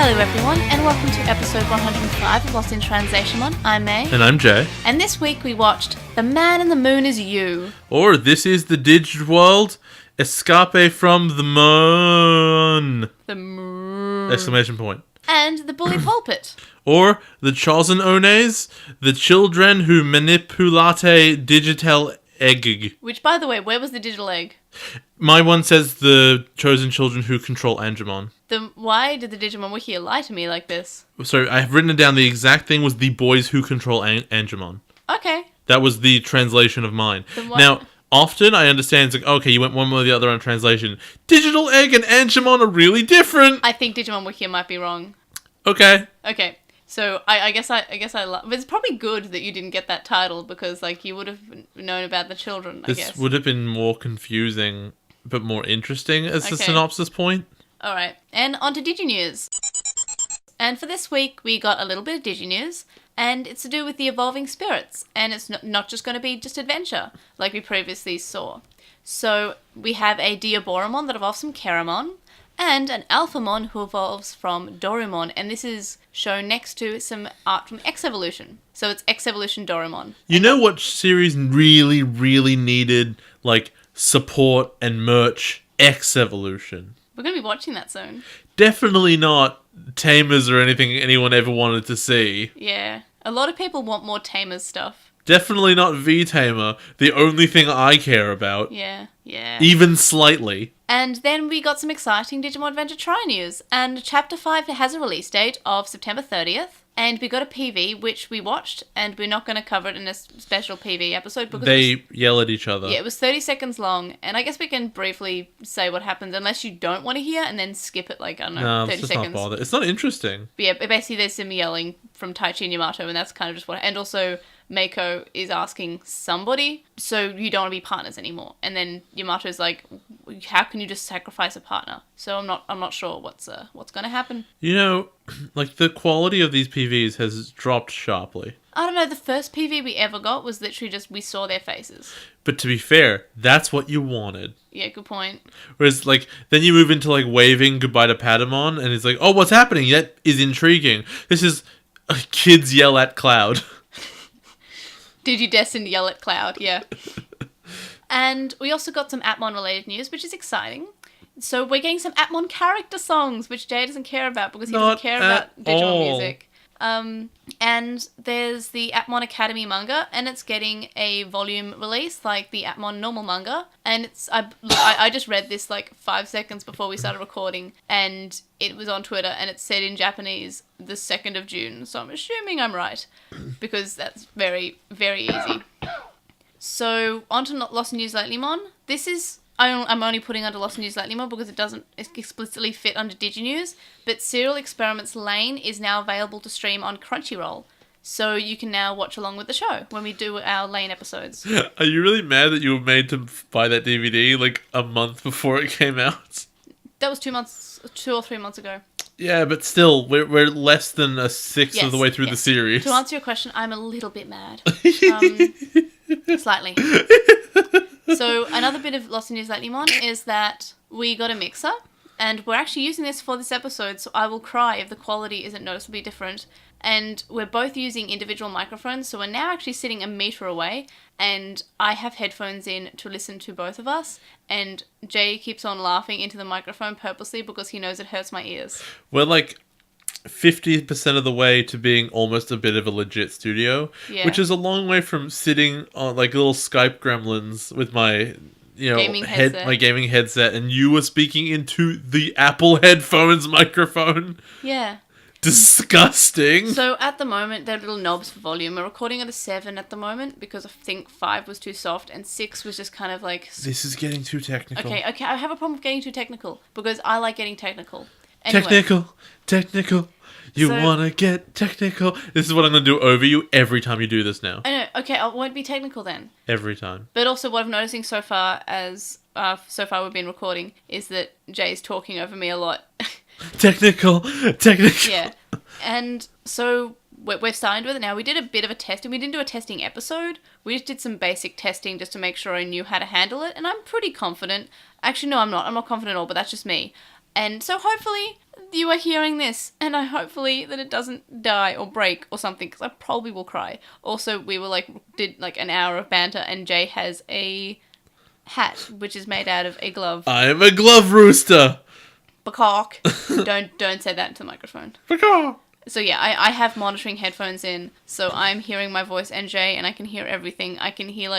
Hello everyone, and welcome to episode 105 of LostinTranslationmon. I'm May. And I'm Jay. And this week we watched The Man in the Moon Is You. Or This is the Dig World, Escape from the Moon! The Moon. Exclamation point. And The Bully Pulpit. Or The Chosen Ones, The Children Who Manipulate Digital Egg. Which, by the way, where was the digital egg? My one says The Chosen Children Who Control Angemon. Why did the Digimon Wiki lie to me like this? So I have written it down. The exact thing was The Boys Who Control Angemon. Okay. That was the translation of mine. Now, often I understand it's like, okay, you went one way or the other on translation. Digital Egg and Angemon are really different. I think Digimon Wiki might be wrong. Okay. Okay. So I guess but it's probably good that you didn't get that title because like you would have known about the children, I guess. This would have been more confusing but more interesting as the synopsis point. Alright, and on to DigiNews. And for this week, we got a little bit of DigiNews, and it's to do with the evolving spirits, and it's not just going to be just adventure, like we previously saw. So, we have a Diaboromon that evolves from Keramon, and an Alphamon who evolves from Dorumon, and this is shown next to some art from X-Evolution. So it's X-Evolution Dorumon. You know what series really, really needed, like, support and merch? X-Evolution. We're going to be watching that soon. Definitely not Tamers or anything anyone ever wanted to see. Yeah. A lot of people want more Tamers stuff. Definitely not V-Tamer, the only thing I care about. Yeah. Even slightly. And then we got some exciting Digimon Adventure Tri news. And Chapter 5 has a release date of September 30th. And we got a PV, which we watched, and we're not going to cover it in a special PV episode because they yell at each other. Yeah, it was 30 seconds long, and I guess we can briefly say what happens, unless you don't want to hear, and then skip it, like, I don't know, 30 seconds. Not bother. It's not interesting. But yeah, basically there's some yelling from Taichi and Yamato, and that's kind of just what... And also, Meiko is asking somebody, so you don't want to be partners anymore. And then Yamato's like, how can you just sacrifice a partner? So I'm not sure what's going to happen. You know, like, the quality of these PVs has dropped sharply. I don't know, the first PV we ever got was literally just we saw their faces. But to be fair, that's what you wanted. Yeah, good point. Whereas, like, then you move into, like, waving goodbye to Patamon, and it's like, oh, what's happening? That is intriguing. This is kids yell at Cloud. Digidestined yell at Cloud, yeah. And we also got some Atmon-related news, which is exciting. So we're getting some Atmon character songs, which Jay doesn't care about because he doesn't care about Digimon music. And there's the Atmon Academy manga, and it's getting a volume release, like the Atmon normal manga. And it's I just read this like 5 seconds before we started recording, and it was on Twitter, and it said in Japanese the 2nd of June. So I'm assuming I'm right, because that's very, very easy. So on to LostinNewsLatelymon. This is... I'm only putting under LostinNewsLatelymon because it doesn't explicitly fit under DigiNews, but Serial Experiments Lane is now available to stream on Crunchyroll. So you can now watch along with the show when we do our Lane episodes. Are you really mad that you were made to buy that DVD like a month before it came out? That was 2 or 3 months ago. Yeah, but still, we're less than a sixth of the way through the series. To answer your question, I'm a little bit mad. Slightly. So another bit of LostinNewsLatelymon is that we got a mixer, and we're actually using this for this episode, so I will cry if the quality isn't noticeably different. And we're both using individual microphones, so we're now actually sitting a meter away, and I have headphones in to listen to both of us, and Jay keeps on laughing into the microphone purposely because he knows it hurts my ears. We're like 50% of the way to being almost a bit of a legit studio, which is a long way from sitting on like little Skype gremlins with my gaming headset, and you were speaking into the Apple headphones microphone. Yeah. Disgusting. So at the moment, they're little knobs for volume. We're recording at a 7 at the moment because I think 5 was too soft and 6 was just kind of like... This is getting too technical. Okay, I have a problem with getting too technical because I like getting technical. Anyway. Technical. You want to get technical. This is what I'm going to do over you every time you do this now. I know. Okay, I won't be technical then. Every time. But also what I'm noticing so far we've been recording is that Jay's talking over me a lot. Technical. Yeah. And so we're starting with it now. We did a bit of a testing. We didn't do a testing episode. We just did some basic testing just to make sure I knew how to handle it. And I'm pretty confident. Actually, no, I'm not. I'm not confident at all, but that's just me. And so hopefully you are hearing this, and I hopefully that it doesn't die or break or something, because I probably will cry. Also, we were did an hour of banter, and Jay has a hat which is made out of a glove. I'm a glove rooster. Peacock. Don't say that into the microphone. Peacock. So yeah, I have monitoring headphones in, so I'm hearing my voice and Jay, and I can hear everything. I can hear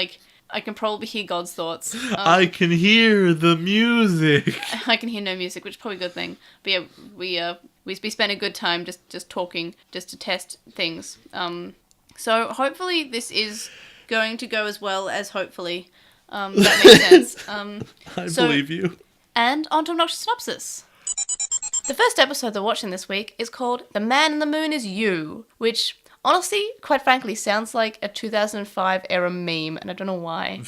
I can probably hear God's thoughts. I can hear the music. I can hear no music, which is probably a good thing. But yeah, we spent a good time just talking, just to test things. So hopefully this is going to go as well as hopefully. That makes sense. I believe you. And on to Obnoxious Synopsis. The first episode they're watching this week is called The Man in the Moon Is You, which honestly, quite frankly, sounds like a 2005 era meme, and I don't know why.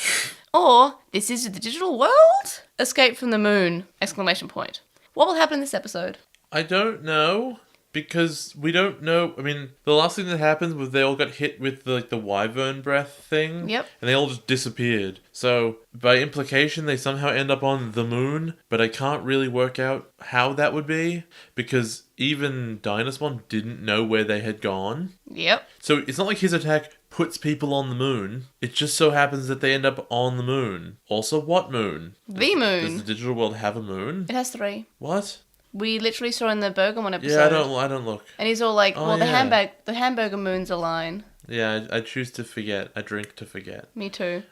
Or, this is the digital world? Escape from the moon! ! What will happen in this episode? I don't know, because we don't know. I mean, the last thing that happened was they all got hit with the wyvern breath thing. Yep. And they all just disappeared. So, by implication, they somehow end up on the moon, but I can't really work out how that would be, because even Dynasmon didn't know where they had gone. Yep. So, it's not like his attack puts people on the moon. It just so happens that they end up on the moon. Also, what moon? The moon. Does the digital world have a moon? It has 3. What? We literally saw in the Bergamon episode. Yeah, I don't look. And he's all like, the hamburger moon's a line. Yeah, I choose to forget. I drink to forget. Me too.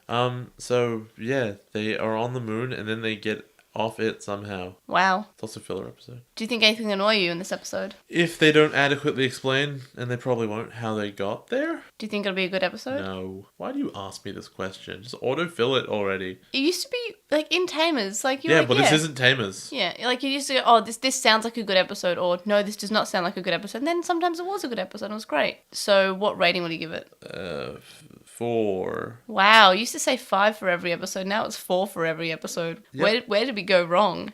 So, yeah, they are on the moon, and then they get off it somehow. Wow. It's also a filler episode. Do you think anything will annoy you in this episode? If they don't adequately explain, and they probably won't, how they got there? Do you think it'll be a good episode? No. Why do you ask me this question? Just autofill it already. It used to be, in Tamers. This isn't Tamers. Yeah, you used to go, oh, this sounds like a good episode, or no, this does not sound like a good episode. And then sometimes it was a good episode, and it was great. So what rating would you give it? 4. Wow, you used to say 5 for every episode. Now it's 4 for every episode. Yep. Where did we go wrong?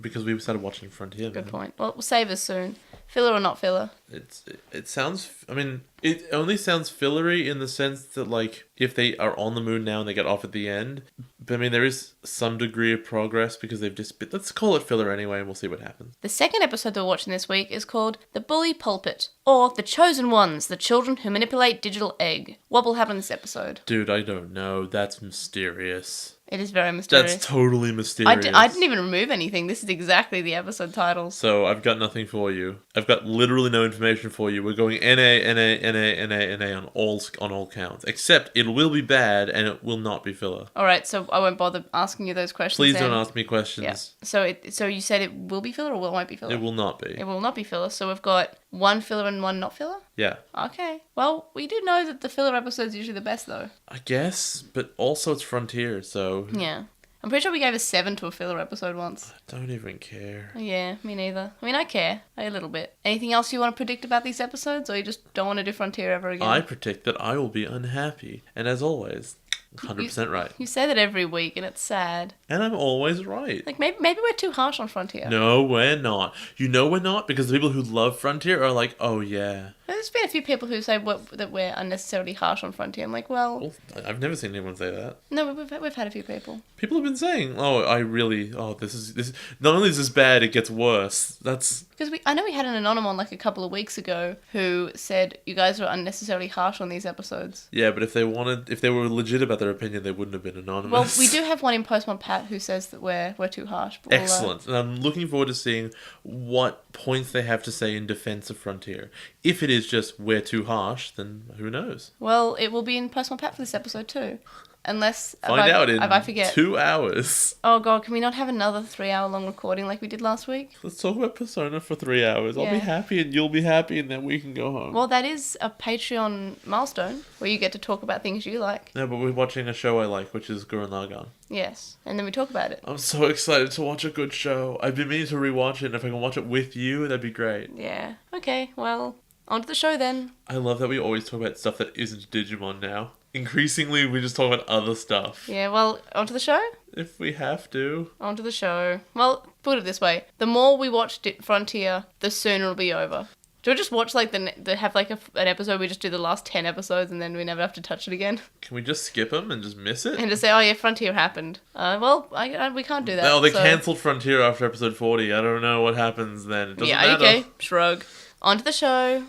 Because we started watching Frontier. Good point. Well, we'll save us soon. Filler or not filler? It sounds... I mean, it only sounds fillery in the sense that, if they are on the moon now and they get off at the end. But, I mean, there is some degree of progress because they've just... Let's call it filler anyway and we'll see what happens. The second episode that we're watching this week is called The Bully Pulpit, or The Chosen Ones, the Children Who Manipulate Digital Egg. What will happen in this episode? Dude, I don't know. That's mysterious. It is very mysterious. That's totally mysterious. I didn't even remove anything. This is exactly the episode title. So I've got nothing for you. I've got literally no information for you. We're going NA on all counts. Except it will be bad and it will not be filler. Alright, so I won't bother asking you those questions. Please don't ask me questions. Yeah. So you said it will be filler or it won't be filler? It will not be. It will not be filler. So we've got 1 filler and 1 not filler? Yeah. Okay. Well, we do know that the filler episode's usually the best though. I guess, but also it's Frontier, so... Yeah. I'm pretty sure we gave a 7 to a filler episode once. I don't even care. Yeah, me neither. I mean, I care. A little bit. Anything else you want to predict about these episodes, or you just don't want to do Frontier ever again? I predict that I will be unhappy. And as always, 100% right. You say that every week, and it's sad. And I'm always right. Maybe we're too harsh on Frontier. No, we're not. You know we're not, because the people who love Frontier are like, oh yeah. There's been a few people who say that we're unnecessarily harsh on Frontier. I'm like, well... I've never seen anyone say that. No, we've had a few people. People have been saying, this is... Not only is this bad, it gets worse. That's... Because I know we had an Anonymon a couple of weeks ago who said you guys were unnecessarily harsh on these episodes. Yeah, but if they were legit about their opinion, they wouldn't have been anonymous. Well, we do have one in Postmon Pat who says that we're too harsh. But excellent. And I'm looking forward to seeing what points they have to say in defense of Frontier. If it is just we're too harsh, then who knows? Well, it will be in Postmon Pat for this episode too. Unless... Find out in I forget. 2 hours. Oh god, can we not have another 3-hour long recording like we did last week? Let's talk about Persona for 3 hours. Yeah. I'll be happy and you'll be happy and then we can go home. Well, that is a Patreon milestone where you get to talk about things you like. No, but we're watching a show I like, which is Gurren Lagann. Yes, and then we talk about it. I'm so excited to watch a good show. I've been meaning to rewatch it, and if I can watch it with you, that'd be great. Yeah. Okay, well, on to the show then. I love that we always talk about stuff that isn't Digimon now. Increasingly, we just talk about other stuff. Yeah, well, on to the show? If we have to. On to the show. Well, put it this way. The more we watch Frontier, the sooner it'll be over. Do we just watch like have like an episode we just do the last 10 episodes and then we never have to touch it again? Can we just skip them and just miss it? And just say, oh yeah, Frontier happened. Well, we can't do that. No, they cancelled Frontier after episode 40. I don't know what happens then. It doesn't matter. Okay. Shrug. On to the show.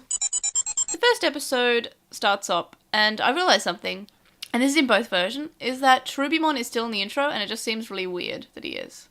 The first episode starts up and I realised something, and this is in both versions, is that Cherubimon is still in the intro and it just seems really weird that he is.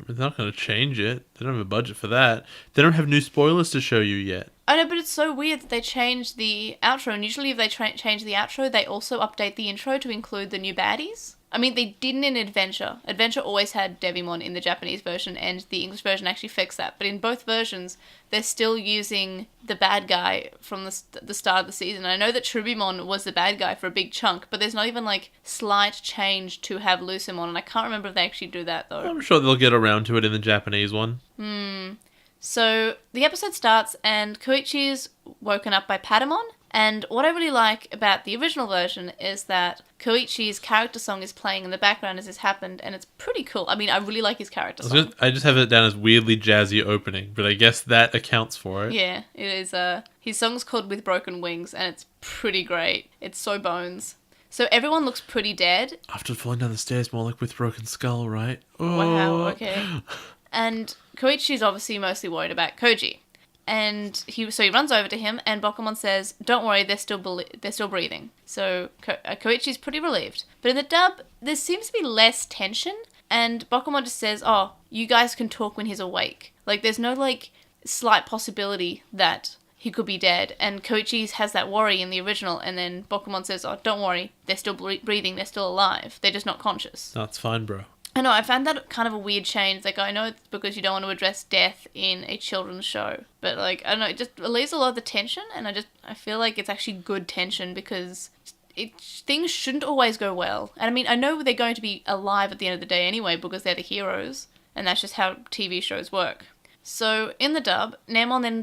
They're not going to change it. They don't have a budget for that. They don't have new spoilers to show you yet. I know, but it's so weird that they changed the outro. And usually if they change the outro, they also update the intro to include the new baddies. I mean, they didn't in Adventure. Adventure always had Devimon in the Japanese version, and the English version actually fixed that. But in both versions, they're still using the bad guy from the start of the season. I know that Cherubimon was the bad guy for a big chunk, but there's not even, like, slight change to have Lucemon, and I can't remember if they actually do that, though. I'm sure they'll get around to it in the Japanese one. So, the episode starts, and Koichi's woken up by Patamon. And what I really like about the original version is that Koichi's character song is playing in the background as this happened, and it's pretty cool. I mean, I really like his character song. I just have it down as weirdly jazzy opening, but I guess that accounts for it. Yeah, it is. His song's called With Broken Wings, and it's pretty great. It's so bones. So everyone looks pretty dead. After falling down the stairs, more like with broken skull, right? Oh. Wow, okay. And Koichi's obviously mostly worried about Koji. And he runs over to him, and Bokumon says, "Don't worry, they're still breathing." So Koichi's pretty relieved. But in the dub, there seems to be less tension, and Bokumon just says, "Oh, you guys can talk when he's awake." Like, there's no, like, slight possibility that he could be dead. And Koichi has that worry in the original, and then Bokumon says, "Oh, don't worry, they're still breathing, they're still alive. They're just not conscious." That's fine, bro. I know, I found that kind of a weird change. Like, I know it's because you don't want to address death in a children's show. But, like, I don't know, it just relieves a lot of the tension, and I feel like it's actually good tension because things shouldn't always go well. And I mean, I know they're going to be alive at the end of the day anyway because they're the heroes, and that's just how TV shows work. So, in the dub, Namon then,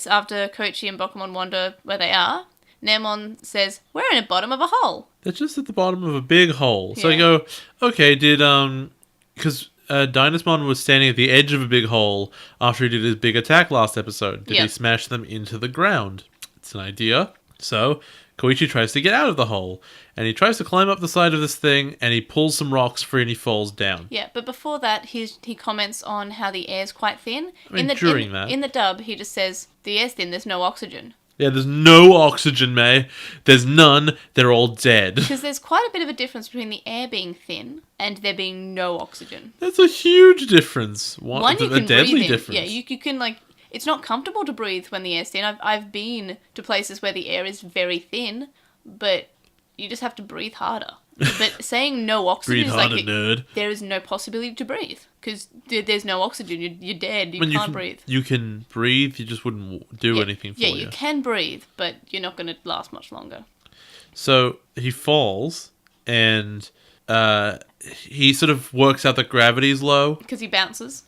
after Koichi and Bokumon wonder where they are, Namon says, "We're in the bottom of a hole." They're just at the bottom of a big hole. So I go, okay, because Dynasmon was standing at the edge of a big hole after he did his big attack last episode. Did he smash them into the ground? It's an idea. So Koichi tries to get out of the hole, and he tries to climb up the side of this thing, and he pulls some rocks free and he falls down. Yeah, but before that, he comments on how the air's quite thin. In the dub, he just says, "The air's thin, there's no oxygen." Yeah, there's no oxygen, May. There's none. They're all dead. Because there's quite a bit of a difference between the air being thin and there being no oxygen. That's a huge difference. One you can breathe in. Yeah, you can, like... It's not comfortable to breathe when the air's thin. I've been to places where the air is very thin, but you just have to breathe harder. But saying no oxygen is like... nerd. There is no possibility to breathe. Because there's no oxygen. You're dead. You can't breathe. You can breathe. You just wouldn't do anything for you. Yeah, you can breathe, but you're not going to last much longer. So he falls, and he sort of works out that gravity is low. Because he bounces.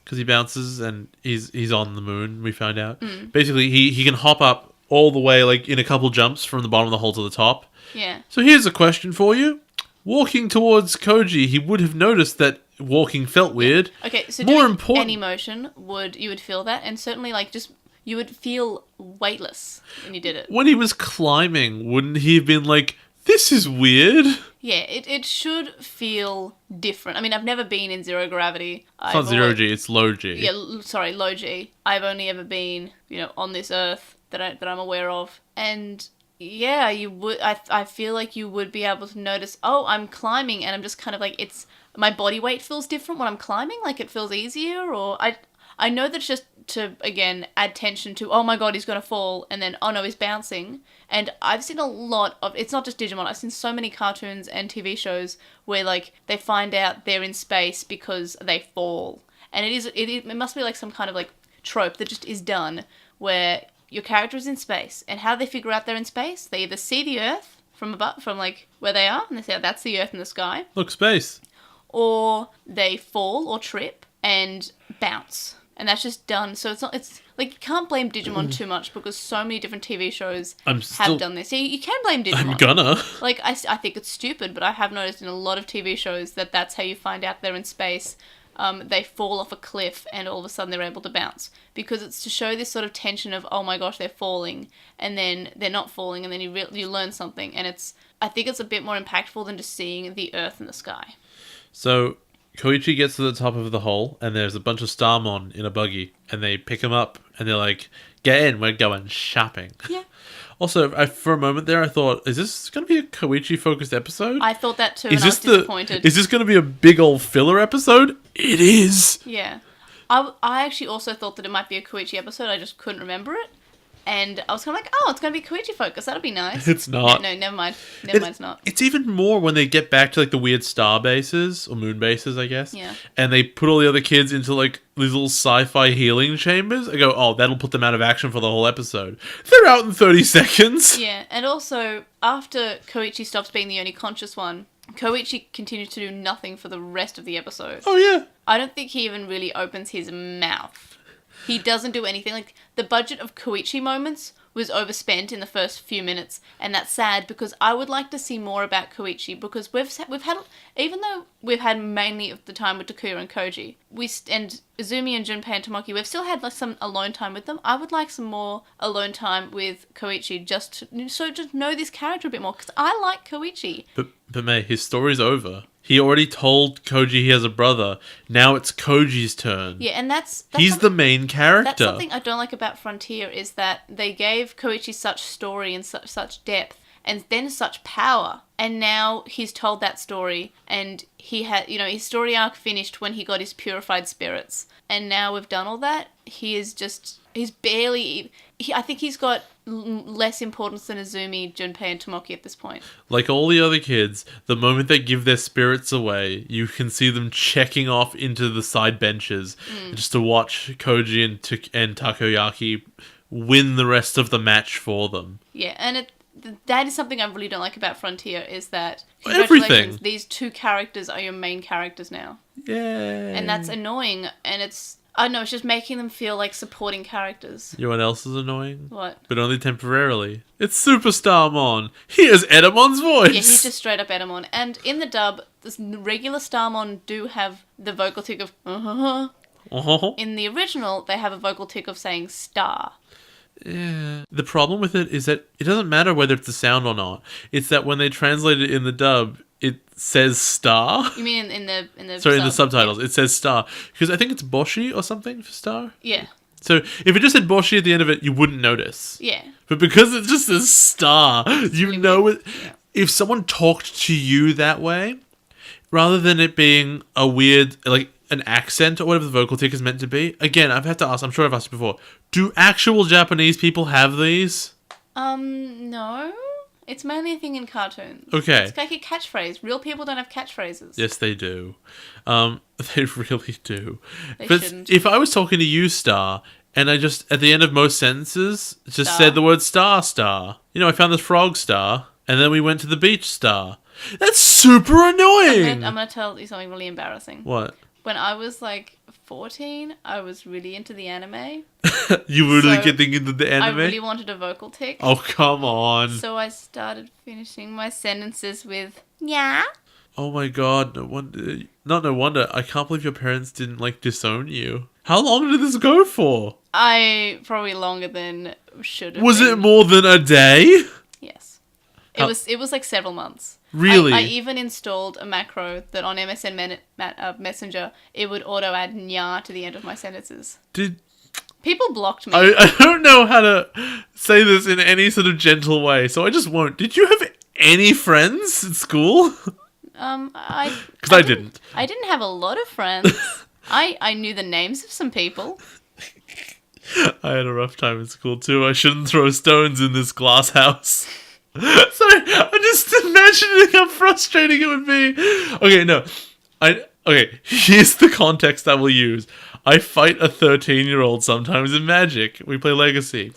And he's on the moon, we find out. Basically, he can hop up all the way, like, in a couple jumps from the bottom of the hole to the top. Yeah. So here's a question for you. Walking towards Koji, he would have noticed that walking felt weird. Okay, so doing any motion, you would feel that, and certainly, like, just, you would feel weightless when you did it. When he was climbing, wouldn't he have been like, this is weird? Yeah, it should feel different. I mean, I've never been in zero gravity. It's not zero G, it's low G. Yeah, sorry, low G. I've only ever been, on this earth that I'm aware of, and... Yeah, you would. I feel like you would be able to notice, oh, I'm climbing, and I'm just kind of like, my body weight feels different when I'm climbing, like it feels easier, or I know that's just to, again, add tension to, oh my god, he's gonna fall, and then, oh no, he's bouncing. And I've seen a lot of, it's not just Digimon, I've seen so many cartoons and TV shows where, like, they find out they're in space because they fall. And it must be like some kind of, like, trope that just is done, where your character is in space, and how do they figure out they're in space? They either see the Earth from above, from like where they are, and they say, oh, that's the Earth in the sky. Look, space. Or they fall or trip and bounce, and that's just done. So it's like, you can't blame Digimon too much because so many different TV shows have done this. Yeah, you can blame Digimon. I'm gonna. Like, I think it's stupid, but I have noticed in a lot of TV shows that that's how you find out they're in space. they fall off a cliff and all of a sudden they're able to bounce. Because it's to show this sort of tension of, oh my gosh, they're falling, and then they're not falling, and then you learn something. And I think it's a bit more impactful than just seeing the earth and the sky. So Koichi gets to the top of the hole, and there's a bunch of Starmon in a buggy, and they pick him up, and they're like, get in, we're going shopping. Yeah. Also, for a moment there, I thought, is this going to be a Koichi-focused episode? I thought that too, and I was disappointed. Is this going to be a big old filler episode? It is! Yeah. I actually also thought that it might be a Koichi episode, I just couldn't remember it. And I was kind of like, oh, it's going to be Koichi focus. That'll be nice. It's not. No, never mind. It's not. It's even more when they get back to like the weird star bases or moon bases, I guess. Yeah. And they put all the other kids into like these little sci-fi healing chambers. I go, oh, that'll put them out of action for the whole episode. They're out in 30 seconds. Yeah. And also, after Koichi stops being the only conscious one, Koichi continues to do nothing for the rest of the episode. Oh, yeah. I don't think he even really opens his mouth. He doesn't do anything. Like, the budget of Koichi moments was overspent in the first few minutes, and that's sad because I would like to see more about Koichi, because we've had, even though we've had mainly of the time with Takuya and Koji, and Izumi and Junpei and Tomoki, we've still had like some alone time with them. I would like some more alone time with Koichi, just know this character a bit more, because I like Koichi. But May, his story's over. He already told Koji he has a brother. Now it's Koji's turn. Yeah, and that's he's the main character. That's something I don't like about Frontier, is that they gave Koichi such story and such depth, and then such power. And now he's told that story, and he had, his story arc finished when he got his purified spirits. And now we've done all that. He's barely. I think he's got less importance than Izumi, Junpei, and Tomoki at this point. Like all the other kids, the moment they give their spirits away, you can see them checking off into the side benches just to watch Koji and Takoyaki win the rest of the match for them. Yeah, and that is something I really don't like about Frontier, is that everything. These two characters are your main characters now. Yay. And that's annoying, and I don't know, it's just making them feel like supporting characters. You know what else is annoying? What? But only temporarily. It's Superstarmon. He has Etemon's voice. Yeah, he's just straight up Etemon. And in the dub, the regular Starmon do have the vocal tick of In the original, they have a vocal tick of saying star. Yeah. The problem with it is that it doesn't matter whether it's a sound or not. It's that when they translate it in the dub, it says star. You mean in the Sorry, in the subtitles, it says star. Because I think it's Boshi or something for star. Yeah. So if it just said Boshi at the end of it, you wouldn't notice. Yeah. But because it just says star, you really know it. Yeah. If someone talked to you that way, rather than it being a weird, like an accent or whatever the vocal tick is meant to be. Again, I've had to ask, I'm sure I've asked before, do actual Japanese people have these? No. It's mainly a thing in cartoons. Okay. It's like a catchphrase. Real people don't have catchphrases. Yes, they do. They really do. They but shouldn't. If I was talking to you, Star, and I just, at the end of most sentences, just said the word star. I found this frog star, and then we went to the beach star. That's super annoying! I'm going to tell you something really embarrassing. What? When I was 14, I was really into the anime. You were really getting into the anime? I really wanted a vocal tick. Oh, come on. So I started finishing my sentences with nya. Oh my god, no wonder. I can't believe your parents didn't disown you. How long did this go for? Probably longer than should have. Was it more than a day? Yes. It was several months. Really? I even installed a macro that on MSN Messenger, it would auto-add nya to the end of my sentences. People blocked me. I don't know how to say this in any sort of gentle way, so I just won't. Did you have any friends at school? Because I didn't. I didn't have a lot of friends. I knew the names of some people. I had a rough time in school too. I shouldn't throw stones in this glass house. Sorry, I'm just imagining how frustrating it would be. Okay, no. Okay, here's the context I will use. I fight a 13-year-old sometimes in Magic. We play Legacy.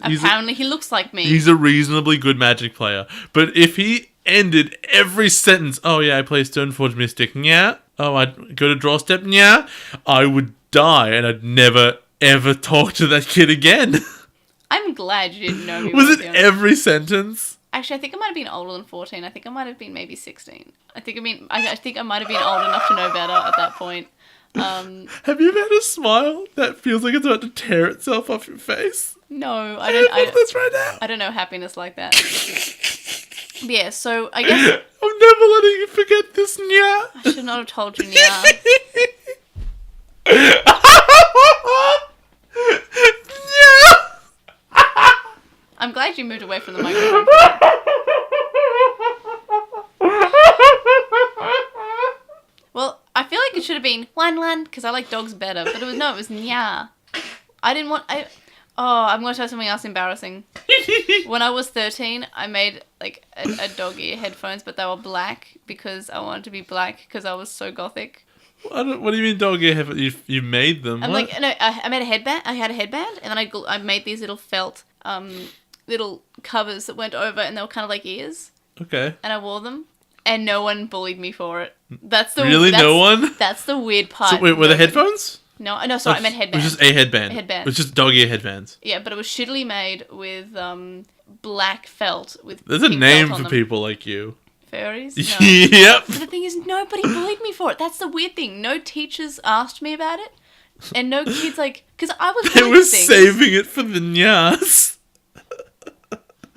Apparently he looks like me. He's a reasonably good Magic player. But if he ended every sentence, oh yeah, I play Stoneforge Mystic, yeah. Oh, I'd go to draw step, yeah. I would die and I'd never, ever talk to that kid again. I'm glad you didn't know me. Was it every sentence? Actually, I think I might have been older than 14. I think I might have been maybe 16. I think I might have been old enough to know better at that point. Have you ever had a smile that feels like it's about to tear itself off your face? No, I don't. This right now. I don't know happiness like that. Yeah, so I guess I'm never letting you forget this, Nya. I should not have told you, Nya. I'm glad you moved away from the microphone. Well, I feel like it should have been Wan because I like dogs better, but it was Nya. I didn't want. I'm going to tell you something else embarrassing. When I was 13, I made like a dog ear headphones, but they were black because I wanted to be black because I was so gothic. What do you mean dog ear headphones? You made them? I made a headband. I had a headband, and then I made these little felt little covers that went over, and they were kind of like ears. Okay. And I wore them, and no one bullied me for it. No one? That's the weird part. So wait, were the headphones? No, sorry, I meant headband. It was just a headband. It was just dog ear headbands. Yeah, but it was shittily made with black felt with. There's a name for people like you. Furries? No. Yep. But the thing is, nobody bullied me for it. That's the weird thing. No teachers asked me about it, and no kids because I was. They were saving it for the Nyas.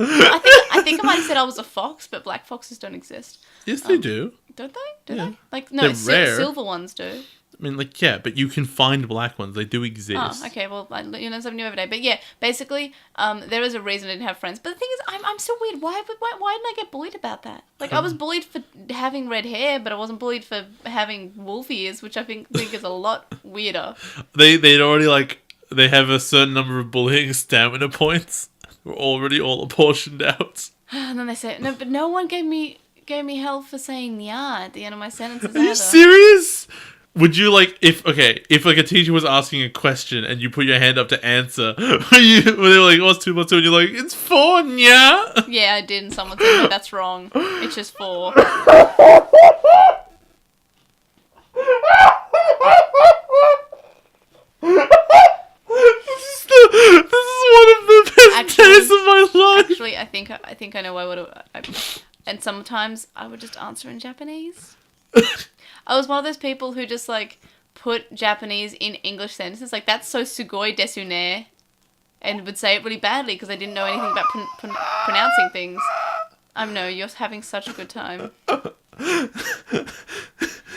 I think I might have said I was a fox, but black foxes don't exist. Yes, they do. Don't they? Do they? Like no, rare. Silver ones do. I mean, like, yeah, but you can find black ones. They do exist. Oh, okay. Well, you know something new every day. But yeah, basically, there is a reason I didn't have friends. But the thing is, I'm so weird. Why didn't I get bullied about that? Like, I was bullied for having red hair, but I wasn't bullied for having wolf ears, which I think is a lot weirder. They'd already, they have a certain number of bullying stamina points. We're already all apportioned out. And then they say, no, but no one gave me hell for saying "yeah" at the end of my sentences. Are you serious? Would you if a teacher was asking a question and you put your hand up to answer, were they were like, what's 2 plus 2? And you're like, it's 4, yeah? Yeah, I did, and someone said, no, that's wrong. It's just 4. This is one of the best days of my life. Actually, I think I know why I would have. And sometimes I would just answer in Japanese. I was one of those people who just put Japanese in English sentences. Like, that's so sugoi desu ne. And would say it really badly because I didn't know anything about pronouncing things. I know, you're having such a good time.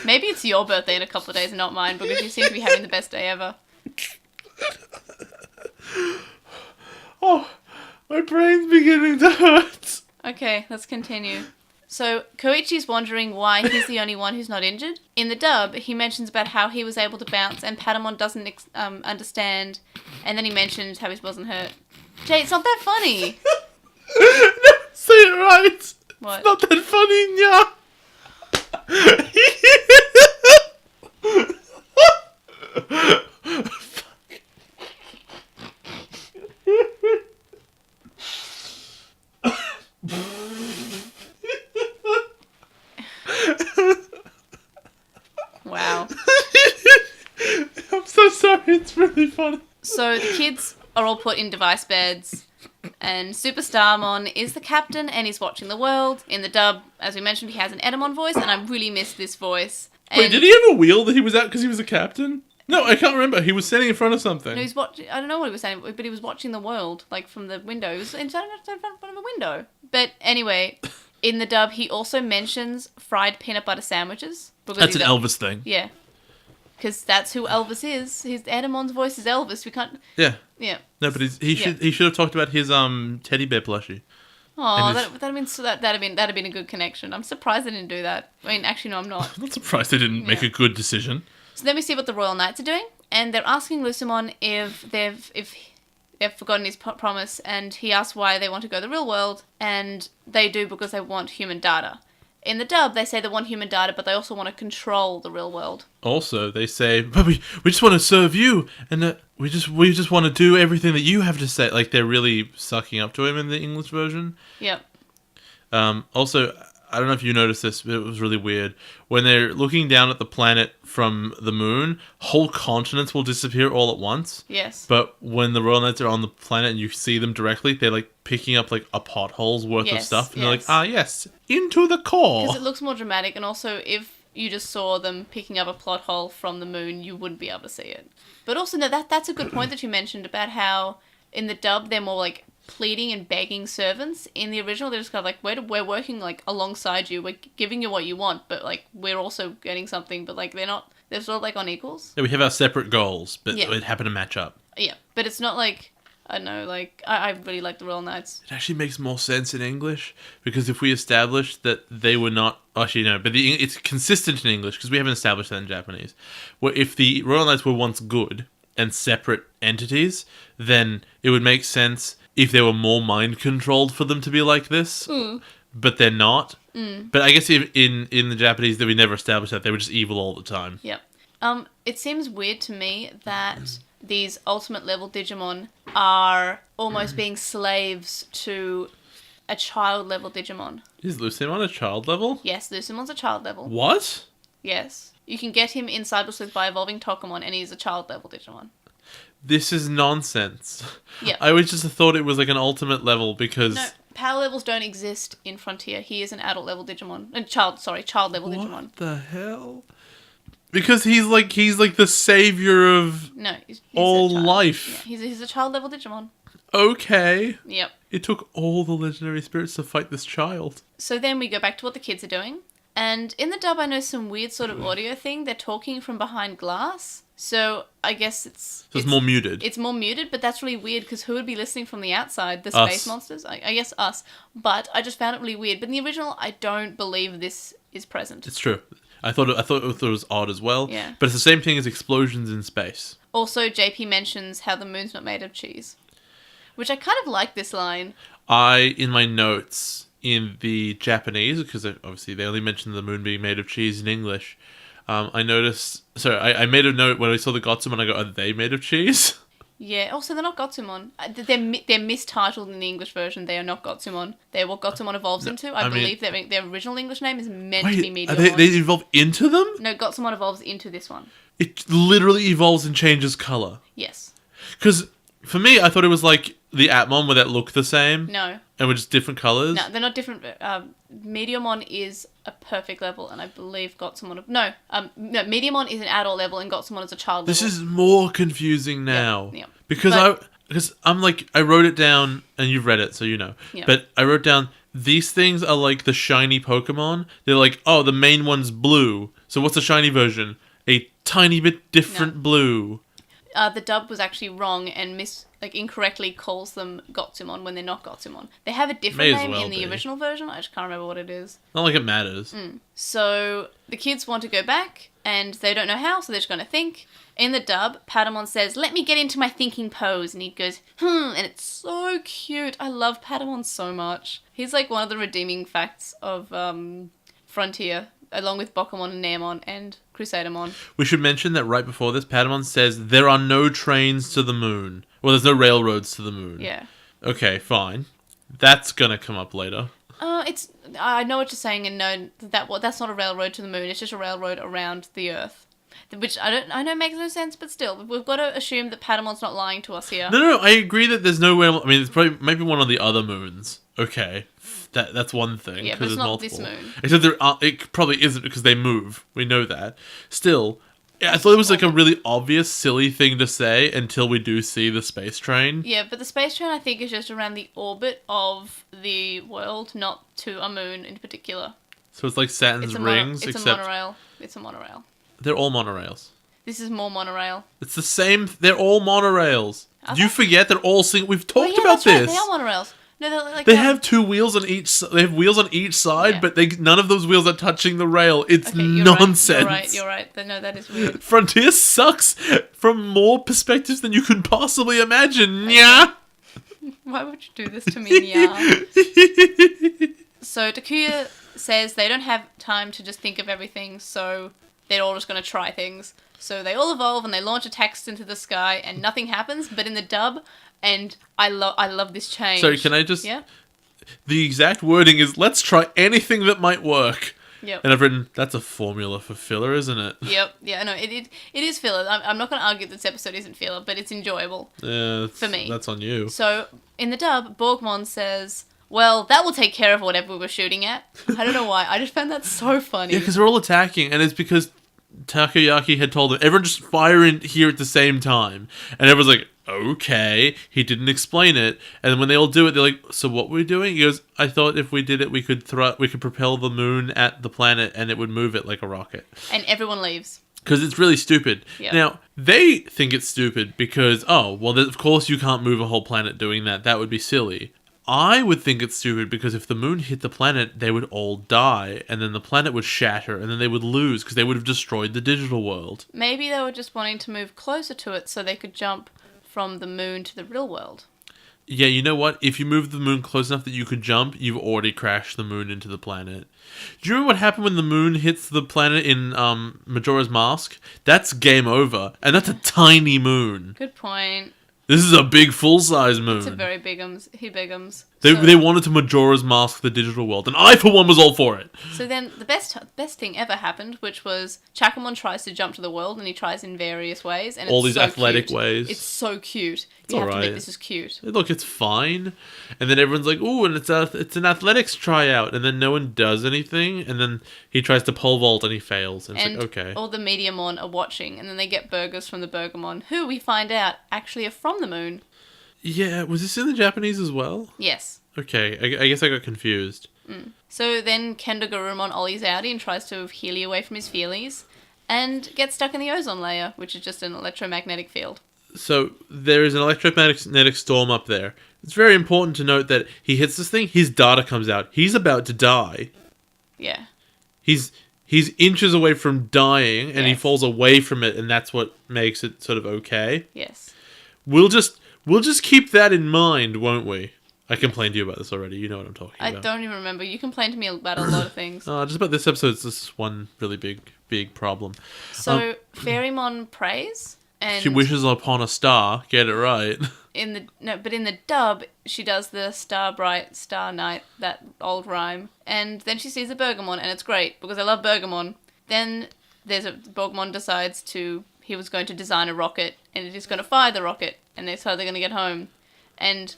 Maybe it's your birthday in a couple of days and not mine because you seem to be having the best day ever. Oh, my brain's beginning to hurt. Okay, let's continue. So, Koichi's wondering why he's the only one who's not injured. In the dub, he mentions about how he was able to bounce and Patamon doesn't understand, and then he mentions how he wasn't hurt. Jay, it's not that funny! No, say it right! What? It's not that funny, yeah! Wow. I'm so sorry, it's really funny. So the kids are all put in device beds, and Superstarmon is the captain and he's watching the world. In the dub, as we mentioned, he has an Etemon voice, and I really miss this voice. And wait, did he have a wheel that he was at because he was a captain? No, I can't remember. He was standing in front of something. No, he's watching. I don't know what he was saying, but he was watching the world, from the window. He was in front of a window. But anyway, in the dub, he also mentions fried peanut butter sandwiches. That's an Elvis thing. Yeah. Because that's who Elvis is. His Etemon's voice is Elvis. We can't... Yeah. Yeah. No, but he should have talked about his teddy bear plushie. Oh, that'd have been a good connection. I'm surprised they didn't do that. I mean, actually, no, I'm not. I'm not surprised they didn't make a good decision. So then we see what the Royal Knights are doing, and they're asking Lucimon if they've forgotten his promise, and he asks why they want to go to the real world, and they do because they want human data. In the dub, they say they want human data, but they also want to control the real world. Also, they say, but we just want to serve you, and we just want to do everything that you have to say. Like, they're really sucking up to him in the English version. Yep. Also, I don't know if you noticed this, but it was really weird. When they're looking down at the planet from the moon, whole continents will disappear all at once. Yes. But when the Royal Knights are on the planet and you see them directly, they're picking up a pothole's worth of stuff. And they're yes, into the core. Because it looks more dramatic. And also, if you just saw them picking up a plot hole from the moon, you wouldn't be able to see it. But also, no, that's a good point that you mentioned about how in the dub they're more like pleading and begging servants. In the original, they're just kind of like, we're working like alongside you, we're giving you what you want, but like we're also getting something, but like they're sort of like on equals. Yeah, we have our separate goals, but it happened to match up. Yeah, but it's not like, I don't know, like, I really like the Royal Knights. It actually makes more sense in English, because if we establish that they were not... Actually, no, but it's consistent in English, because we haven't established that in Japanese. Where if the Royal Knights were once good and separate entities, then it would make sense if they were more mind-controlled for them to be like this. But they're not. But I guess in the Japanese, that we never established that. They were just evil all the time. Yep. It seems weird to me that these ultimate level Digimon are almost being slaves to a child level Digimon. Is LostinTranslationmon a child level? Yes, LostinTranslationmon's a child level. What? Yes. You can get him in Cyberswift by evolving Tokamon, and he's a child level Digimon. This is nonsense. Yeah. I always just thought it was like an ultimate level because... No, power levels don't exist in Frontier. He is an adult level Digimon. Child level Digimon. What the hell? Because he's like the savior of he's all life. Yeah, he's a child level Digimon. Okay. Yep. It took all the legendary spirits to fight this child. So then we go back to what the kids are doing. And in the dub, I know some weird sort of audio thing. They're talking from behind glass. So I guess it's more muted. It's more muted, but that's really weird because who would be listening from the outside? The space monsters? I guess us. But I just found it really weird. But in the original, I don't believe this is present. It's true. I thought it was odd as well. Yeah. But it's the same thing as explosions in space. Also, JP mentions how the moon's not made of cheese. Which I kind of like this line. In my notes in the Japanese, because obviously they only mentioned the moon being made of cheese in English, I noticed... Sorry, I made a note when I saw the Gotsumon, I go, are they made of cheese? Yeah, also they're not Gotsumon. They're mistitled in the English version. They are not Gotsumon. They're what Gotsumon evolves into. I believe their original English name is meant to be Meteormon. They evolve into them? No, Gotsumon evolves into this one. It literally evolves and changes colour. Yes. Because for me, I thought it was like the Etemon where that looked the same. No. And were just different colours. No, they're not different. Meteormon is a perfect level, and I believe Gotsumon... No, Meteormon is an adult level, and Gotsumon is a child level. This is more confusing now. Yep. Because I'm like, I wrote it down, and you've read it, so you know. Yep. But I wrote down, these things are like the shiny Pokemon. They're like, oh, the main one's blue. So what's the shiny version? A tiny bit different blue. The dub was actually wrong and incorrectly calls them Gotsumon when they're not Gotsumon. They have a different name in the original version. I just can't remember what it is. Not like it matters. So the kids want to go back and they don't know how, so they're just going to think. In the dub, Patamon says, "Let me get into my thinking pose," and he goes, and it's so cute. I love Patamon so much. He's like one of the redeeming facts of Frontier, along with Bokamon and Naemon and Crusadermon. We should mention that right before this, Patamon says, there are no trains to the moon. Well, there's no railroads to the moon. Yeah. Okay, fine. That's gonna come up later. I know what you're saying, and no, that's not a railroad to the moon. It's just a railroad around the Earth. Which I know makes no sense, but still, we've got to assume that Patamon's not lying to us here. No, I agree that there's no way... I mean, it's probably maybe one of the other moons. Okay, that's one thing. Yeah, but it's not multiple. this moon. Except it probably isn't because they move. We know that. Still, I thought it was like a really obvious, silly thing to say until we do see the space train. Yeah, but the space train, I think, is just around the orbit of the world, not to a moon in particular. So it's like Saturn's rings, except... a monorail. It's a monorail. They're all monorails. This is more monorail. It's the same... They're all monorails. Do you forget they're all... We've talked about this. Right. They are monorails. No, they're like... They have two wheels on each... They have wheels on each side, but none of those wheels are touching the rail. It's nonsense. You're right. No, that is weird. Frontier sucks from more perspectives than you can possibly imagine. Yeah. Why would you do this to me, yeah? So Takuya says they don't have time to just think of everything, so they're all just going to try things. So they all evolve and they launch attacks into the sky and nothing happens, but in the dub, and I love this change. Sorry, can I just... Yeah? The exact wording is, let's try anything that might work. Yep. And I've written, that's a formula for filler, isn't it? Yep. Yeah, no, it is filler. I'm not going to argue that this episode isn't filler, but it's enjoyable for me. That's on you. So, in the dub, Borgmon says, well, that will take care of whatever we were shooting at. I don't know why. I just found that so funny. Yeah, because they're all attacking, and it's because Takoyaki had told them, everyone just fire in here at the same time. And everyone's like, okay. He didn't explain it. And then when they all do it, they're like, so what were we doing? He goes, I thought if we did it, we could propel the moon at the planet, and it would move it like a rocket. And everyone leaves. Because it's really stupid. Yep. Now, they think it's stupid because, of course you can't move a whole planet doing that. That would be silly. I would think it's stupid because if the moon hit the planet, they would all die, and then the planet would shatter, and then they would lose because they would have destroyed the digital world. Maybe they were just wanting to move closer to it so they could jump from the moon to the real world. Yeah, you know what? If you move the moon close enough that you could jump, you've already crashed the moon into the planet. Do you remember what happened when the moon hits the planet in Majora's Mask? That's game over, and that's a tiny moon. Good point. This is a big full-size moon. It's a very bigums. He bigums. They wanted to Majora's Mask the digital world, and I, for one, was all for it. So then the best thing ever happened, which was Chacomon tries to jump to the world, and he tries in various ways. And all it's these athletic ways. It's so cute. You have to admit this is cute. Look, it's fine. And then everyone's like, ooh, and it's an athletics tryout. And then no one does anything. And then he tries to pole vault, and he fails. And it's like, okay. All the Mediamon are watching, and then they get burgers from the Burgermon, who we find out actually are from the moon. Yeah, was this in the Japanese as well? Yes. Okay, I guess I got confused. So then Kendo Garurumon ollies out and tries to healy away from his feelies and gets stuck in the ozone layer, which is just an electromagnetic field. So there is an electromagnetic storm up there. It's very important to note that he hits this thing, his data comes out. He's about to die. Yeah. He's inches away from dying, and he falls away from it, and that's what makes it sort of okay. Yes. We'll just keep that in mind, won't we? I complained to you about this already. You know what I'm talking about. I don't even remember. You complained to me about a lot of things. Just about this episode, it's just one really big problem. So, Fairymon prays, and she wishes upon a star. Get it right. But in the dub, she does the star bright, star night, that old rhyme. And then she sees a Bergamon, and it's great, because I love Bergamon. Then Bergamon decides he was going to design a rocket, and it is going to fire the rocket, and that's how they're going to get home. And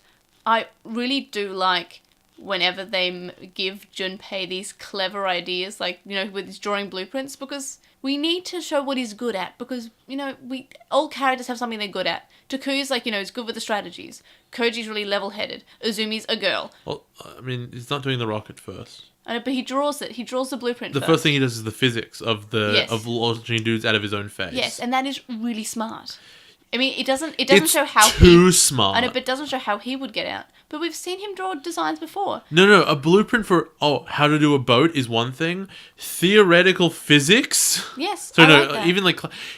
I really do like whenever they give Junpei these clever ideas, like, with his drawing blueprints, because we need to show what he's good at, because, all characters have something they're good at. Takuya's is good with the strategies. Koji's really level-headed. Uzumi's a girl. Well, I mean, he's not doing the rocket first. I know, but he draws it. He draws the blueprint first. The first thing he does is the physics of launching dudes out of his own face. Yes, and that is really smart. I mean, it doesn't show how too smart. I know, but it doesn't show how he would get out. But we've seen him draw designs before. No, a blueprint for how to do a boat is one thing. Theoretical physics. Yes, so I like that. Even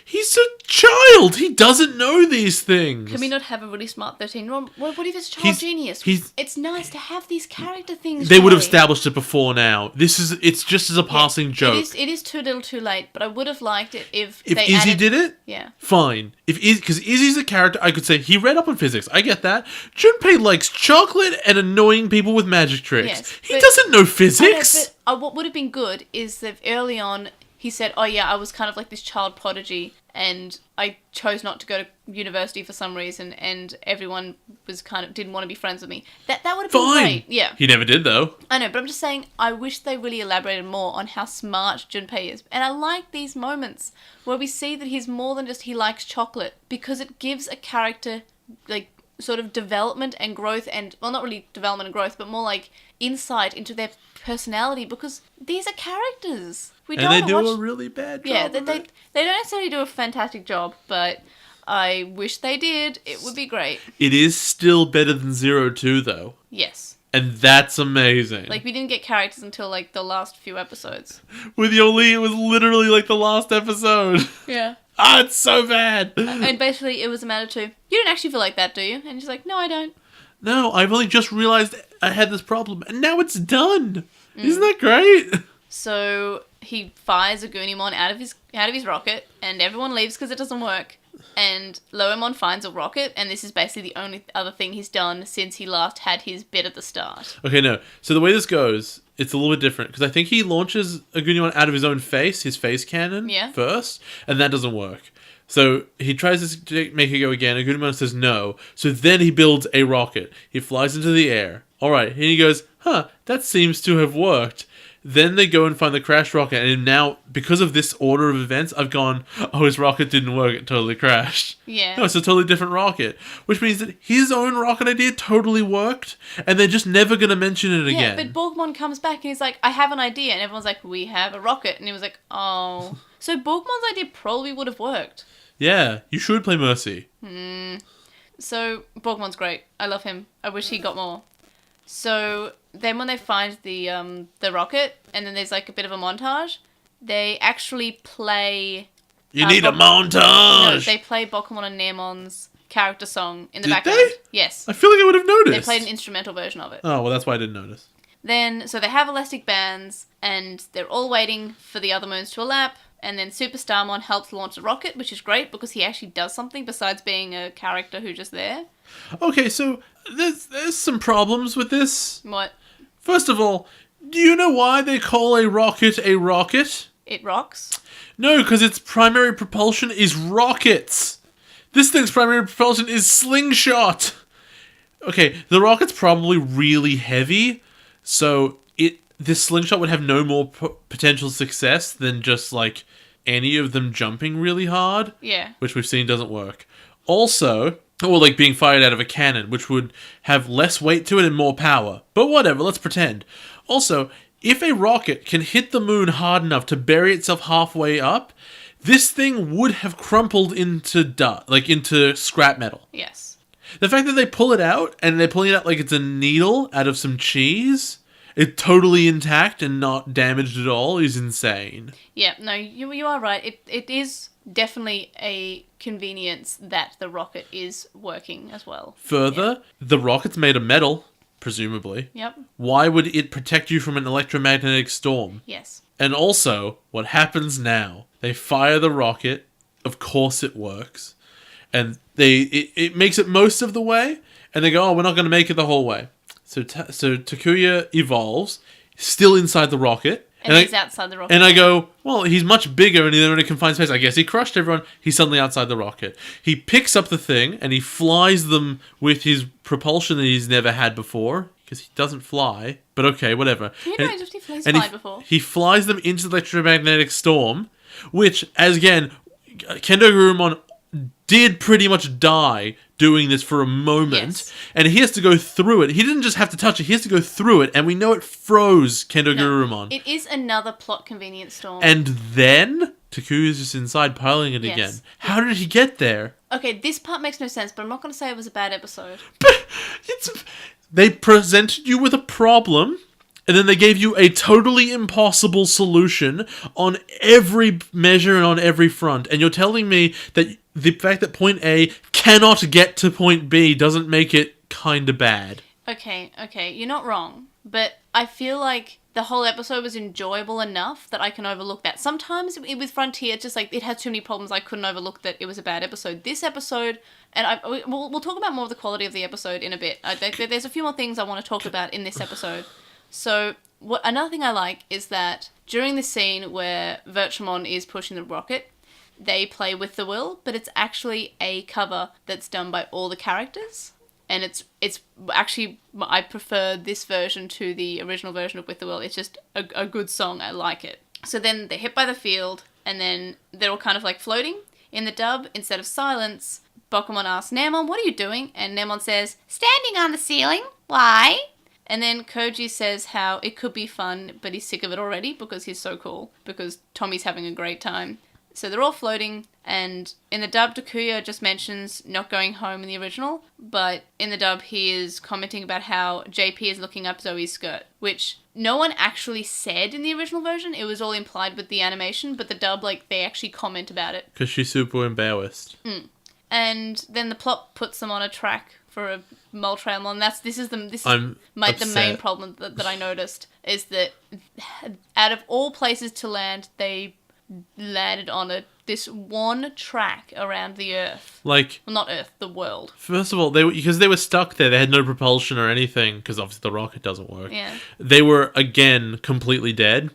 he's a child. He doesn't know these things. Can we not have a really smart 13-year-old? What if it's child genius? It's nice to have these character things. They would have established it before now. It's just as a passing joke. It is too little, too late. But I would have liked it if Izzy did it. Yeah, fine. Because Izzy's a character, I could say he read up on physics. I get that. Junpei likes chocolate and annoying people with magic tricks. Yes, he doesn't know physics. But what would have been good is that early on he said, "Oh yeah, I was kind of like this child prodigy, and I chose not to go to university for some reason, and everyone was didn't want to be friends with me." That would have been great. Yeah. He never did though. I know, but I'm just saying, I wish they really elaborated more on how smart Junpei is, and I like these moments where we see that he's more than just he likes chocolate, because it gives a character sort of development and growth, and not really development and growth, but more like insight into their personality, because these are characters. They do a really bad job. Yeah, they don't necessarily do a fantastic job, but I wish they did. It would be great. It is still better than 02 though. Yes. And that's amazing. We didn't get characters until the last few episodes. With Yoli, it was literally the last episode. Yeah. It's so bad. And basically, it was a matter to, you don't actually feel like that, do you? And she's like, no, I don't. No, I've only just realized I had this problem, and now it's done. Isn't that great? So he fires a Goonimon out of his rocket, and everyone leaves because it doesn't work. And Loemon finds a rocket, and this is basically the only other thing he's done since he last had his bit at the start. Okay, no. So the way this goes, it's a little bit different, because I think he launches a Goonimon out of his own face, his face cannon, first, and that doesn't work. So he tries to make it go again, and Goonimon says no. So then he builds a rocket. He flies into the air. all right. And he goes, that seems to have worked. Then they go and find the crash rocket, and now, because of this order of events, I've gone, his rocket didn't work, it totally crashed. Yeah. No, it's a totally different rocket. Which means that his own rocket idea totally worked, and they're just never going to mention it again. Yeah, but Borgmon comes back and he's like, I have an idea, and everyone's like, we have a rocket, and he was like, oh. So Borgmon's idea probably would have worked. Yeah, you should play Mercy. So, Borgmon's great. I love him. I wish he got more. So, then when they find the rocket, and then there's like a bit of a montage, they actually play... You need a montage! No, they play Bokumon and Nemon's character song in the Did background. they? Yes. I feel like I would have noticed. They played an instrumental version of it. Oh, well, that's why I didn't notice. Then, so they have elastic bands, and they're all waiting for the other moons to elapse, and then Super Starmon helps launch the rocket, which is great, because he actually does something besides being a character who's just there. Okay, so there's some problems with this. What? First of all, do you know why they call a rocket a rocket? It rocks? No, because its primary propulsion is rockets. This thing's primary propulsion is slingshot. Okay, the rocket's probably really heavy, so this slingshot would have no more potential success than just, like, any of them jumping really hard. Yeah. Which we've seen doesn't work. Also, or like being fired out of a cannon, which would have less weight to it and more power. But whatever, let's pretend. Also, if a rocket can hit the moon hard enough to bury itself halfway up, this thing would have crumpled into dust, like into scrap metal. Yes. The fact that they pull it out, and they're pulling it out like it's a needle out of some cheese, it's totally intact and not damaged at all, is insane. Yeah, no, you are right. It is definitely a convenience that the rocket is working as well. Further, the rocket's made of metal, presumably. Yep. Why would it protect you from an electromagnetic storm? Yes. And also, what happens now? They fire the rocket. Of course it works. And it makes it most of the way. And they go, we're not going to make it the whole way. So Takuya evolves, still inside the rocket. And he's outside the rocket. And I go, well, he's much bigger and they're in a confined space. I guess he crushed everyone. He's suddenly outside the rocket. He picks up the thing and he flies them with his propulsion that he's never had before. Because he doesn't fly. But okay, whatever. You know, he's flied before. He flies them into the electromagnetic storm. Which, as again, Kendo Gurumon did pretty much die doing this for a moment. Yes. And he has to go through it. He didn't just have to touch it. He has to go through it. And we know it froze Kendo Gurumon. It is another plot convenience storm. And then Takuya's just inside piling it again. How did he get there? Okay, this part makes no sense, but I'm not going to say it was a bad episode. But they presented you with a problem, and then they gave you a totally impossible solution on every measure and on every front. And you're telling me that the fact that point A cannot get to point B doesn't make it kind of bad. Okay, you're not wrong. But I feel like the whole episode was enjoyable enough that I can overlook that. Sometimes with Frontier, it's just like it had too many problems. I couldn't overlook that it was a bad episode. This episode, and we'll talk about more of the quality of the episode in a bit. There's a few more things I want to talk about in this episode. So another thing I like is that during the scene where Virtuemon is pushing the rocket, they play With the Will, but it's actually a cover that's done by all the characters. And it's actually, I prefer this version to the original version of With the Will. It's just a good song. I like it. So then they're hit by the field, and then they're all kind of like floating. In the dub, instead of silence, Bokumon asks Neomon, what are you doing? And Neomon says, standing on the ceiling. Why? And then Koji says how it could be fun, but he's sick of it already because he's so cool. Because Tommy's having a great time. So they're all floating, and in the dub, Takuya just mentions not going home in the original, but in the dub, he is commenting about how JP is looking up Zoe's skirt, which no one actually said in the original version. It was all implied with the animation, but the dub, like, they actually comment about it. Because she's super embarrassed. And then the plot puts them on a track for a Moltrailmon. This is the main problem that I noticed, is that out of all places to land, they landed on this one track around the Earth. Like, well, not Earth, the world. First of all, because they were stuck there, they had no propulsion or anything, because obviously the rocket doesn't work. Yeah. They were, again, completely dead,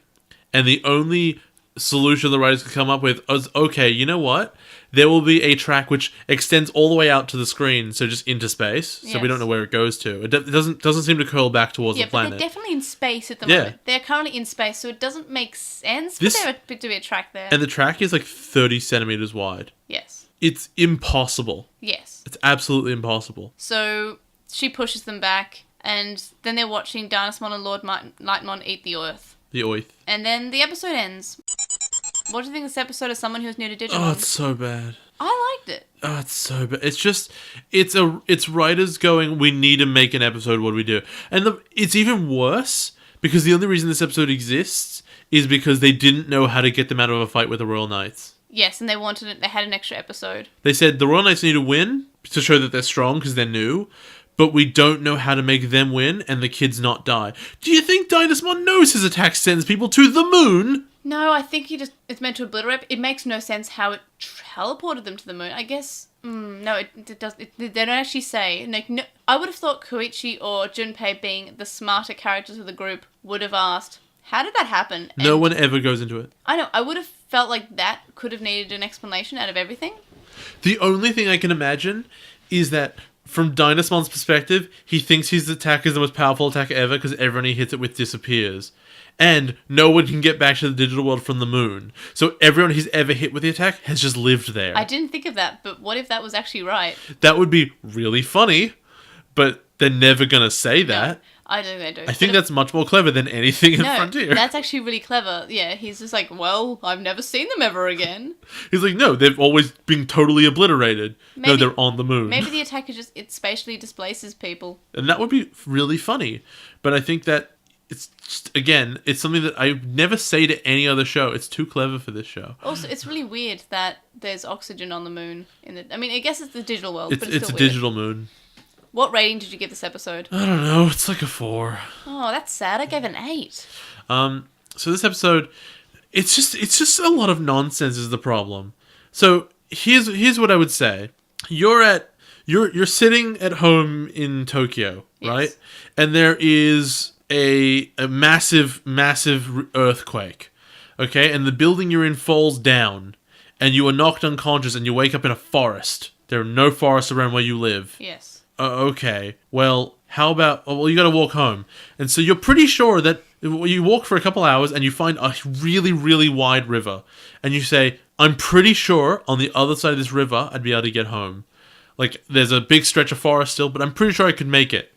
and the only solution the writers could come up with was, okay, you know what? There will be a track which extends all the way out to the screen, so just into space, so we don't know where it goes to. It doesn't seem to curl back towards the planet. Yeah, but they're definitely in space at the moment. They're currently in space, so it doesn't make sense for there to be a track there. And the track is like 30 centimeters wide. Yes. It's impossible. Yes. It's absolutely impossible. So she pushes them back, and then they're watching Dynasmon and LordKnightmon eat the Earth. The Oith. And then the episode ends. What do you think of this episode as someone who's new to Digimon? Oh, it's so bad. I liked it. Oh, it's so bad. It's just, it's writers going, we need to make an episode, what do we do? And it's even worse, because the only reason this episode exists is because they didn't know how to get them out of a fight with the Royal Knights. Yes, and they had an extra episode. They said the Royal Knights need to win to show that they're strong because they're new, but we don't know how to make them win and the kids not die. Do you think Dynasmon knows his attack sends people to the moon? No, I think it's meant to obliterate. It makes no sense how it teleported them to the moon. I guess, no, it does. They don't actually say. Like, no, I would have thought Koichi or Junpei, being the smarter characters of the group, would have asked, how did that happen? No one ever goes into it. I know. I would have felt like that could have needed an explanation out of everything. The only thing I can imagine is that from Dynasmon's perspective, he thinks his attack is the most powerful attack ever because everyone he hits it with disappears. And no one can get back to the digital world from the moon. So everyone he's ever hit with the attack has just lived there. I didn't think of that, but what if that was actually right? That would be really funny, but they're never going to say that. No, I don't think they do. I think that's much more clever than anything in Frontier. That's actually really clever. Yeah, he's just like, well, I've never seen them ever again. He's like, no, they've always been totally obliterated. No, they're on the moon. Maybe the attack it spatially displaces people. And that would be really funny. But I think that it's just, again, it's something that I never say to any other show. It's too clever for this show. Also, it's really weird that there's oxygen on the moon. I mean, I guess it's the digital world, but it's still a weird. digital moon. What rating did you give this episode? I don't know. It's like a 4. Oh, that's sad. I gave it an 8. So this episode, it's just a lot of nonsense is the problem. So here's what I would say. You're sitting at home in Tokyo, right? Yes. And there is a massive earthquake. Okay? And the building you're in falls down, and you are knocked unconscious, and you wake up in a forest. There are no forests around where you live. Yes. Okay, well, how about... Well, you gotta walk home. And so you're pretty sure that you walk for a couple hours and you find a really, really wide river. And you say, I'm pretty sure on the other side of this river I'd be able to get home. Like, there's a big stretch of forest still, but I'm pretty sure I could make it.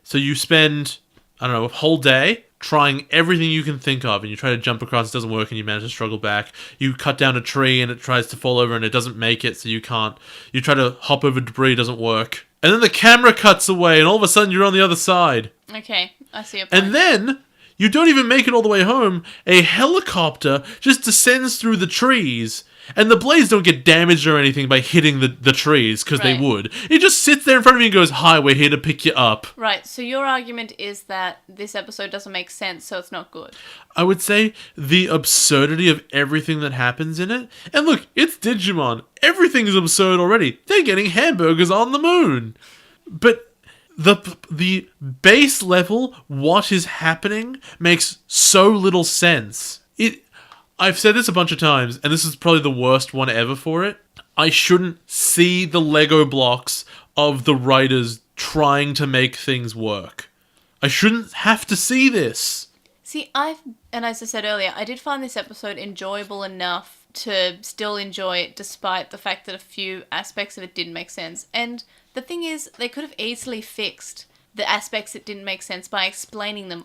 So you spend, I don't know, a whole day trying everything you can think of, and you try to jump across, it doesn't work, and you manage to struggle back. You cut down a tree and it tries to fall over and it doesn't make it, so you can't. You try to hop over debris, it doesn't work. And then the camera cuts away, and all of a sudden you're on the other side. Okay, I see your point. And then, you don't even make it all the way home, a helicopter just descends through the trees. And the blades don't get damaged or anything by hitting the trees, because they would. It just sits there in front of you and goes, hi, we're here to pick you up. Right, so your argument is that this episode doesn't make sense, so it's not good. I would say the absurdity of everything that happens in it. And look, it's Digimon. Everything is absurd already. They're getting hamburgers on the moon. But the base level, what is happening, makes so little sense. I've said this a bunch of times, and this is probably the worst one ever for it. I shouldn't see the Lego blocks of the writers trying to make things work. I shouldn't have to see this. See, and as I said earlier, I did find this episode enjoyable enough to still enjoy it, despite the fact that a few aspects of it didn't make sense. And the thing is, they could have easily fixed the aspects that didn't make sense by explaining them.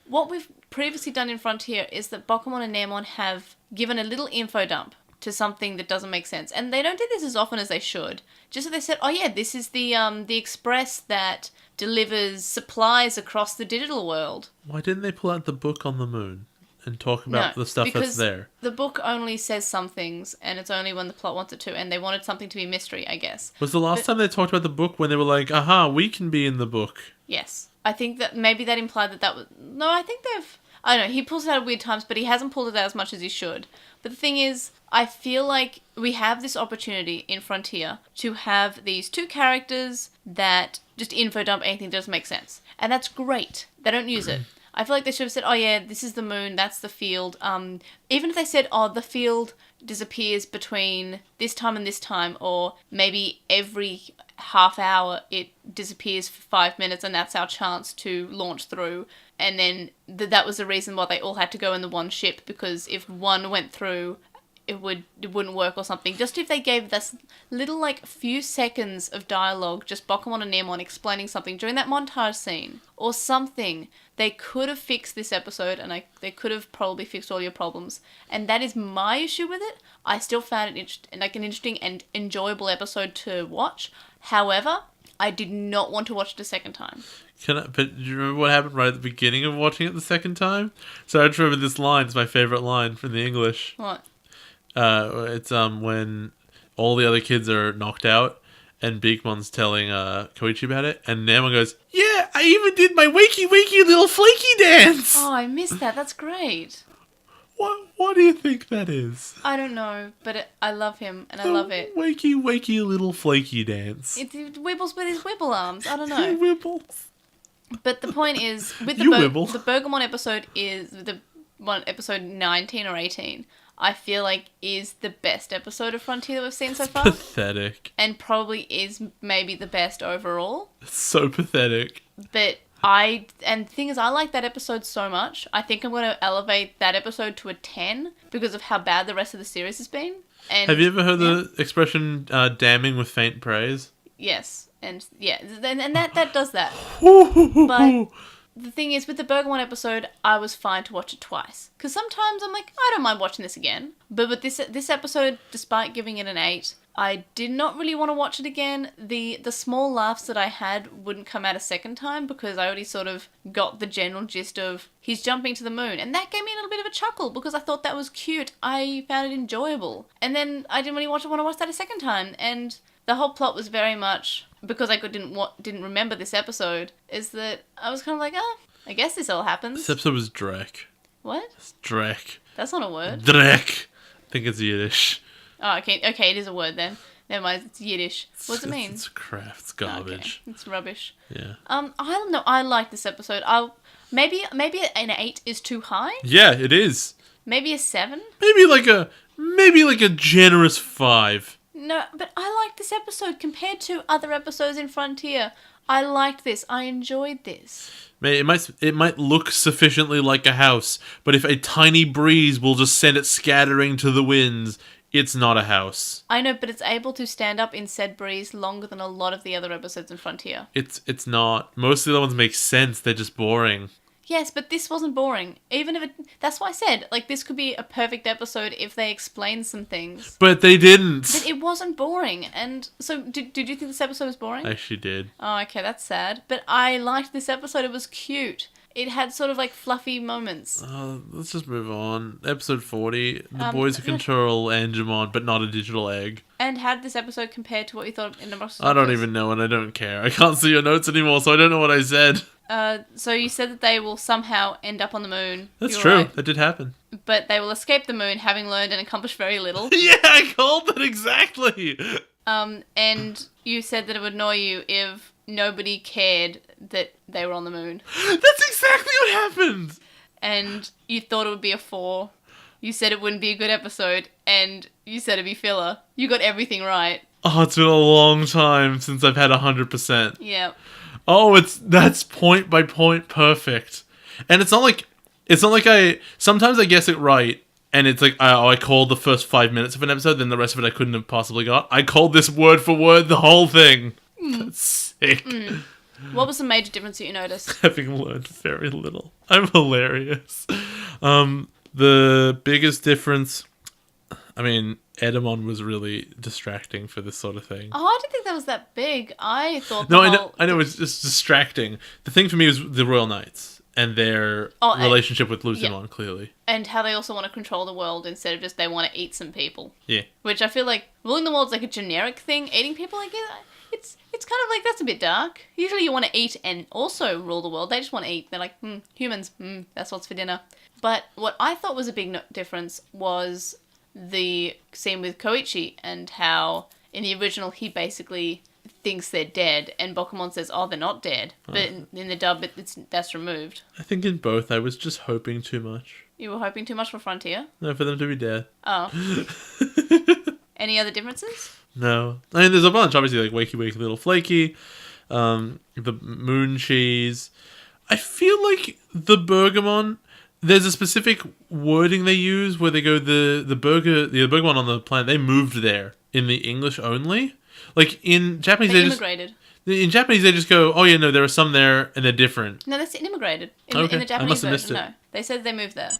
What we've previously done in Frontier is that Bokumon and Naemon have given a little info dump to something that doesn't make sense. And they don't do this as often as they should. Just so they said, oh yeah, this is the express that delivers supplies across the digital world. Why didn't they pull out the book on the moon and talk about the stuff that's there? The book only says some things, and it's only when the plot wants it to, and they wanted something to be mystery, I guess. Was the last time they talked about the book when they were like, aha, we can be in the book? Yes. I think that maybe that implied that was... No, I think they've... I don't know, he pulls it out at weird times, but he hasn't pulled it out as much as he should. But the thing is, I feel like we have this opportunity in Frontier to have these two characters that just info dump anything that doesn't make sense. And that's great. They don't use it. I feel like they should have said, oh yeah, this is the moon, that's the field. Even if they said, oh, the field disappears between this time and this time, or maybe every half hour it disappears for 5 minutes and that's our chance to launch through. And then that was the reason why they all had to go in the one ship, because if one went through, it wouldn't work or something. Just if they gave this little, like, few seconds of dialogue, just Bokumon and Neomon explaining something during that montage scene or something, they could have fixed this episode, and they could have probably fixed all your problems. And that is my issue with it. I still found it an interesting and enjoyable episode to watch. However, I did not want to watch it a second time. But do you remember what happened right at the beginning of watching it the second time? So I just remember this line. It's my favourite line from the English. What? It's when all the other kids are knocked out and Beakmon's telling Koichi about it, and Neomon goes, "Yeah, I even did my wakey little flaky dance." Oh, I missed that. That's great. What do you think that is? I don't know, but I love him and I love it. Wakey little flaky dance. It wibbles with his wibble arms. I don't know. Wibbles. But the point is, with the Bergamon episode is the one episode 19 or 18. I feel like is the best episode of Frontier that we've seen so far. Pathetic. And probably is maybe the best overall. It's so pathetic. But the thing is, I like that episode so much. I think I'm going to elevate that episode to a 10 because of how bad the rest of the series has been. And have you ever heard the expression damning with faint praise? Yes. And yeah, and that does that. But the thing is, with the Bergamon episode, I was fine to watch it twice. Because sometimes I'm like, I don't mind watching this again. But with this episode, despite giving it an 8, I did not really want to watch it again. The small laughs that I had wouldn't come out a second time because I already sort of got the general gist of he's jumping to the moon. And that gave me a little bit of a chuckle because I thought that was cute. I found it enjoyable. And then I didn't really want to watch that a second time. And the whole plot was very much, because I didn't remember this episode, is that I was kind of like, I guess this all happens. This episode was Drek. What? It's Drek. That's not a word. Drek. I think it's Yiddish. Oh, okay, it is a word then. Never mind, it's Yiddish. What does it mean? It's crap. It's garbage. Okay. It's rubbish. Yeah. I don't know. I like this episode. Maybe an 8 is too high. Yeah, it is. Maybe a 7. Maybe like a generous 5. No, but I like this episode compared to other episodes in Frontier. I liked this. I enjoyed this. It might look sufficiently like a house, but if a tiny breeze will just send it scattering to the winds, it's not a house. I know, but it's able to stand up in said breeze longer than a lot of the other episodes in Frontier. It's not. Most of the other ones make sense. They're just boring. Yes, but this wasn't boring. Even if that's why I said, like, this could be a perfect episode if they explained some things. But they didn't. But it wasn't boring. And so, did you think this episode was boring? I actually did. Oh, okay, that's sad. But I liked this episode. It was cute. It had sort of, like, fluffy moments. Let's just move on. Episode 40, the boys who control Angemon, but not a digital egg. And how did this episode compare to what you thought in the box? I don't even know, and I don't care. I can't see your notes anymore, so I don't know what I said. So you said that they will somehow end up on the moon. That's true. Right. That did happen. But they will escape the moon, having learned and accomplished very little. Yeah, I called that exactly. And you said that it would annoy you if nobody cared that they were on the moon. That's exactly what happened. And you thought it would be a 4. You said it wouldn't be a good episode, and you said it'd be filler. You got everything right. Oh, it's been a long time since I've had 100%. Yeah. Oh, that's point by point perfect. And it's not like sometimes I guess it right, and it's like, I called the first 5 minutes of an episode, then the rest of it I couldn't have possibly got. I called this word for word the whole thing. That's sick. What was the major difference that you noticed? Having learned very little. I'm hilarious. The biggest difference, I mean, Etemon was really distracting for this sort of thing. Oh, I didn't think that was that big. I thought I know it's just distracting. The thing for me was the Royal Knights and their relationship with Digimon, clearly. And how they also want to control the world instead of just they want to eat some people. Yeah. Which I feel like ruling the world's like a generic thing. Eating people, like, it's kind of like, that's a bit dark. Usually you want to eat and also rule the world. They just want to eat. They're like, humans, that's what's for dinner. But what I thought was a big difference was the scene with Koichi and how in the original he basically thinks they're dead, and Bokumon says, "Oh, they're not dead." But in the dub, that's removed. I think in both, I was just hoping too much. You were hoping too much for Frontier? No, for them to be dead. Oh. Any other differences? No. I mean, there's a bunch. Obviously, like Wakey Wakey Little Flaky, the Moon Cheese. I feel like the Burgermon, there's a specific wording they use where they go, the Burgermon on the planet, they moved there in the English only. Like, in Japanese, they immigrated. In Japanese, they just go, oh yeah, no, there are some there, and they're different. No, that's immigrated. In the Japanese version, no. They said they moved there.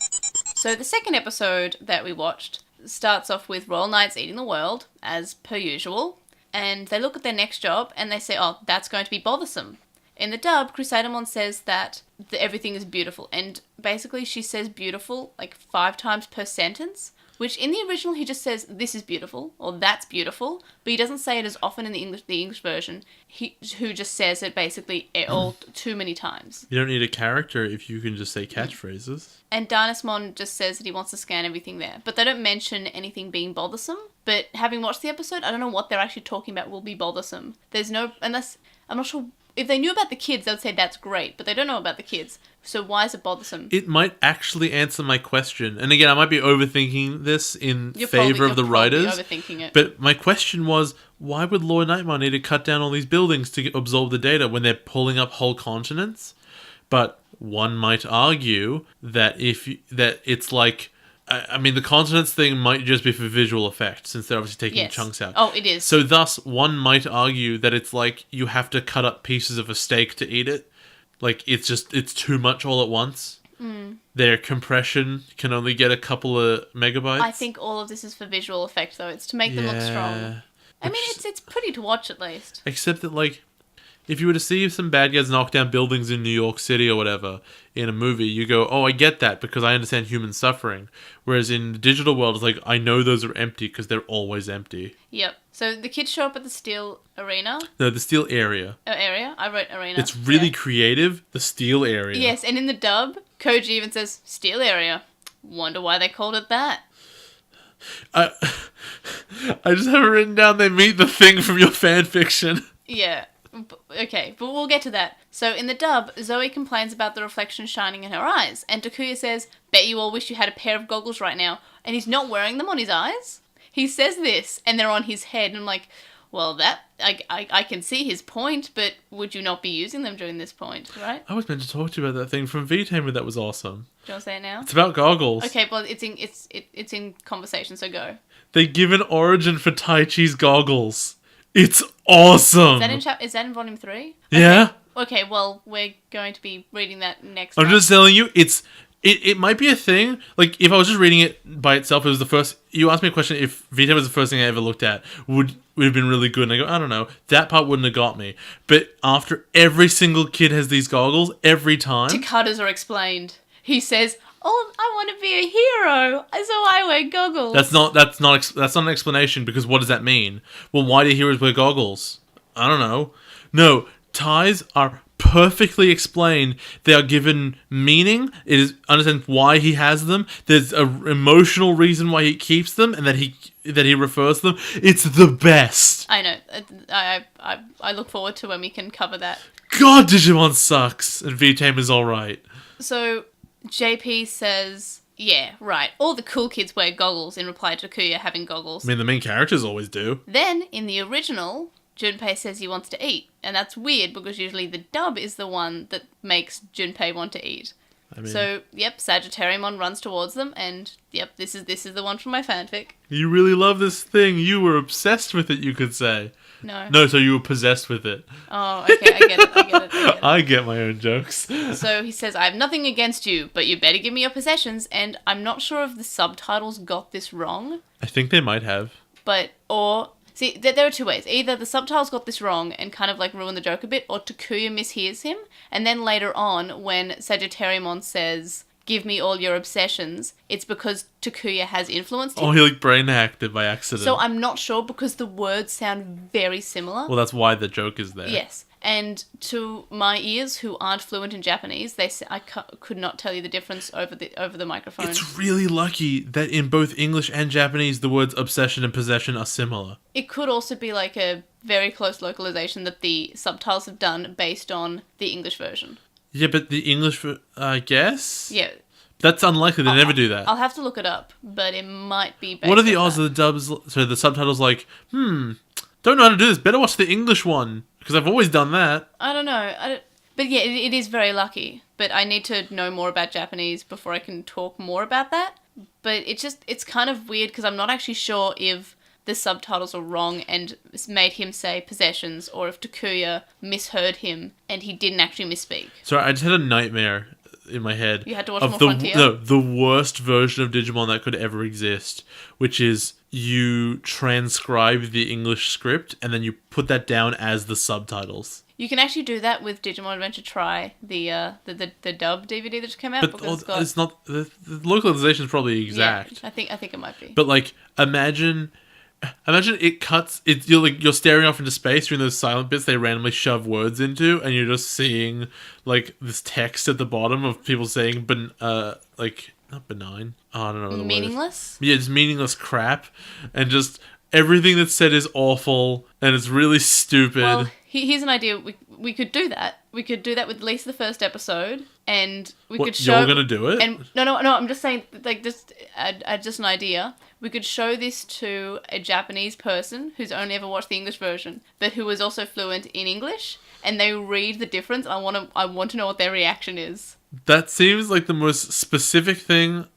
So the second episode that we watched starts off with Royal Knights eating the world, as per usual. And they look at their next job, and they say, oh, that's going to be bothersome. In the dub, Crusadermon says that everything is beautiful. And basically, she says beautiful like 5 times per sentence. Which in the original, he just says, this is beautiful, or that's beautiful, but he doesn't say it as often in the English version, who just says it basically all too many times. You don't need a character if you can just say catchphrases. And Dynasmon just says that he wants to scan everything there, but they don't mention anything being bothersome, but having watched the episode, I don't know what they're actually talking about will be bothersome. There's no, unless, I'm not sure. If they knew about the kids, they would say that's great, but they don't know about the kids. So why is it bothersome? It might actually answer my question. And again, I might be overthinking this in favor of the writers. Overthinking it. But my question was, why would LordKnightmon need to cut down all these buildings to absorb the data when they're pulling up whole continents? But one might argue that it's like, I mean, the continents thing might just be for visual effect, since they're obviously taking chunks out. Oh, it is. So thus, one might argue that it's like you have to cut up pieces of a steak to eat it. Like, it's too much all at once. Their compression can only get a couple of megabytes. I think all of this is for visual effect, though. It's to make them look strong. I mean, it's pretty to watch, at least. Except that, like, if you were to see some bad guys knock down buildings in New York City or whatever in a movie, you go, oh, I get that because I understand human suffering. Whereas in the digital world, it's like, I know those are empty because they're always empty. Yep. So the kids show up at the steel arena. No, the steel area. Oh, area? I wrote arena. It's really creative, the steel area. Yes, and in the dub, Koji even says, steel area. Wonder why they called it that. I just have it written down, they meet the thing from your fanfiction. Yeah. Okay, but we'll get to that. So in the dub, Zoe complains about the reflection shining in her eyes, and Takuya says, bet you all wish you had a pair of goggles right now, and he's not wearing them on his eyes? He says this, and they're on his head, and I'm like, well, that, I can see his point, but would you not be using them during this point, right? I was meant to talk to you about that thing from V-Tamer that was awesome. Do you want to say it now? It's about goggles. Okay, well, it's in conversation, so go. They give an origin for Tai Chi's goggles. It's awesome. Is that in volume 3? Okay. Yeah. Okay, well, we're going to be reading that next I'm just telling you, it might be a thing. Like, if I was just reading it by itself, it was the first... You asked me a question, if Vita was the first thing I ever looked at, would have been really good. And I go, I don't know. That part wouldn't have got me. But after every single kid has these goggles, every time... Takadas are explained. He says... Oh, I want to be a hero, so I wear goggles. That's not an explanation, because what does that mean? Well, why do heroes wear goggles? I don't know. No, ties are perfectly explained. They are given meaning. It is understand why he has them. There's an emotional reason why he keeps them, and that he refers to them. It's the best. I know. I look forward to when we can cover that. God, Digimon sucks, and V-Tamer's alright. So... JP says, yeah, right, all the cool kids wear goggles in reply to Takuya having goggles. I mean, the main characters always do. Then, in the original, Junpei says he wants to eat. And that's weird because usually the dub is the one that makes Junpei want to eat. I mean, so, yep, Sagittariumon runs towards them and, yep, this is the one from my fanfic. You really love this thing. You were obsessed with it, you could say. No, so you were possessed with it. Oh, okay, I get it. I get my own jokes. So he says, I have nothing against you, but you better give me your possessions, and I'm not sure if the subtitles got this wrong. I think they might have. See, there are two ways. Either the subtitles got this wrong and kind of like ruined the joke a bit, or Takuya mishears him, and then later on, when Sagittariumon says... give me all your obsessions, it's because Takuya has influenced him. Oh, he like brain hacked it by accident. So I'm not sure because the words sound very similar. Well, that's why the joke is there. Yes. And to my ears, who aren't fluent in Japanese, they say, I could not tell you the difference over the microphone. It's really lucky that in both English and Japanese, the words obsession and possession are similar. It could also be like a very close localization that the subtitles have done based on the English version. Yeah, but the English, I guess? Yeah. That's unlikely. They never do that. I'll have to look it up, but it might be based What are the on odds of the subtitles like, don't know how to do this, better watch the English one, because I've always done that. I don't know. But yeah, it is very lucky. But I need to know more about Japanese before I can talk more about that. But it's kind of weird because I'm not actually sure if the subtitles are wrong and made him say possessions, or if Takuya misheard him and he didn't actually misspeak. Sorry, I just had a nightmare in my head. You had to watch more Frontier? No, the worst version of Digimon that could ever exist, which is you transcribe the English script and then you put that down as the subtitles. You can actually do that with Digimon Adventure Try, the dub DVD that just came out. But it's not the localization is probably exact. Yeah, I think it might be. But like, imagine it cuts. You're staring off into space during those silent bits they randomly shove words into, and you're just seeing like this text at the bottom of people saying, not benign. Oh, I don't know what the meaningless. Yeah, it's meaningless crap, and just everything that's said is awful, and it's really stupid. Well, here's an idea. We could do that. We could do that with at least the first episode, and we could show. You're gonna do it? And no. I'm just saying, like, just an idea. We could show this to a Japanese person who's only ever watched the English version, but who is also fluent in English, and they read the difference. I want to know what their reaction is. That seems like the most specific thing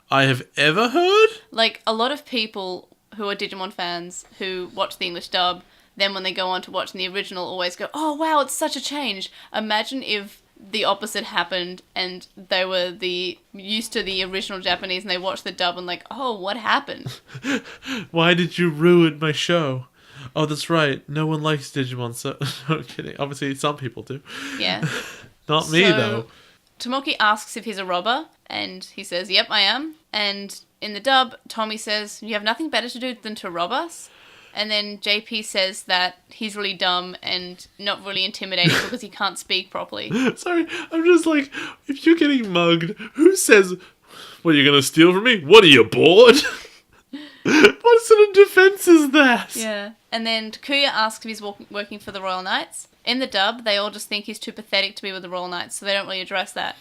I have ever heard. Like, a lot of people who are Digimon fans who watch the English dub, then when they go on to watch the original, always go, "Oh wow, it's such a change." Imagine if the opposite happened and they were used to the original Japanese and they watched the dub and like, "Oh, what happened? Why did you ruin my show?" Oh, that's right. No one likes Digimon, so I'm kidding. Obviously, some people do. Yeah. Not me, though. Tomoki asks if he's a robber, and he says, "Yep, I am." And in the dub, Tommy says, "You have nothing better to do than to rob us." And then JP says that he's really dumb and not really intimidating because he can't speak properly. Sorry, I'm just like, if you're getting mugged, who says, "What, you're going to steal from me? What, are you bored?" What sort of defense is that? Yeah. And then Takuya asks if he's working for the Royal Knights. In the dub, they all just think he's too pathetic to be with the Royal Knights, so they don't really address that.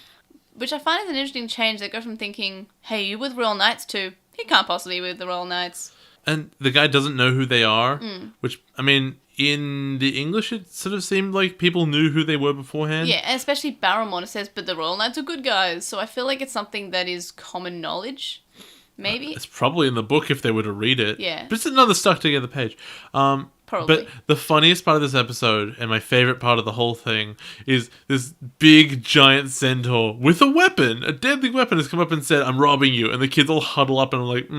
Which I find is an interesting change. They go from thinking, "Hey, you with Royal Knights?" to, "He can't possibly be with the Royal Knights." And the guy doesn't know who they are, which, I mean, in the English, it sort of seemed like people knew who they were beforehand. Yeah, and especially Barrymore says, "But the Royal Knights are good guys." So I feel like it's something that is common knowledge, maybe. It's probably in the book if they were to read it. Yeah. But it's another stuck together page. Probably. But the funniest part of this episode, and my favorite part of the whole thing, is this big giant centaur with a weapon, a deadly weapon, has come up and said, "I'm robbing you." And the kids all huddle up and are like,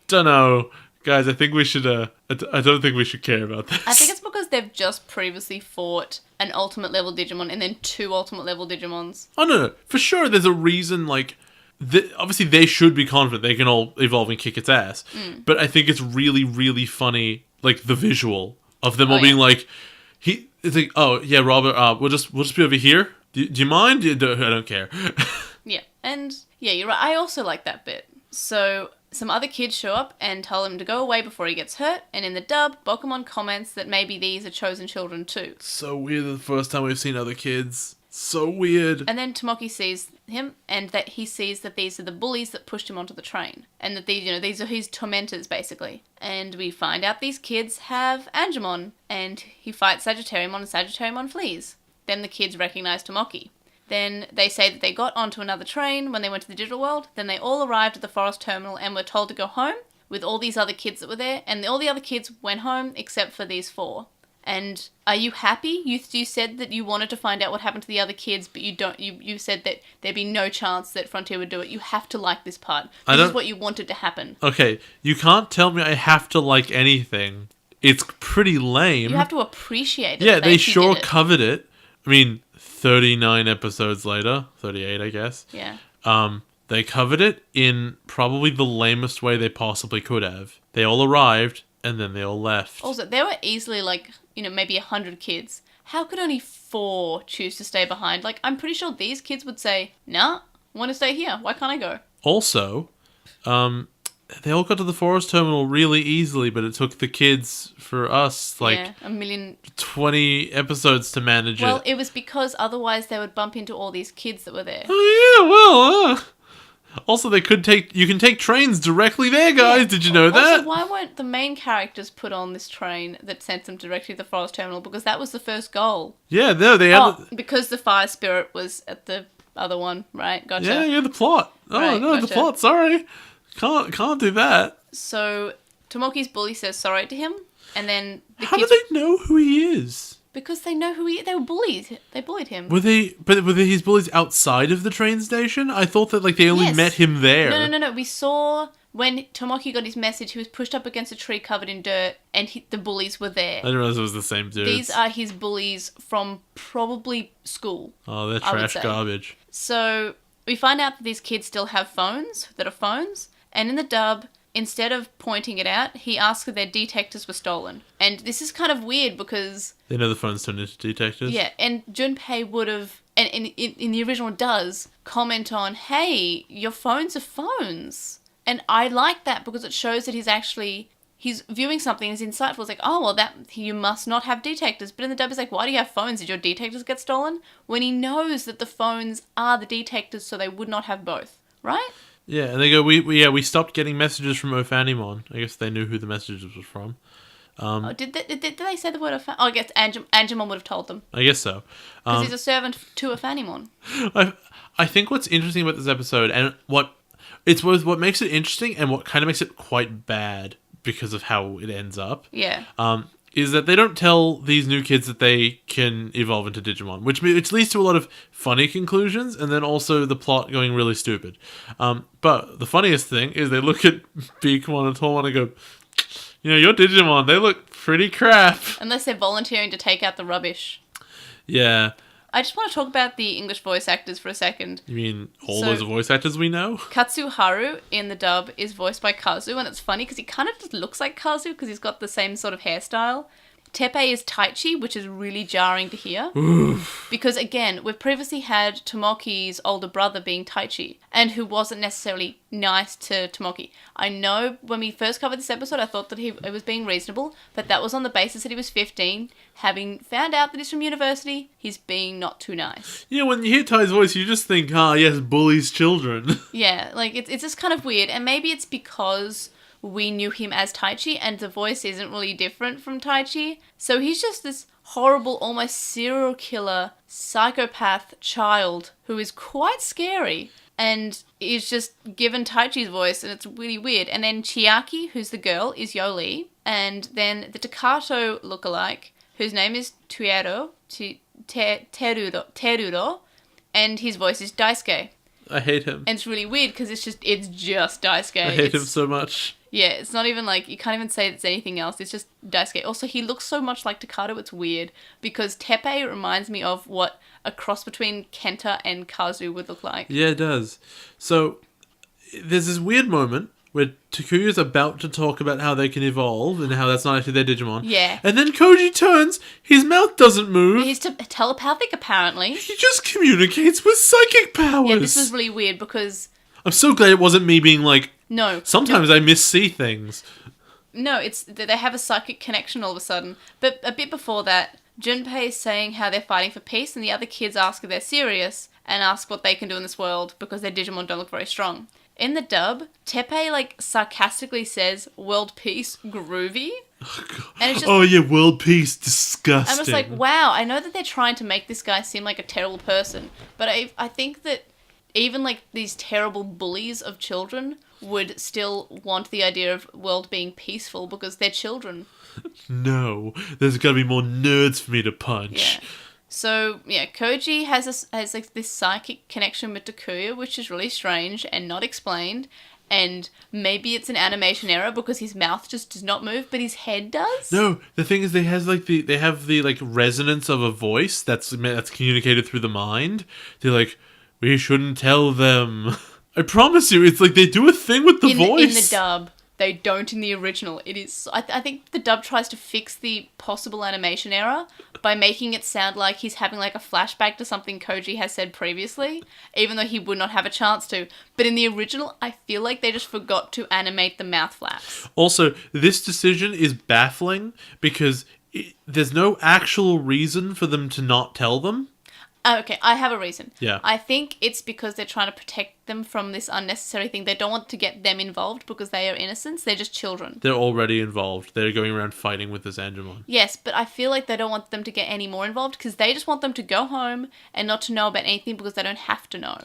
don't know. Guys, I think we should, I don't think we should care about this. I think it's because they've just previously fought an ultimate level Digimon and then 2 ultimate level Digimons. Oh, no. For sure, there's a reason, like, obviously they should be confident they can all evolve and kick its ass. But I think it's really, really funny, like, the visual of them all being like, it's like, "Oh, yeah, Robert, we'll just be over here. Do you mind? I don't care." Yeah, and yeah, you're right. I also like that bit. So some other kids show up and tell him to go away before he gets hurt, and in the dub, Bokumon comments that maybe these are chosen children too. So weird the first time we've seen other kids. So weird. And then Tomoki sees him, and that he sees that these are the bullies that pushed him onto the train, and that these are his tormentors basically. And we find out these kids have Angemon, and he fights Sagittariumon, and Sagittariumon flees. Then the kids recognize Tomoki. Then they say that they got onto another train when they went to the digital world. Then they all arrived at the forest terminal and were told to go home with all these other kids that were there. And all the other kids went home except for these 4. And are you happy? You said that you wanted to find out what happened to the other kids, but you don't. You said that there'd be no chance that Frontier would do it. You have to like this part. This is what you wanted to happen. Okay, you can't tell me I have to like anything. It's pretty lame. You have to appreciate it. Yeah, they sure covered it. I mean, 39 episodes later, 38, I guess. Yeah. They covered it in probably the lamest way they possibly could have. They all arrived, and then they all left. Also, there were easily, like, maybe 100 kids. how could only 4 choose to stay behind? Like, I'm pretty sure these kids would say, nah, want to stay here. Why can't I go? Also, they all got to the forest terminal really easily, but it took the kids, for us, like, 20 episodes to manage it. Well, it was because otherwise they would bump into all these kids that were there. Oh, yeah, well, also, you can take trains directly there, guys. Yeah. Did you know that? Also, why weren't the main characters put on this train that sent them directly to the forest terminal? Because that was the first goal. Yeah, no, they had... because the fire spirit was at the other one, right? Gotcha. Yeah, the plot. Oh, right, no, gotcha. The plot, sorry. Can't do that. So, Tomoki's bully says sorry to him, and then... How do they know who he is? Because they know who he is. They were bullied. They bullied him. Were his bullies outside of the train station? I thought that, like, they only met him there. No. We saw when Tomoki got his message, he was pushed up against a tree covered in dirt, and the bullies were there. I didn't realize it was the same dudes. These are his bullies from probably school. Oh, they're trash garbage. So, we find out that these kids still have phones that are phones, and in the dub... instead of pointing it out, he asks if their detectors were stolen. And this is kind of weird because... they know the phones turned into detectors? Yeah, and Junpei would have, and in the original does, comment on, hey, your phones are phones. And I like that because it shows that he's viewing something that's insightful. It's like, oh, well, you must not have detectors. But in the dub, it's like, why do you have phones? Did your detectors get stolen? When he knows that the phones are the detectors, so they would not have both, right? Yeah, and they go, we stopped getting messages from Ophanimon. I guess they knew who the messages were from. Did they say the word Ophanimon? Oh, I guess Angemon would have told them. I guess so. Because he's a servant to Ophanimon. I think what's interesting about this episode, and what makes it interesting and what kind of makes it quite bad because of how it ends up. Yeah. Is that they don't tell these new kids that they can evolve into Digimon, which leads to a lot of funny conclusions, and then also the plot going really stupid. But the funniest thing is they look at Beakmon and Tormon and go, your Digimon, they look pretty crap. Unless they're volunteering to take out the rubbish. Yeah. I just want to talk about the English voice actors for a second. You mean those voice actors we know? Katsuharu in the dub is voiced by Kazu, and it's funny because he kind of just looks like Kazu because he's got the same sort of hairstyle. Teppei is Taichi, which is really jarring to hear. Oof. Because, again, we've previously had Tomoki's older brother being Taichi, and who wasn't necessarily nice to Tomoki. I know when we first covered this episode, I thought that it was being reasonable, but that was on the basis that he was 15. Having found out that he's from university, he's being not too nice. Yeah, when you hear Tai's voice, you just think, yes, bullies children. Yeah, like, it's just kind of weird, and maybe it's because... we knew him as Taichi, and the voice isn't really different from Taichi. So he's just this horrible, almost serial killer, psychopath child who is quite scary. And is just given Taichi's voice, and it's really weird. And then Chiaki, who's the girl, is Yoli. And then the Takato lookalike, whose name is Terudo, and his voice is Daisuke. I hate him. And it's really weird because it's just Daisuke. I hate him so much. Yeah, it's not even like, you can't even say it's anything else. It's just Daisuke. Also, he looks so much like Takato, it's weird. Because Teppei reminds me of what a cross between Kenta and Kazu would look like. Yeah, it does. So, there's this weird moment where Takuya's about to talk about how they can evolve and how that's not actually their Digimon. Yeah. And then Koji turns, his mouth doesn't move. He's telepathic, apparently. He just communicates with psychic powers. Yeah, this was really weird because... I'm so glad it wasn't me being like... No. Sometimes I missee things. No, it's they have a psychic connection all of a sudden. But a bit before that, Junpei is saying how they're fighting for peace, and the other kids ask if they're serious and ask what they can do in this world because their Digimon don't look very strong. In the dub, Teppei sarcastically says, "World peace, groovy." Oh, God. And it's just, oh yeah, world peace, disgusting. I'm just like, wow, I know that they're trying to make this guy seem like a terrible person, but I think that even these terrible bullies of children would still want the idea of world being peaceful because they're children. No, there's got to be more nerds for me to punch. Yeah. So, yeah, Koji has this psychic connection with Takuya, which is really strange and not explained. And maybe it's an animation error because his mouth just does not move, but his head does. No, the thing is, they have the resonance of a voice that's communicated through the mind. They're like, we shouldn't tell them. I promise you, it's like they do a thing with the voice in the dub. They don't in the original. It is. I think the dub tries to fix the possible animation error by making it sound like he's having like a flashback to something Koji has said previously, even though he would not have a chance to. But in the original, I feel like they just forgot to animate the mouth flaps. Also, this decision is baffling because there's no actual reason for them to not tell them. Okay, I have a reason. Yeah. I think it's because they're trying to protect them from this unnecessary thing. They don't want to get them involved because they are innocents. They're just children. They're already involved. They're going around fighting with this Angemon. Yes, but I feel like they don't want them to get any more involved because they just want them to go home and not to know about anything because they don't have to know.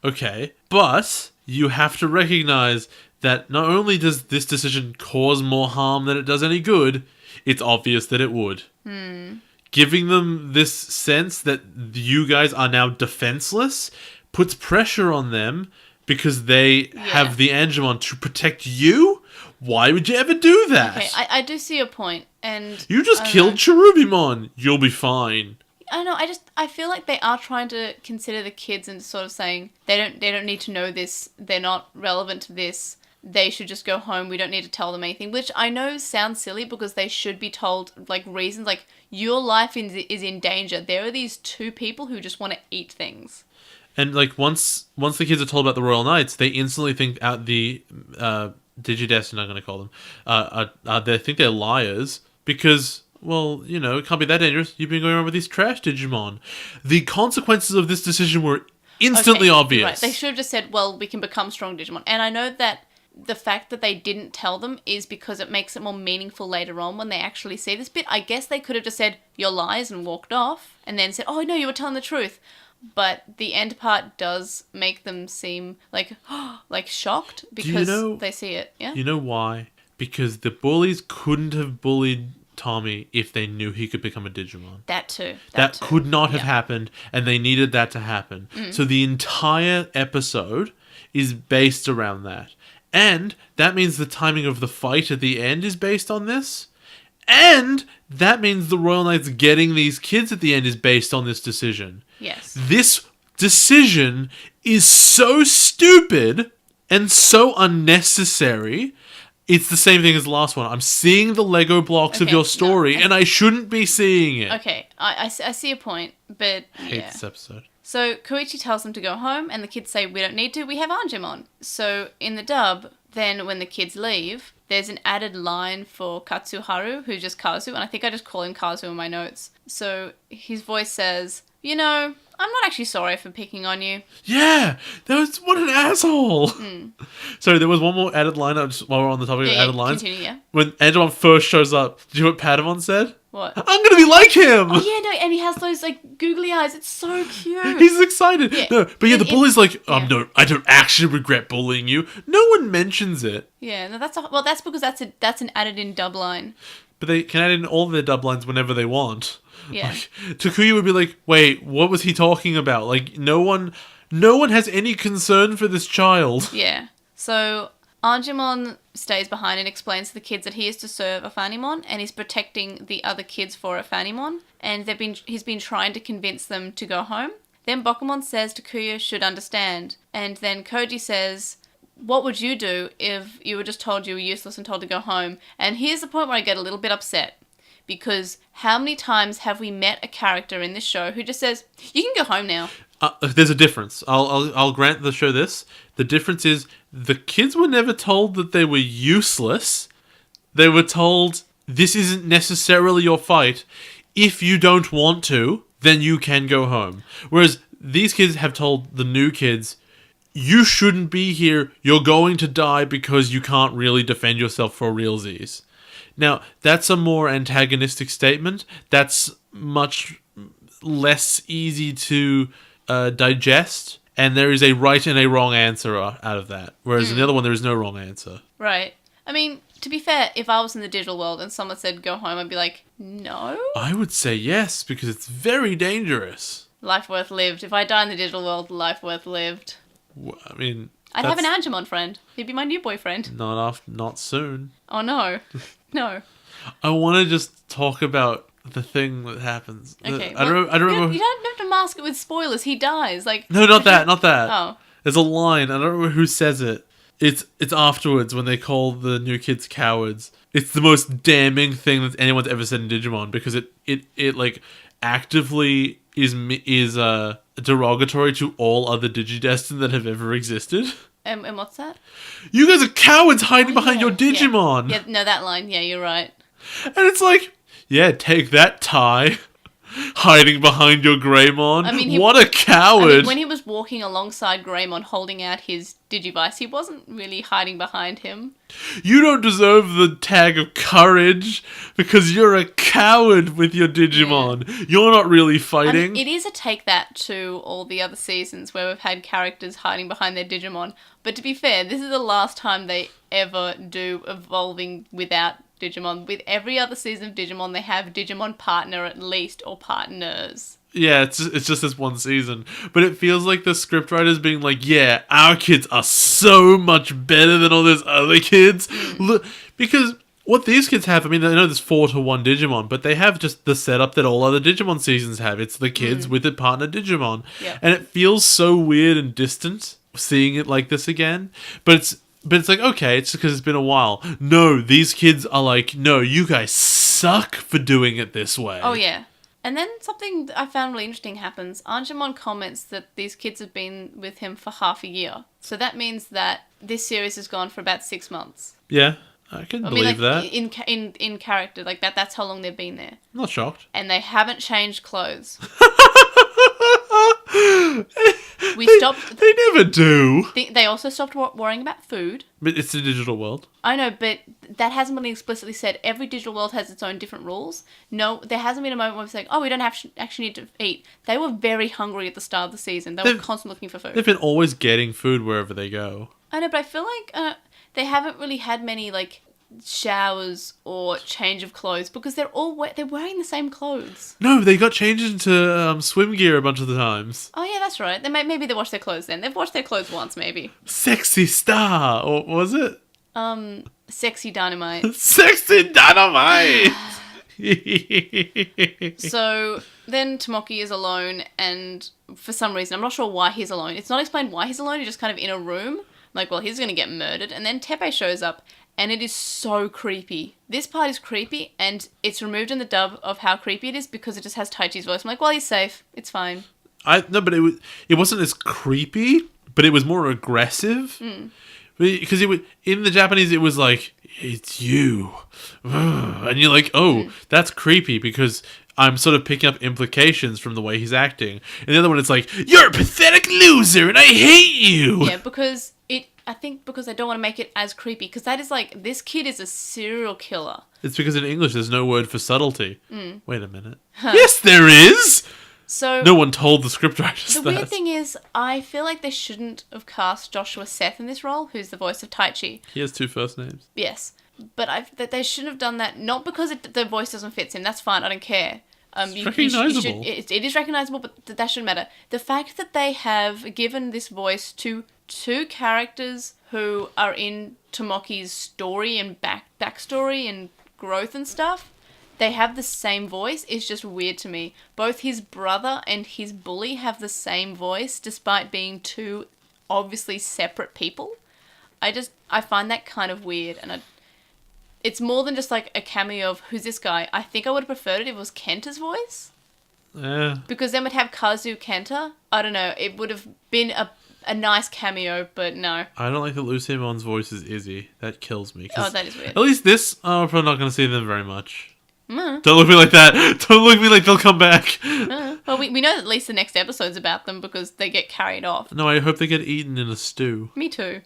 Okay, but you have to recognize that not only does this decision cause more harm than it does any good, it's obvious that it would. Giving them this sense that you guys are now defenseless puts pressure on them because they have the Angemon to protect you? Why would you ever do that? Okay, I do see your point, and you just killed Cherubimon. You'll be fine. I know. I feel like they are trying to consider the kids and sort of saying they don't need to know this. They're not relevant to this. They should just go home. We don't need to tell them anything, which I know sounds silly because they should be told like reasons, like your life is in danger. There are these two people who just want to eat things. And like once the kids are told about the Royal Knights, they instantly think out the Digidestined, I'm going to call them. They think they're liars because, well, you know, it can't be that dangerous. You've been going around with these trash Digimon. The consequences of this decision were instantly obvious. Right. They should have just said, well, we can become strong Digimon. And I know that the fact that they didn't tell them is because it makes it more meaningful later on when they actually see this bit. I guess they could have just said, your lies, and walked off, and then said, oh, no, you were telling the truth. But the end part does make them seem like shocked because they see it. Yeah. You know why? Because the bullies couldn't have bullied Tommy if they knew he could become a Digimon. That too. That could not have happened, and they needed that to happen. So the entire episode is based around that. And that means the timing of the fight at the end is based on this. And that means the Royal Knights getting these kids at the end is based on this decision. Yes. This decision is so stupid and so unnecessary. It's the same thing as the last one. I'm seeing the Lego blocks of your story, and I shouldn't be seeing it. Okay, I see a point, but I hate this episode. So Koichi tells them to go home, and the kids say, we don't need to, we have Angemon. So in the dub, then when the kids leave, there's an added line for Katsuharu, who's just Kazu, and I think I just call him Kazu in my notes. So his voice says, you know, I'm not actually sorry for picking on you. Yeah, what an asshole. Sorry, there was one more added line while we're on the topic of added lines. Continue, yeah. When Angemon first shows up, did you know what Patamon said? What? I'm gonna be like him! Oh yeah, no, and he has those like googly eyes. It's so cute. He's excited. Yeah. No, but the bully's like, no, I don't actually regret bullying you. No one mentions it. Yeah, no, that's because that's an added in dub line. But they can add in all their dub lines whenever they want. Yeah. Like, Takuya would be like, wait, what was he talking about? Like, no one has any concern for this child. Yeah. So Angemon stays behind and explains to the kids that he is to serve a Fanimon and he's protecting the other kids for a Fanimon, and he's been trying to convince them to go home. Then Bokumon says Takuya should understand, and then Koji says, what would you do if you were just told you were useless and told to go home? And here's the point where I get a little bit upset. Because how many times have we met a character in this show who just says, you can go home now? There's a difference. I'll grant the show this. The difference is the kids were never told that they were useless. They were told, this isn't necessarily your fight. If you don't want to, then you can go home. Whereas these kids have told the new kids, you shouldn't be here. You're going to die because you can't really defend yourself for realsies. Now, that's a more antagonistic statement. That's much less easy to digest, and there is a right and a wrong answer out of that. Whereas in the other one, there is no wrong answer. Right. I mean, to be fair, if I was in the digital world and someone said go home, I'd be like, no? I would say yes, because it's very dangerous. Life worth lived. If I die in the digital world, life worth lived. I mean... I'd have an Angemon friend. He'd be my new boyfriend. Not soon. Oh, no. No. I want to just talk about the thing that happens. Okay. I don't remember. You don't have to mask it with spoilers. He dies. Like no, not that. Oh. There's a line. I don't remember who says it. It's afterwards when they call the new kids cowards. It's the most damning thing that anyone's ever said in Digimon, because it like actively is derogatory to all other Digidestin that have ever existed. And what's that? You guys are cowards hiding behind your Digimon. Yeah, no, that line. Yeah, you're right. And it's like, yeah, take that, Tai. Hiding behind your Greymon. I mean, what a coward. I mean, when he was walking alongside Greymon holding out his Digivice, he wasn't really hiding behind him. You don't deserve the tag of courage because you're a coward with your Digimon. Yeah. You're not really fighting. I mean, it is a take that to all the other seasons where we've had characters hiding behind their Digimon. But to be fair, this is the last time they ever do evolving without Digimon. With every other season of Digimon, they have Digimon partner at least, or partners. Yeah, it's just this one season. But it feels like the scriptwriters being like, yeah, our kids are so much better than all those other kids. Look, because what these kids have, I mean, I know there's 4-to-1 Digimon, but they have just the setup that all other Digimon seasons have. It's the kids with a partner Digimon. Yep. And it feels so weird and distant seeing it like this again. But it's like, okay, it's because it's been a while. No, these kids are like, no, you guys suck for doing it this way. Oh, yeah. And then something I found really interesting happens. Angemon comments that these kids have been with him for half a year. So that means that this series has gone for about 6 months. Yeah, I can believe that. In character, like that's how long they've been there. I'm not shocked. And they haven't changed clothes. They never do. They also stopped worrying about food. But it's a digital world. I know, but that hasn't been explicitly said. Every digital world has its own different rules. No, there hasn't been a moment where we're saying, oh, we don't actually need to eat. They were very hungry at the start of the season. They were constantly looking for food. They've been always getting food wherever they go. I know, but I feel like they haven't really had many, like, showers or change of clothes because they're wearing the same clothes. No, they got changed into swim gear a bunch of the times. Oh yeah, that's right. Maybe they washed their clothes then. They've washed their clothes once, maybe. Sexy Star, or was it? Sexy Dynamite. Sexy Dynamite. So then Tomoki is alone, and for some reason, I'm not sure why he's alone. It's not explained why he's alone. He's just kind of in a room. Like, well, he's going to get murdered. And then Teppei shows up, and it is so creepy. This part is creepy, and it's removed in the dub of how creepy it is because it just has Taichi's voice. I'm like, well, he's safe. It's fine. No, but it wasn't as creepy, but it was more aggressive. Because in the Japanese, it was like, it's you. And you're like, oh, that's creepy because I'm sort of picking up implications from the way he's acting. And the other one, it's like, you're a pathetic loser and I hate you. Yeah, I think because I don't want to make it as creepy. Because that is like, this kid is a serial killer. It's because in English there's no word for subtlety. Wait a minute. Yes, there is! So no one told the scriptwriters that. The weird thing is, I feel like they shouldn't have cast Joshua Seth in this role, who's the voice of Taichi. He has 2 first names. Yes. But they shouldn't have done that, not because the voice doesn't fit him. That's fine, I don't care. It's recognisable. It is recognisable, but that shouldn't matter. The fact that they have given this voice to 2 characters who are in Tomoki's story and backstory and growth and stuff, they have the same voice is just weird to me. Both his brother and his bully have the same voice, despite being 2 obviously separate people. I find that kind of weird, and it's more than just like a cameo of who's this guy. I think I would have preferred it if it was Kenta's voice. Yeah. Because then we'd have Kazu Kenta. I don't know. It would have been a nice cameo, but no. I don't like that Lucimon's voice is Izzy. That kills me. Oh, that is weird. At least this, we're probably not going to see them very much. Don't look at me like that. Don't look at me like they'll come back. Well, we know that at least the next episode's about them because they get carried off. No, I hope they get eaten in a stew. Me too.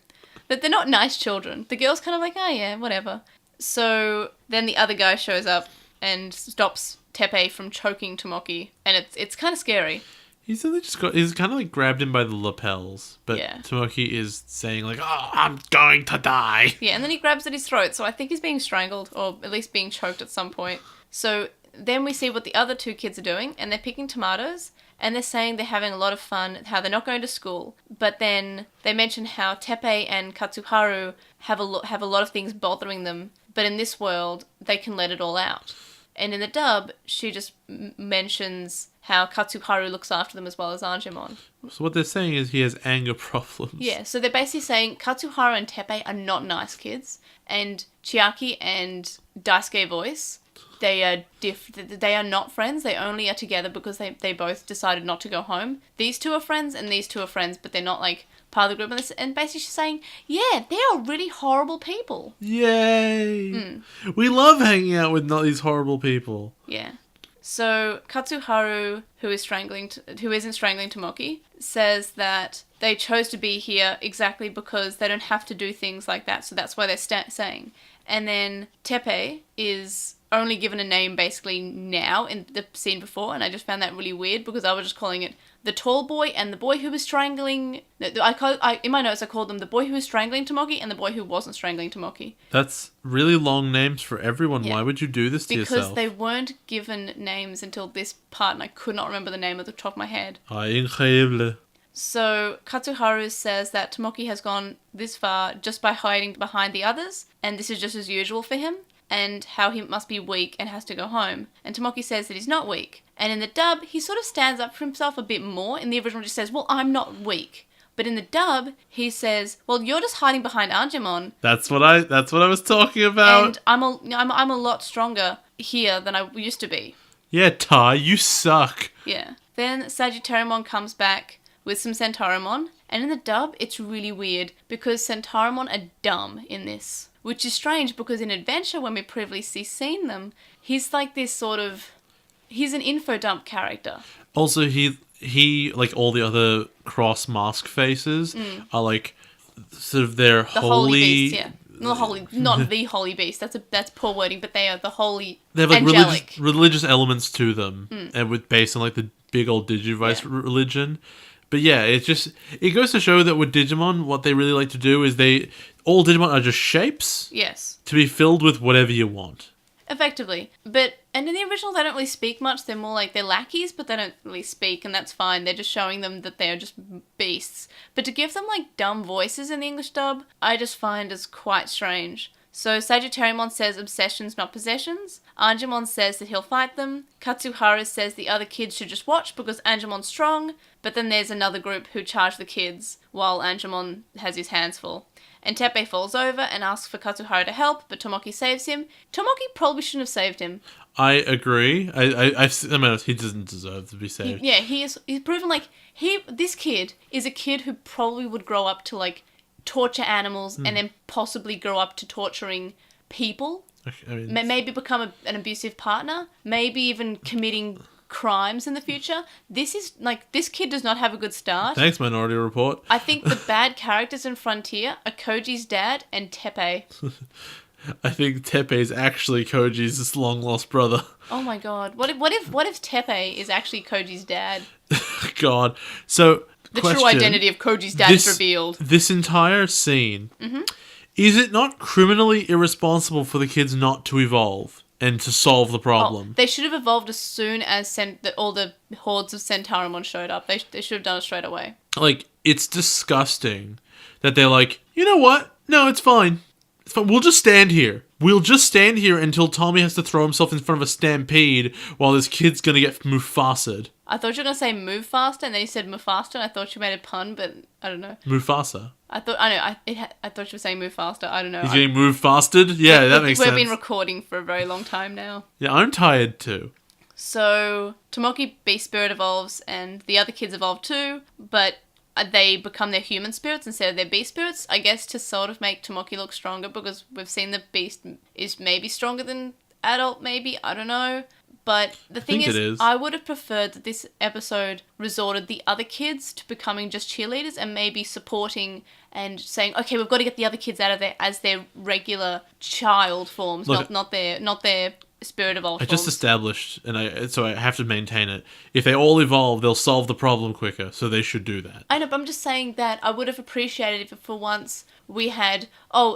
But they're not nice children. The girl's kind of like, oh yeah, whatever. So then the other guy shows up and stops Teppei from choking Tomoki, and it's kind of scary. He's kind of like grabbed him by the lapels, but yeah. Tomoki is saying like, oh, I'm going to die. Yeah, and then he grabs at his throat, so I think he's being strangled, or at least being choked at some point. So then we see what the other 2 kids are doing, and they're picking tomatoes, and they're saying they're having a lot of fun, how they're not going to school. But then they mention how Teppei and Katsuharu have a lot of things bothering them, but in this world, they can let it all out. And in the dub, she just mentions how Katsuharu looks after them as well as Angemon. So what they're saying is he has anger problems. Yeah, so they're basically saying Katsuharu and Teppei are not nice kids, and Chiaki and Daisuke Voice, they are not friends. They only are together because they both decided not to go home. These two are friends, and these two are friends, but they're not, like, part of the group. And basically she's saying, yeah, they are really horrible people. Yay! We love hanging out with not these horrible people. Yeah. So Katsuharu, who isn't strangling Tomoki, says that they chose to be here exactly because they don't have to do things like that. So that's why they're saying. And then Teppei is only given a name basically now in the scene before, and I just found that really weird because I was just calling it the tall boy and the boy who was strangling. In my notes I called them the boy who was strangling Tomoki and the boy who wasn't strangling Tomoki. That's really long names for everyone. Yeah. Why would you do this to yourself? Because they weren't given names until this part, and I could not remember the name at the top of my head. Incroyable. So Katsuharu says that Tomoki has gone this far just by hiding behind the others, and this is just as usual for him, and how he must be weak and has to go home. And Tomoki says that he's not weak. And in the dub, he sort of stands up for himself a bit more. In the original, he just says, well, I'm not weak. But in the dub, he says, well, you're just hiding behind Angemon. That's what I was talking about. And I'm a lot stronger here than I used to be. Yeah, Tai, you suck. Yeah. Then Sagittariumon comes back with some Centaurimon. And in the dub, it's really weird because Centaurimon are dumb in this. Which is strange because in Adventure, when we previously seen them, he's like this sort of... He's an info dump character. Also, he like all the other cross mask faces are like sort of their the holy beast, yeah. Not the holy beast. That's poor wording, but they are the holy. They have like religious elements to them, and based on like the big old Digivice religion. But yeah, it goes to show that with Digimon, what they really like to do is all Digimon are just shapes. Yes. To be filled with whatever you want. Effectively. And in the original, they don't really speak much. They're more like, they're lackeys, but they don't really speak, and that's fine. They're just showing them that they are just beasts. But to give them, like, dumb voices in the English dub, I just find is quite strange. So Sagittariumon says obsessions, not possessions. Angemon says that he'll fight them. Katsuharu says the other kids should just watch because Angemon's strong. But then there's another group who charge the kids while Angemon has his hands full. And Teppei falls over and asks for Katsuharu to help, but Tomoki saves him. Tomoki probably shouldn't have saved him. I agree. I mean, he doesn't deserve to be saved. He's proven like this kid is a kid who probably would grow up to like torture animals and then possibly grow up to torturing people. I mean, maybe become an abusive partner. Maybe even committing crimes in the future. This kid does not have a good start. Thanks, Minority Report. I think the bad characters in Frontier are Koji's dad and Teppei. I think Teppei's actually Koji's long lost brother. Oh my god! What if Teppei is actually Koji's dad? God. So the true identity of Koji's dad is revealed. This entire scene. Is it not criminally irresponsible for the kids not to evolve and to solve the problem? They should have evolved as soon as all the hordes of Centaurimon showed up. They should have done it straight away. Like, it's disgusting that they're like, you know what? No, it's fine. It's fine. We'll just stand here. We'll just stand here until Tommy has to throw himself in front of a stampede while this kid's gonna get Mufasa'd. I thought you were gonna say move faster, and then you said Mufasa, and I thought you made a pun, but I don't know. Mufasa. I thought you were saying move faster. I don't know. He's getting move fastered? Yeah, that makes sense. We've been recording for a very long time now. Yeah, I'm tired too. So, Tomoki Beast Spirit evolves, and the other kids evolve too, but they become their human spirits instead of their beast spirits, I guess to sort of make Tomoki look stronger, because we've seen the beast is maybe stronger than adult, maybe, I don't know. But the thing is, I would have preferred that this episode resorted the other kids to becoming just cheerleaders and maybe supporting and saying, okay, we've got to get the other kids out of there as their regular child forms, not their spirit evolved forms. I just established, so I have to maintain it. If they all evolve, they'll solve the problem quicker, so they should do that. I know, but I'm just saying that I would have appreciated if for once we had,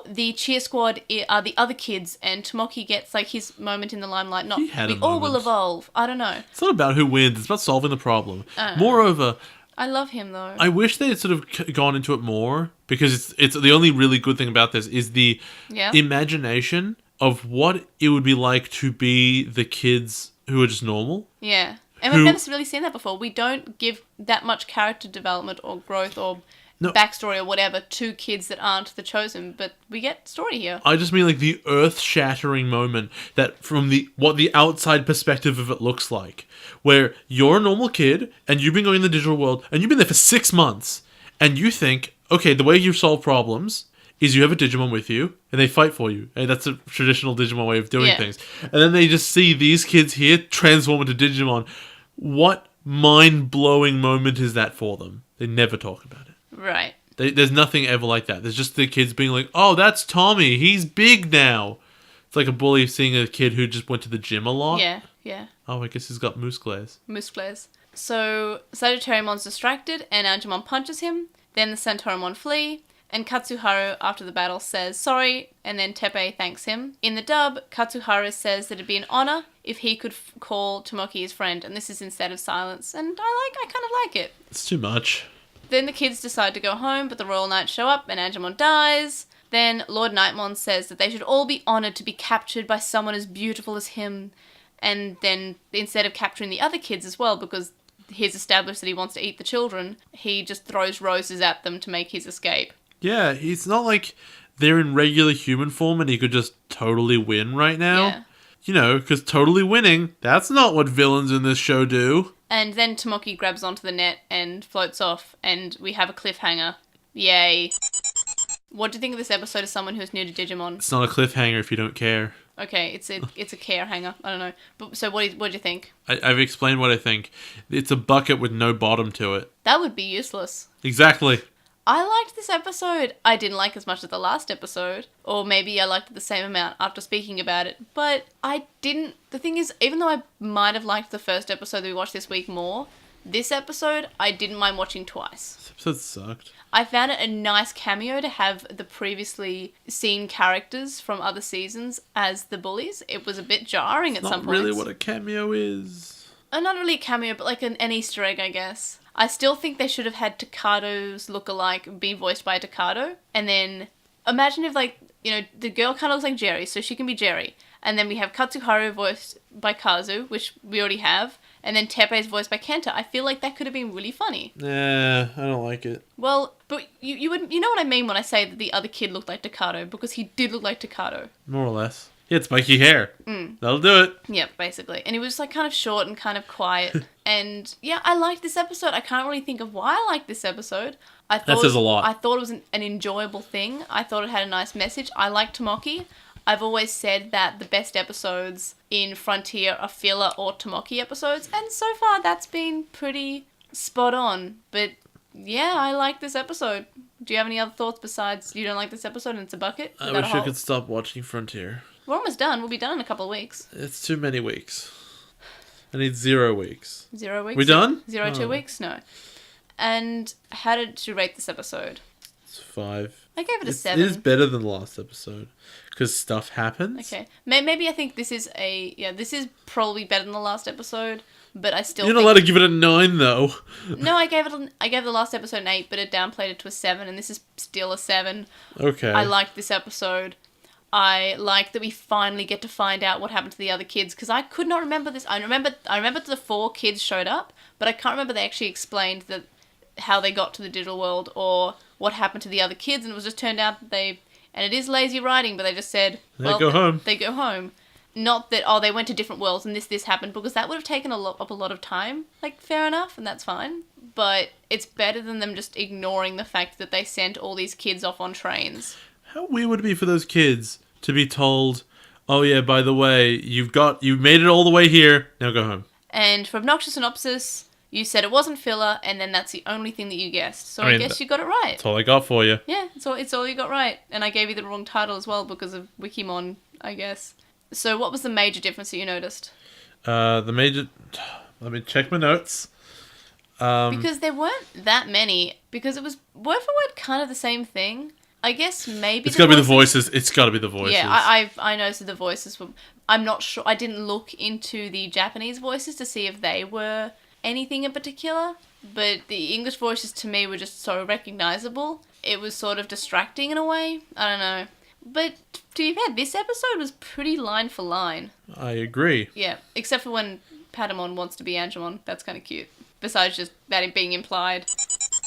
the cheer squad are the other kids, and Tomoki gets like his moment in the limelight. Not we all will evolve. I don't know. It's not about who wins. It's about solving the problem. Moreover, I love him though. I wish they had sort of gone into it more, because it's the only really good thing about this is the imagination of what it would be like to be the kids who are just normal. Yeah. And we've never really seen that before. We don't give that much character development or growth or backstory or whatever to kids that aren't the chosen, but we get story here. I just mean like the earth-shattering moment that from what the outside perspective of it looks like, where you're a normal kid and you've been going in the digital world and you've been there for 6 months and you think, okay, the way you solve problems is you have a Digimon with you and they fight for you. And that's a traditional Digimon way of doing things. And then they just see these kids here transform into Digimon. What mind-blowing moment is that for them? They never talk about it. Right. There's nothing ever like that. There's just the kids being like, oh, that's Tommy. He's big now. It's like a bully seeing a kid who just went to the gym a lot. Yeah. Oh, I guess he's got moose glares. So, Sagittariumon's distracted and Angemon punches him. Then the Centaurimon flee. And Katsuharu, after the battle, says sorry, and then Teppei thanks him. In the dub, Katsuharu says that it'd be an honor if he could call Tomoki his friend, and this is instead of silence. And I kind of like it. It's too much. Then the kids decide to go home, but the Royal Knights show up and Angemon dies. Then LordKnightmon says that they should all be honored to be captured by someone as beautiful as him. And then instead of capturing the other kids as well, because he's established that he wants to eat the children, he just throws roses at them to make his escape. Yeah, it's not like they're in regular human form and he could just totally win right now. Yeah. You know, because totally winning, that's not what villains in this show do. And then Tomoki grabs onto the net and floats off, and we have a cliffhanger. Yay. What do you think of this episode as someone who's new to Digimon? It's not a cliffhanger if you don't care. Okay, it's a care hanger. I don't know. But so what do you think? I've explained what I think. It's a bucket with no bottom to it. That would be useless. Exactly. I liked this episode. I didn't like as much as the last episode. Or maybe I liked it the same amount after speaking about it. But I didn't... The thing is, even though I might have liked the first episode that we watched this week more, this episode I didn't mind watching twice. This episode sucked. I found it a nice cameo to have the previously seen characters from other seasons as the bullies. It was a bit jarring at some points. Not really what a cameo is. Not really a cameo, but like an Easter egg, I guess. I still think they should have had Takado's lookalike be voiced by Takado. And then imagine if, like, you know, the girl kind of looks like Jerry, so she can be Jerry. And then we have Katsuharu voiced by Kazu, which we already have. And then Teppei's voiced by Kenta. I feel like that could have been really funny. Nah, I don't like it. Well, but you know what I mean when I say that the other kid looked like Takado, because he did look like Takado. More or less. He had spiky hair. That'll do it. Yeah, basically. And he was like kind of short and kind of quiet. And yeah, I liked this episode. I can't really think of why I liked this episode. That says a lot. I thought it was an enjoyable thing. I thought it had a nice message. I like Tomoki. I've always said that the best episodes in Frontier are filler or Tomoki episodes. And so far that's been pretty spot on. But yeah, I like this episode. Do you have any other thoughts besides you don't like this episode and it's a bucket? I wish I could stop watching Frontier. We're almost done. We'll be done in a couple of weeks. It's too many weeks. I need 0 weeks. 0 weeks? We done? 2 weeks? No. And how did you rate this episode? It's 5. I gave it a 7. It is better than the last episode. Because stuff happens. Okay. Maybe I think this is this is probably better than the last episode. But I still You're not allowed to give it a 9 though. No, I gave the last episode an 8, but it downplayed it to a 7, and this is still a 7. Okay. I liked this episode. I like that we finally get to find out what happened to the other kids, because I could not remember this. I remember the 4 kids showed up, but I can't remember they actually explained that how they got to the digital world or what happened to the other kids, and it was just turned out that and it is lazy writing, but they just said they go home. They go home. Not that they went to different worlds and this happened, because that would have taken up a lot of time. Like, fair enough, and that's fine. But it's better than them just ignoring the fact that they sent all these kids off on trains. How weird would it be for those kids to be told, oh yeah, by the way, you made it all the way here, now go home. And for Obnoxious Synopsis, you said it wasn't filler, and then that's the only thing that you guessed. So I guess you got it right. That's all I got for you. Yeah, it's all you got right. And I gave you the wrong title as well because of Wikimon, I guess. So what was the major difference that you noticed? Let me check my notes. Because there weren't that many, because it was word for word kind of the same thing. I guess maybe it's got to be the voices. It's got to be the voices. Yeah, I noticed the voices were... I'm not sure. I didn't look into the Japanese voices to see if they were anything in particular, but the English voices to me were just so recognizable. It was sort of distracting in a way. I don't know. But to be fair, this episode was pretty line for line. I agree. Yeah, except for when Patamon wants to be Angemon. That's kind of cute. Besides just that being implied.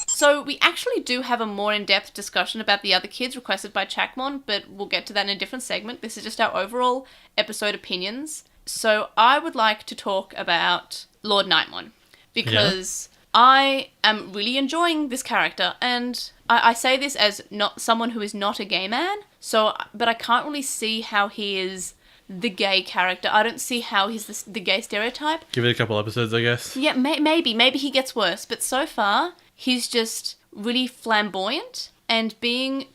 So we actually do have a more in-depth discussion about the other kids requested by Chakmon, but we'll get to that in a different segment. This is just our overall episode opinions. So I would like to talk about LordKnightmon, because I am really enjoying this character, and I say this as not someone who is not a gay man, but I can't really see how he is the gay character. I don't see how he's the gay stereotype. Give it a couple episodes, I guess. Yeah, maybe he gets worse, but so far he's just really flamboyant, and being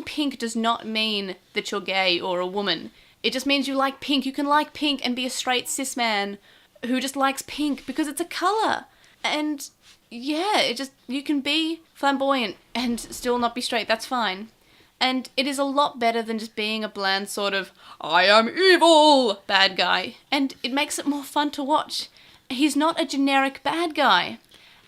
pink does not mean that you're gay or a woman. It just means you like pink. You can like pink and be a straight cis man who just likes pink because it's a colour. And yeah, you can be flamboyant and still not be straight. That's fine. And it is a lot better than just being a bland sort of, I am evil bad guy. And it makes it more fun to watch. He's not a generic bad guy.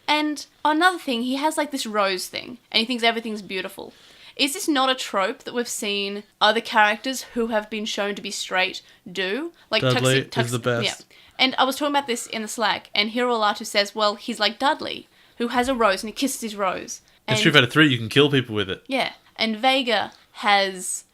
And another thing, he has like this rose thing, and he thinks everything's beautiful. Is this not a trope that we've seen other characters who have been shown to be straight do? Like Dudley is the best. Yeah. And I was talking about this in the Slack, and Hirolatu says, well, he's like Dudley, who has a rose and he kisses his rose. And Street Fighter 3, you can kill people with it. Yeah. And Vega has,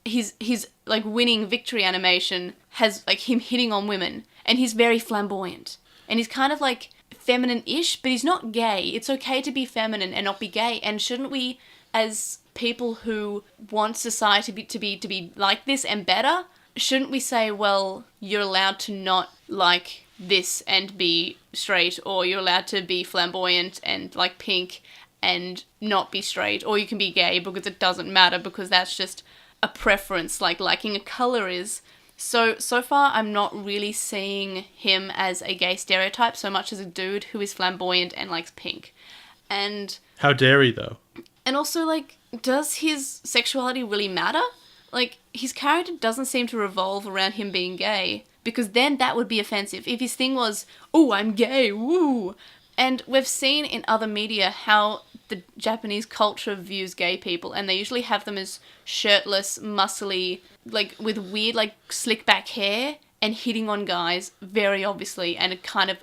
his like winning victory animation has like him hitting on women, and he's very flamboyant. And he's kind of like feminine-ish, but he's not gay. It's okay to be feminine and not be gay, and shouldn't we, as people who want society to be like this and better, shouldn't we say, well, you're allowed to not like this and be straight, or you're allowed to be flamboyant and like pink and not be straight, or you can be gay because it doesn't matter, because that's just a preference, like liking a colour is. So far I'm not really seeing him as a gay stereotype so much as a dude who is flamboyant and likes pink. And how dare he, though? And also, like, does his sexuality really matter? Like, his character doesn't seem to revolve around him being gay, because then that would be offensive. If his thing was, oh, I'm gay, woo! And we've seen in other media how the Japanese culture views gay people, and they usually have them as shirtless, muscly, like, with weird, like, slick back hair, and hitting on guys, very obviously, and a kind of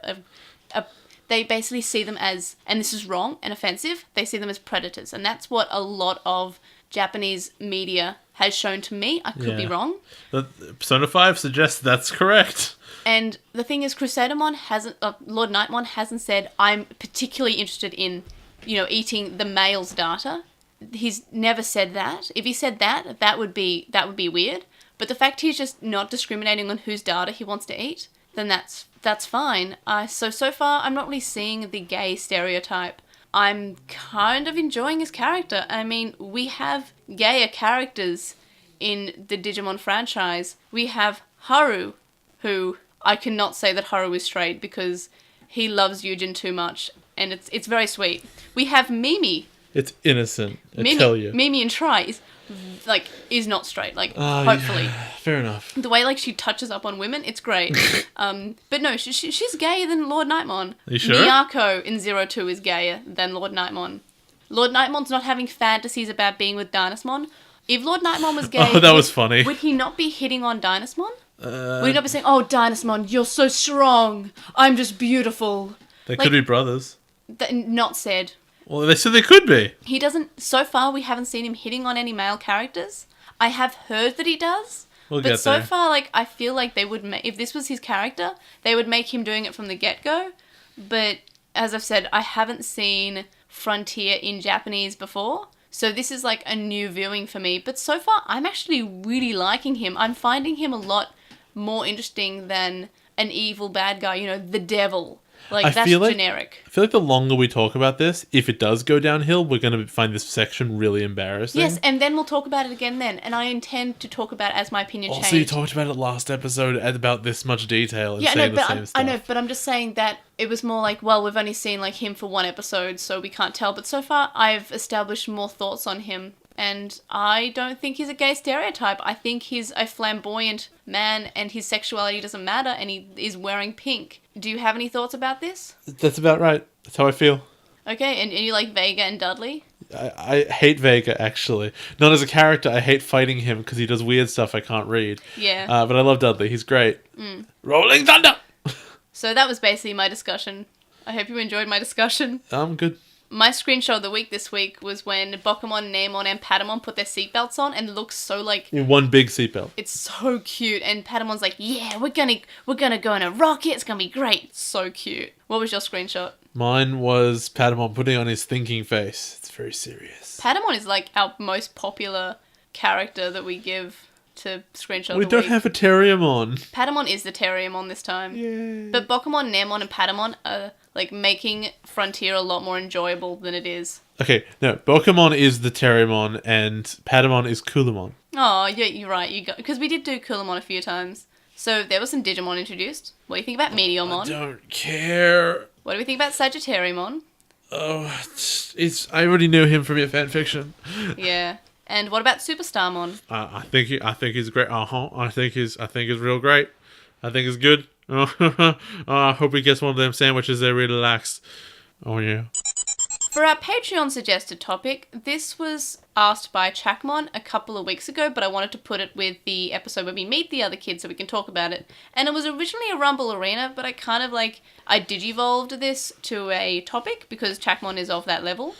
they basically see them as, and this is wrong and offensive, they see them as predators. And that's what a lot of Japanese media has shown to me. I could be wrong. Persona 5 suggests that's correct. And the thing is, LordKnightmon hasn't said, I'm particularly interested in, eating the male's data. He's never said that. If he said that, that would be weird. But the fact he's just not discriminating on whose data he wants to eat, then that's fine. So far, I'm not really seeing the gay stereotype. I'm kind of enjoying his character. I mean, we have gayer characters in the Digimon franchise. We have Haru, who I cannot say that Haru is straight because he loves Yujin too much, and it's very sweet. We have Mimi. It's innocent, I tell you. Mimi and Tri is not straight, hopefully. Yeah, fair enough. The way, she touches up on women, it's great. But no, she's gayer than LordKnightmon. Are you sure? Miyako in 02 is gayer than LordKnightmon. LordKnightmon's not having fantasies about being with Dynasmon. If LordKnightmon was gay... Oh, that was funny. Would he not be hitting on Dynasmon? Would he not be saying, oh, Dynasmon, you're so strong. I'm just beautiful. They could be brothers. Not said. Well, they said they could be. He doesn't... So far, we haven't seen him hitting on any male characters. I have heard that he does. But so far, I feel like they would... If this was his character, they would make him doing it from the get-go. But, as I've said, I haven't seen Frontier in Japanese before. So this is, a new viewing for me. But so far, I'm actually really liking him. I'm finding him a lot more interesting than an evil bad guy, the devil. That's generic. I feel like the longer we talk about this, if it does go downhill, we're going to find this section really embarrassing. Yes, and then we'll talk about it again then. And I intend to talk about it as my opinion changes. Also, you talked about it last episode about this much detail and saying the same stuff. I know, but I'm just saying that it was more we've only seen him for one episode, so we can't tell. But so far, I've established more thoughts on him. And I don't think he's a gay stereotype. I think he's a flamboyant man and his sexuality doesn't matter and he is wearing pink. Do you have any thoughts about this? That's about right. That's how I feel. Okay, and you like Vega and Dudley? I hate Vega, actually. Not as a character, I hate fighting him because he does weird stuff I can't read. Yeah. But I love Dudley. He's great. Rolling Thunder! So that was basically my discussion. I hope you enjoyed my discussion. I'm good. My screenshot of the week this week was when Bokemon, Namon, and Patamon put their seatbelts on, and it looks so like in one big seatbelt. It's so cute, and Patamon's like, "Yeah, we're gonna go in a rocket. It's gonna be great." It's so cute. What was your screenshot? Mine was Patamon putting on his thinking face. It's very serious. Patamon is like our most popular character that we give to screenshot. We don't have a Terriermon. Patamon is the Terriermon this time. Yay. But Bokemon, Namon, and Patamon are like making Frontier a lot more enjoyable than it is. Okay, no, Bokemon is the Terriermon and Patamon is Coolamon. Oh, yeah, you're right. Because we did do Coolamon a few times. So there was some Digimon introduced. What do you think about Meteormon? I don't care. What do we think about Sagittariumon? Oh, I already knew him from your fanfiction. Yeah. And what about Superstarmon? I think he's great. I think he's real great. I think he's good. I hope he gets one of them sandwiches they really likes. Oh yeah. For our Patreon suggested topic, this was asked by Chakmon a couple of weeks ago, but I wanted to put it with the episode where we meet the other kids so we can talk about it. And it was originally a Rumble Arena, but I kind of I digivolved this to a topic because Chakmon is of that level.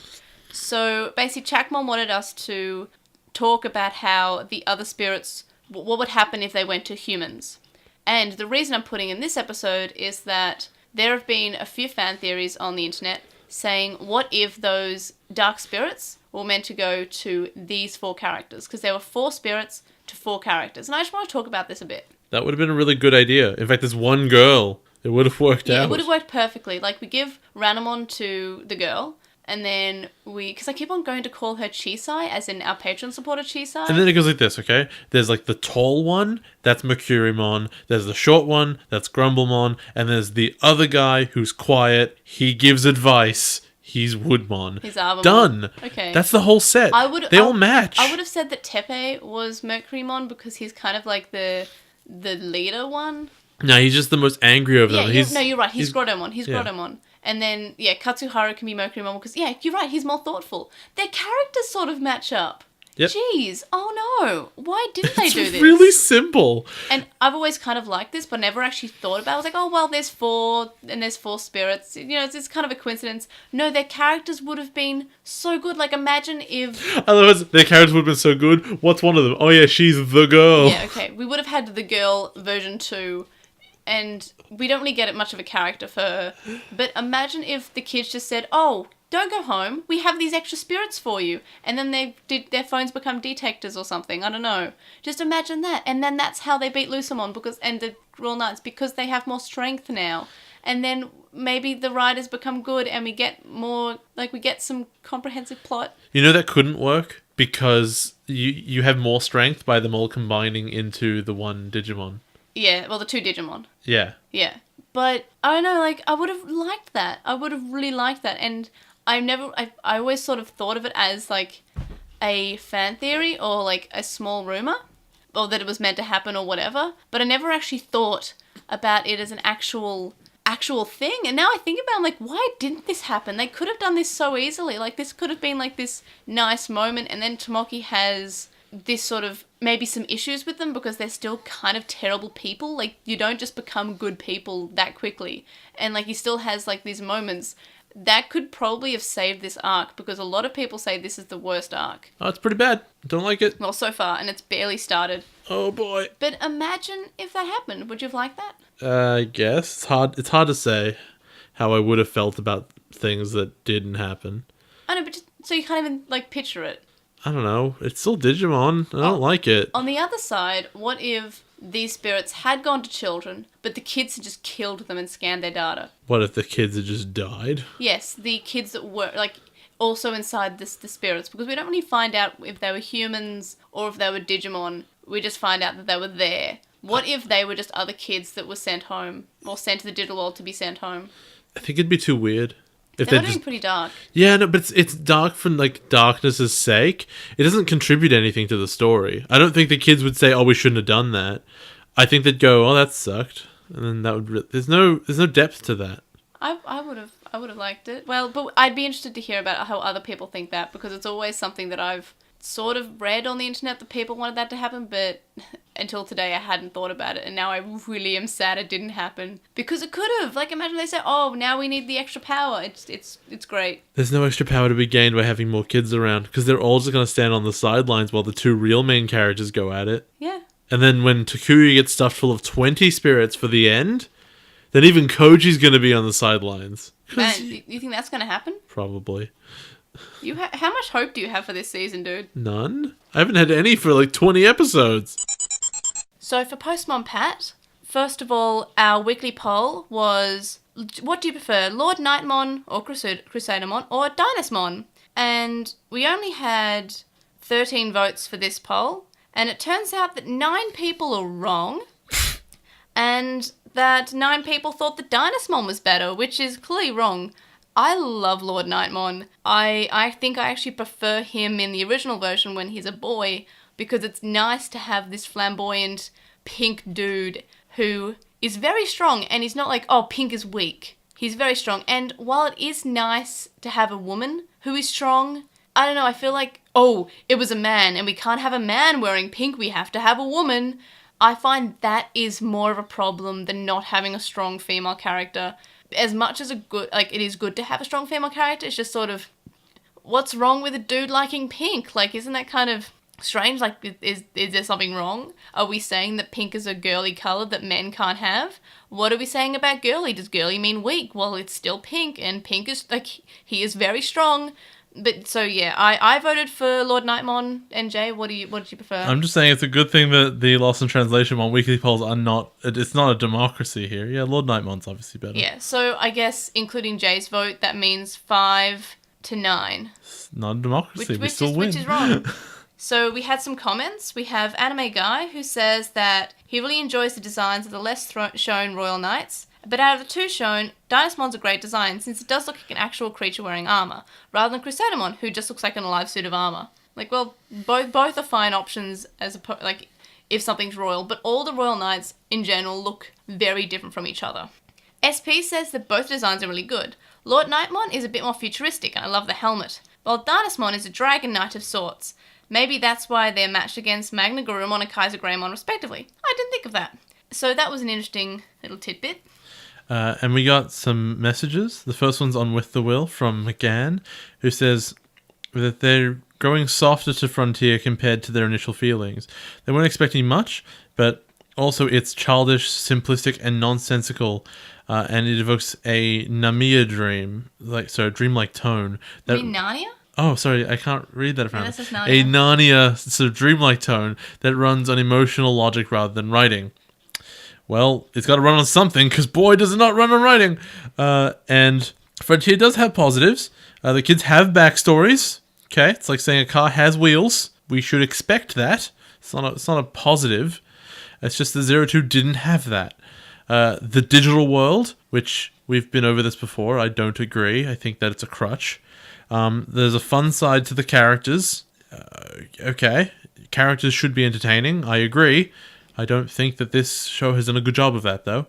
So basically Chakmon wanted us to talk about how the other spirits, what would happen if they went to humans. And the reason I'm putting in this episode is that there have been a few fan theories on the internet saying, what if those dark spirits were meant to go to these 4 characters? Because there were 4 spirits to 4 characters. And I just want to talk about this a bit. That would have been a really good idea. In fact, there's one girl. It would have worked out. Yeah, it would have worked perfectly. Like, we give Ranamon to the girl, and then because I keep on going to call her Chisai, as in our patron supporter Chisai. And then it goes like this, okay? There's like the tall one, that's Mercurymon. There's the short one, that's Grumblemon. And there's the other guy who's quiet. He gives advice. He's Woodmon. He's Arbamon. Done. Okay. That's the whole set. They all match. I would have said that Tepe was Mercurymon because he's kind of like the leader one. No, he's just the most angry of them. You're right. He's Grottomon. He's Grottomon. And then, Katsuharu can be Mercurymon because, you're right, he's more thoughtful. Their characters sort of match up. Yep. Jeez. Oh, no. Why didn't they do this? It's really simple. And I've always kind of liked this, but never actually thought about it. I was like, oh, well, there's 4, and there's 4 spirits. It's kind of a coincidence. No, their characters would have been so good. Like, imagine if... Otherwise, their characters would have been so good. What's one of them? Oh, yeah, she's the girl. Yeah, okay. We would have had the girl version 2... And we don't really get much of a character for her. But imagine if the kids just said, oh, don't go home. We have these extra spirits for you. And then their phones become detectors or something. I don't know. Just imagine that. And then that's how they beat Lucemon and the Royal Knights because they have more strength now. And then maybe the writers become good and we get more, we get some comprehensive plot. You know that couldn't work because you have more strength by them all combining into the one Digimon. Yeah, well, the 2 Digimon. Yeah. Yeah. But, I don't know, I would have liked that. I would have really liked that. And I always sort of thought of it as, a fan theory or, a small rumour. Or that it was meant to happen or whatever. But I never actually thought about it as an actual thing. And now I think about it, why didn't this happen? They could have done this so easily. This could have been, this nice moment. And then Tomoki has... this sort of maybe some issues with them because they're still kind of terrible people. You don't just become good people that quickly. And he still has these moments that could probably have saved this arc because a lot of people say this is the worst arc. Oh, it's pretty bad. Don't like it. Well, so far, and it's barely started. Oh boy. But imagine if that happened. Would you have liked that? I guess. It's hard to say how I would have felt about things that didn't happen. I know, but so you can't even picture it. I don't know. It's still Digimon. I don't like it. On the other side, what if these spirits had gone to children, but the kids had just killed them and scanned their data? What if the kids had just died? Yes, the kids that were, also inside the spirits. Because we don't really find out if they were humans or if they were Digimon. We just find out that they were there. What if they were just other kids that were sent home? Or sent to the digital world to be sent home? I think it'd be too weird. If they're doing pretty dark. Yeah, no, but it's dark for darkness's sake. It doesn't contribute anything to the story. I don't think the kids would say, "Oh, we shouldn't have done that." I think they'd go, "Oh, that sucked," and then that would. There's no depth to that. I would have liked it. Well, but I'd be interested to hear about how other people think that because it's always something that I've sort of read on the internet that people wanted that to happen, but until today I hadn't thought about it, and now I really am sad it didn't happen. Because it could have. Like, imagine they say, oh, now we need the extra power. It's great. There's no extra power to be gained by having more kids around, because they're all just going to stand on the sidelines while the two real main characters go at it. Yeah. And then when Takuya gets stuffed full of 20 spirits for the end, then even Koji's going to be on the sidelines. Man, you think that's going to happen? Probably. How much hope do you have for this season, dude? None. I haven't had any for like 20 episodes. So for Postmon Pat, first of all, our weekly poll was, what do you prefer, LordKnightmon or Crusadermon or Dynasmon? And we only had 13 votes for this poll, and it turns out that 9 people are wrong, and that 9 people thought that Dynasmon was better, which is clearly wrong. I love LordKnightmon. I think I actually prefer him in the original version when he's a boy, because it's nice to have this flamboyant pink dude who is very strong, and he's not like, oh, pink is weak. He's very strong. And while it is nice to have a woman who is strong, I don't know, I feel like, oh, it was a man, and we can't have a man wearing pink, we have to have a woman. I find that is more of a problem than not having a strong female character. As much as it is good to have a strong female character, it's just sort of, what's wrong with a dude liking pink? Like, isn't that kind of strange? Like, is there something wrong? Are we saying that pink is a girly colour that men can't have? What are we saying about girly? Does girly mean weak? Well, it's still pink, and pink is, like, he is very strong. But, so, yeah, I voted for LordKnightmon and Jay. What did you prefer? I'm just saying it's a good thing that the LostinTranslationmon weekly polls are not, it's not a democracy here. Yeah, LordKnightmon's obviously better. Yeah, so I guess including Jay's vote, that means 5-9. It's not a democracy, we still win. Which is wrong. So we had some comments. We have Anime Guy, who says that he really enjoys the designs of the less shown Royal Knights. But out of the 2 shown, Dynasmon's a great design, since it does look like an actual creature wearing armour, rather than Crusadermon, who just looks like an alive suit of armour. Like, well, both are fine options like if something's royal, but all the Royal Knights in general look very different from each other. SP says that both designs are really good. LordKnightmon is a bit more futuristic, and I love the helmet, while Dynasmon is a dragon knight of sorts. Maybe that's why they're matched against Magna Garurumon and Kaiser Greymon respectively. I didn't think of that. So that was an interesting little tidbit. And we got some messages. The first one's on With the Will from McGann, who says that they're growing softer to Frontier compared to their initial feelings. They weren't expecting much, but also it's childish, simplistic, and nonsensical, and it evokes a Namiya dream, dreamlike tone. You mean Narnia? Oh, sorry, I can't read that apparently. Yeah, Narnia. A Narnia sort of dreamlike tone that runs on emotional logic rather than writing. Well, it's got to run on something, because boy, does it not run on writing. And Frontier does have positives. The kids have backstories. Okay, it's like saying a car has wheels. We should expect that. It's not a positive. It's just that 02 didn't have that. The digital world, which we've been over this before, I don't agree. I think that it's a crutch. There's a fun side to the characters. Okay, characters should be entertaining. I agree. I don't think that this show has done a good job of that, though.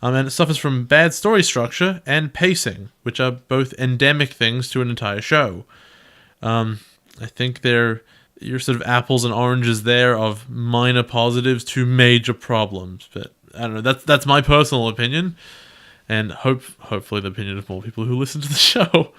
And it suffers from bad story structure and pacing, which are both endemic things to an entire show. I think you're sort of apples and oranges there of minor positives to major problems. But I don't know, that's my personal opinion, and hopefully the opinion of more people who listen to the show.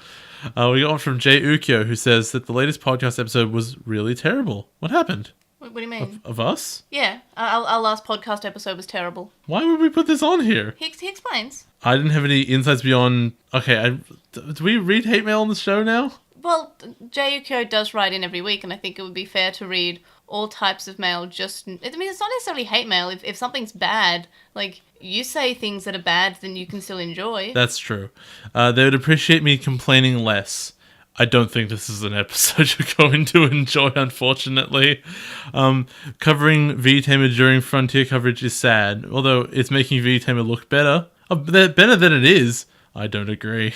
We got one from Jay Ukyo, who says that the latest podcast episode was really terrible. What happened? What do you mean? Of us? Yeah, our last podcast episode was terrible. Why would we put this on here? He explains. I didn't have any insights beyond... Okay, do we read hate mail on the show now? Well, Jay Ukyo does write in every week, and I think it would be fair to read all types of mail. It's not necessarily hate mail. If something's bad, like, you say things that are bad, then you can still enjoy. That's true. They would appreciate me complaining less. I don't think this is an episode you're going to enjoy, unfortunately. Covering V-Tamer during Frontier coverage is sad, although it's making V-Tamer look better. Better than it is. I don't agree.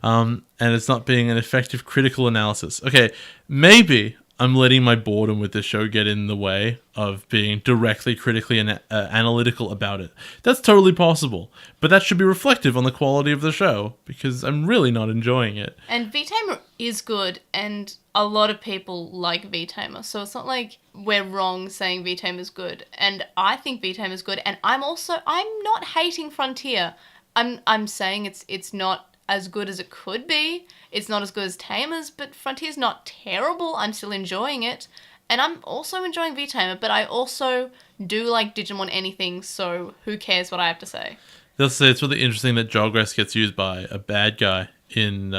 And it's not being an effective critical analysis. Okay, maybe I'm letting my boredom with this show get in the way of being directly critically and analytical about it. That's totally possible, but that should be reflective on the quality of the show, because I'm really not enjoying it. And V-Tamer is good, and a lot of people like V-Tamer, so it's not like we're wrong saying V-Tamer is good. And I think V-Tamer is good, and I'm not hating Frontier. I'm saying it's not as good as it could be. It's not as good as Tamers, but Frontier's not terrible. I'm still enjoying it. And I'm also enjoying V-Tamer, but I also do like Digimon anything, so who cares what I have to say? They'll say it's really interesting that Jogress gets used by a bad guy in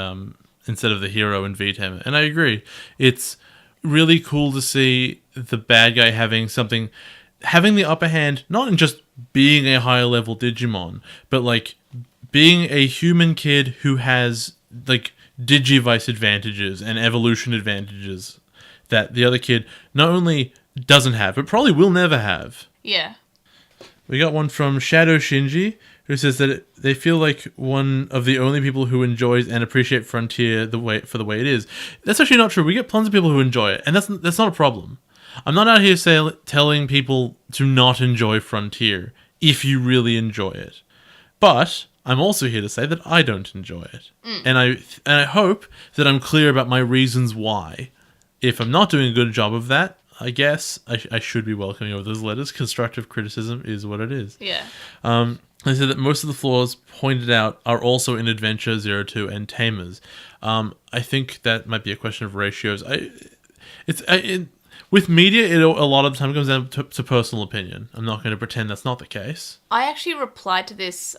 instead of the hero in V-Tamer. And I agree. It's really cool to see the bad guy having the upper hand, not in just being a higher level Digimon, but like being a human kid who has like Digivice advantages and evolution advantages that the other kid not only doesn't have, but probably will never have. Yeah. We got one from Shadow Shinji, who says that they feel like one of the only people who enjoys and appreciate Frontier for the way it is. That's actually not true. We get tons of people who enjoy it, and that's not a problem. I'm not out here telling people to not enjoy Frontier if you really enjoy it. But I'm also here to say that I don't enjoy it. And I hope that I'm clear about my reasons why. If I'm not doing a good job of that, I guess I should be welcoming over those letters. Constructive criticism is what it is. Yeah. They said that most of the flaws pointed out are also in Adventure 02 and Tamers. I think that might be a question of ratios. With media, it a lot of the time comes down to personal opinion. I'm not going to pretend that's not the case. I actually replied to this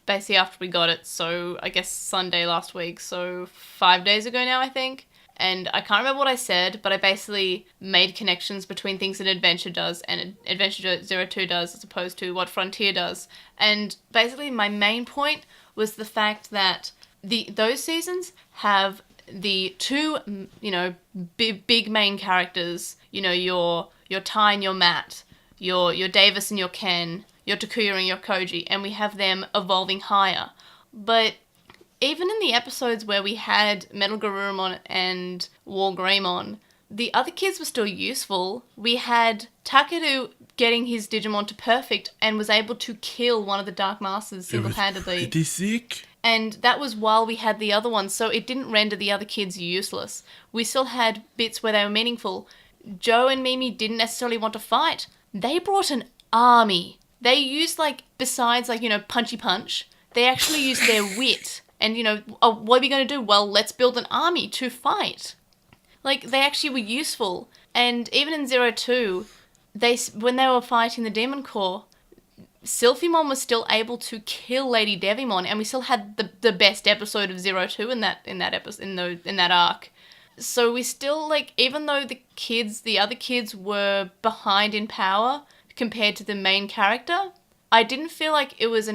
basically after we got it, so I guess Sunday last week, so 5 days ago now, I think. And I can't remember what I said, but I basically made connections between things that Adventure does and Adventure 02 does as opposed to what Frontier does. And basically my main point was the fact that those seasons have the two, big main characters, your Tai and your Matt, your Davis and your Ken, your Takuya and your Koji, and we have them evolving higher. But even in the episodes where we had Metal Garurumon and War Greymon, the other kids were still useful. We had Takeru getting his Digimon to perfect and was able to kill one of the Dark Masters single-handedly. It was pretty sick. And that was while we had the other ones, so it didn't render the other kids useless. We still had bits where they were meaningful. Joe and Mimi didn't necessarily want to fight. They brought an army. They used, besides, punchy punch, they actually used their wit. And, what are we going to do? Well, let's build an army to fight. They actually were useful. And even in 02, when they were fighting the Demon Corps, Sylphimon was still able to kill Lady Devimon, and we still had the best episode of 02 in that arc. So we still, even though the other kids were behind in power compared to the main character, I didn't feel like it was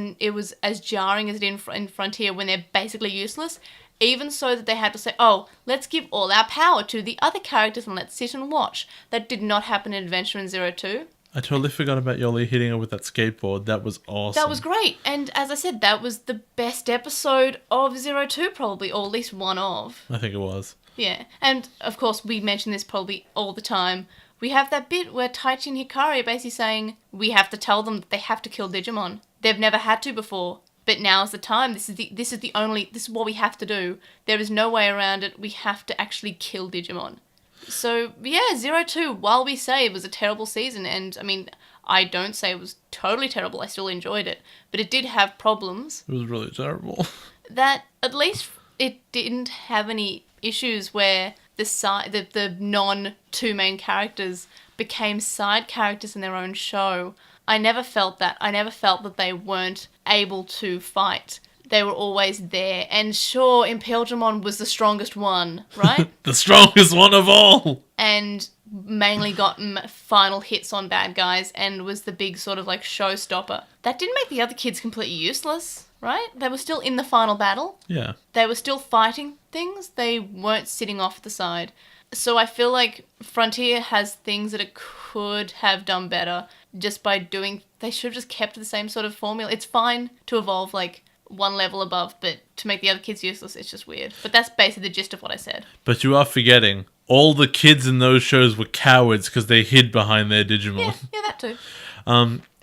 as jarring as it did in Frontier when they're basically useless, even so that they had to say, oh, let's give all our power to the other characters and let's sit and watch. That did not happen in Adventure in 02. I totally forgot about Yoli hitting her with that skateboard. That was awesome. That was great. And as I said, that was the best episode of 02 probably, or at least one of. I think it was. Yeah. And, of course, we mention this probably all the time. We have that bit where Taichi and Hikari are basically saying, we have to tell them that they have to kill Digimon. They've never had to before. But now's the time. This is what we have to do. There is no way around it. We have to actually kill Digimon. So, yeah, 02, while we say it was a terrible season, and, I don't say it was totally terrible, I still enjoyed it, but it did have problems. It was really terrible. That, at least, it didn't have any issues where the non-two main characters became side characters in their own show. I never felt that. I never felt that they weren't able to fight. They were always there. And sure, Impelgemon was the strongest one, right? The strongest one of all! And mainly got final hits on bad guys and was the big sort of showstopper. That didn't make the other kids completely useless, right? They were still in the final battle. Yeah. They were still fighting things. They weren't sitting off the side. So I feel like Frontier has things that it could have done better just by doing... They should have just kept the same sort of formula. It's fine to evolve one level above, but to make the other kids useless, it's just weird. But that's basically the gist of what I said. But you are forgetting all the kids in those shows were cowards because they hid behind their Digimon. Yeah, that too.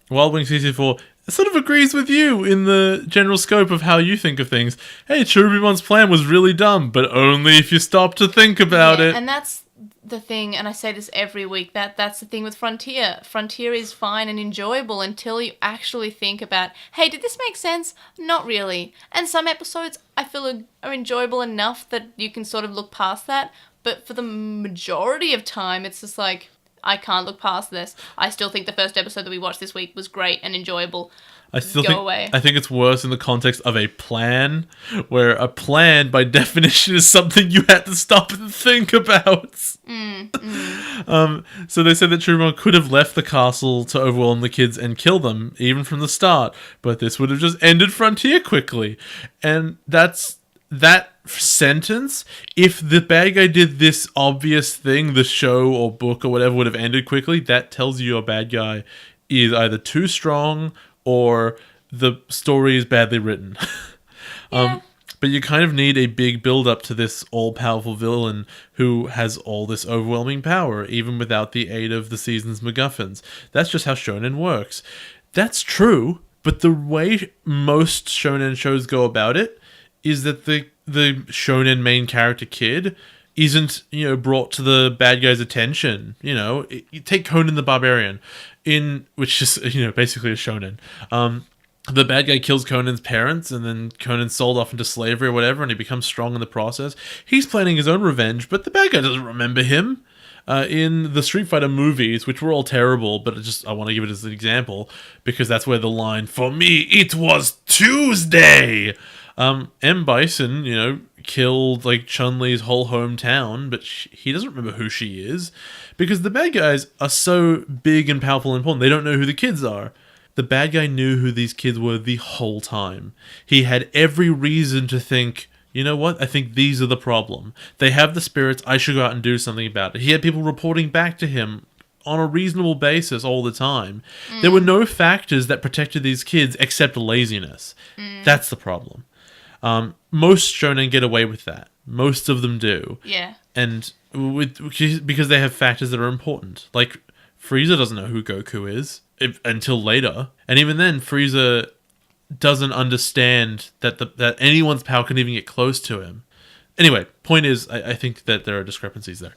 Wild Wing CC4 sort of agrees with you in the general scope of how you think of things. Hey, Cherubimon's plan was really dumb, but only if you stop to think about it. And that's the thing, and I say this every week, that's the thing with Frontier. Frontier is fine and enjoyable until you actually think about, hey, did this make sense? Not really. And some episodes I feel are enjoyable enough that you can sort of look past that, but for the majority of time, it's just like, I can't look past this. I still think the first episode that we watched this week was great and enjoyable. I think it's worse in the context of a plan, where a plan, by definition, is something you had to stop and think about. So they said that Cherubimon could have left the castle to overwhelm the kids and kill them, even from the start, but this would have just ended Frontier quickly. And that sentence, if the bad guy did this obvious thing, the show or book or whatever would have ended quickly, that tells you your bad guy is either too strong or the story is badly written. But you kind of need a big build-up to this all-powerful villain who has all this overwhelming power, even without the aid of the season's MacGuffins. That's just how shonen works. That's true, but the way most shonen shows go about it is that the shonen main character kid isn't, brought to the bad guy's attention. You take Conan the Barbarian, which is, basically a shonen. The bad guy kills Conan's parents, and then Conan's sold off into slavery or whatever, and he becomes strong in the process. He's planning his own revenge, but the bad guy doesn't remember him. In the Street Fighter movies, which were all terrible, but I want to give it as an example, because that's where the line, "For me, it was Tuesday!" M. Bison, killed, Chun-Li's whole hometown, but he doesn't remember who she is, because the bad guys are so big and powerful and important, they don't know who the kids are. The bad guy knew who these kids were the whole time. He had every reason to think, you know what, I think these are the problem. They have the spirits, I should go out and do something about it. He had people reporting back to him on a reasonable basis all the time. There were no factors that protected these kids except laziness. That's the problem. Most shonen get away with that. Most of them do. Yeah. And because they have factors that are important. Like, Frieza doesn't know who Goku is until later. And even then, Frieza doesn't understand that anyone's power can even get close to him. Anyway, point is, I think that there are discrepancies there.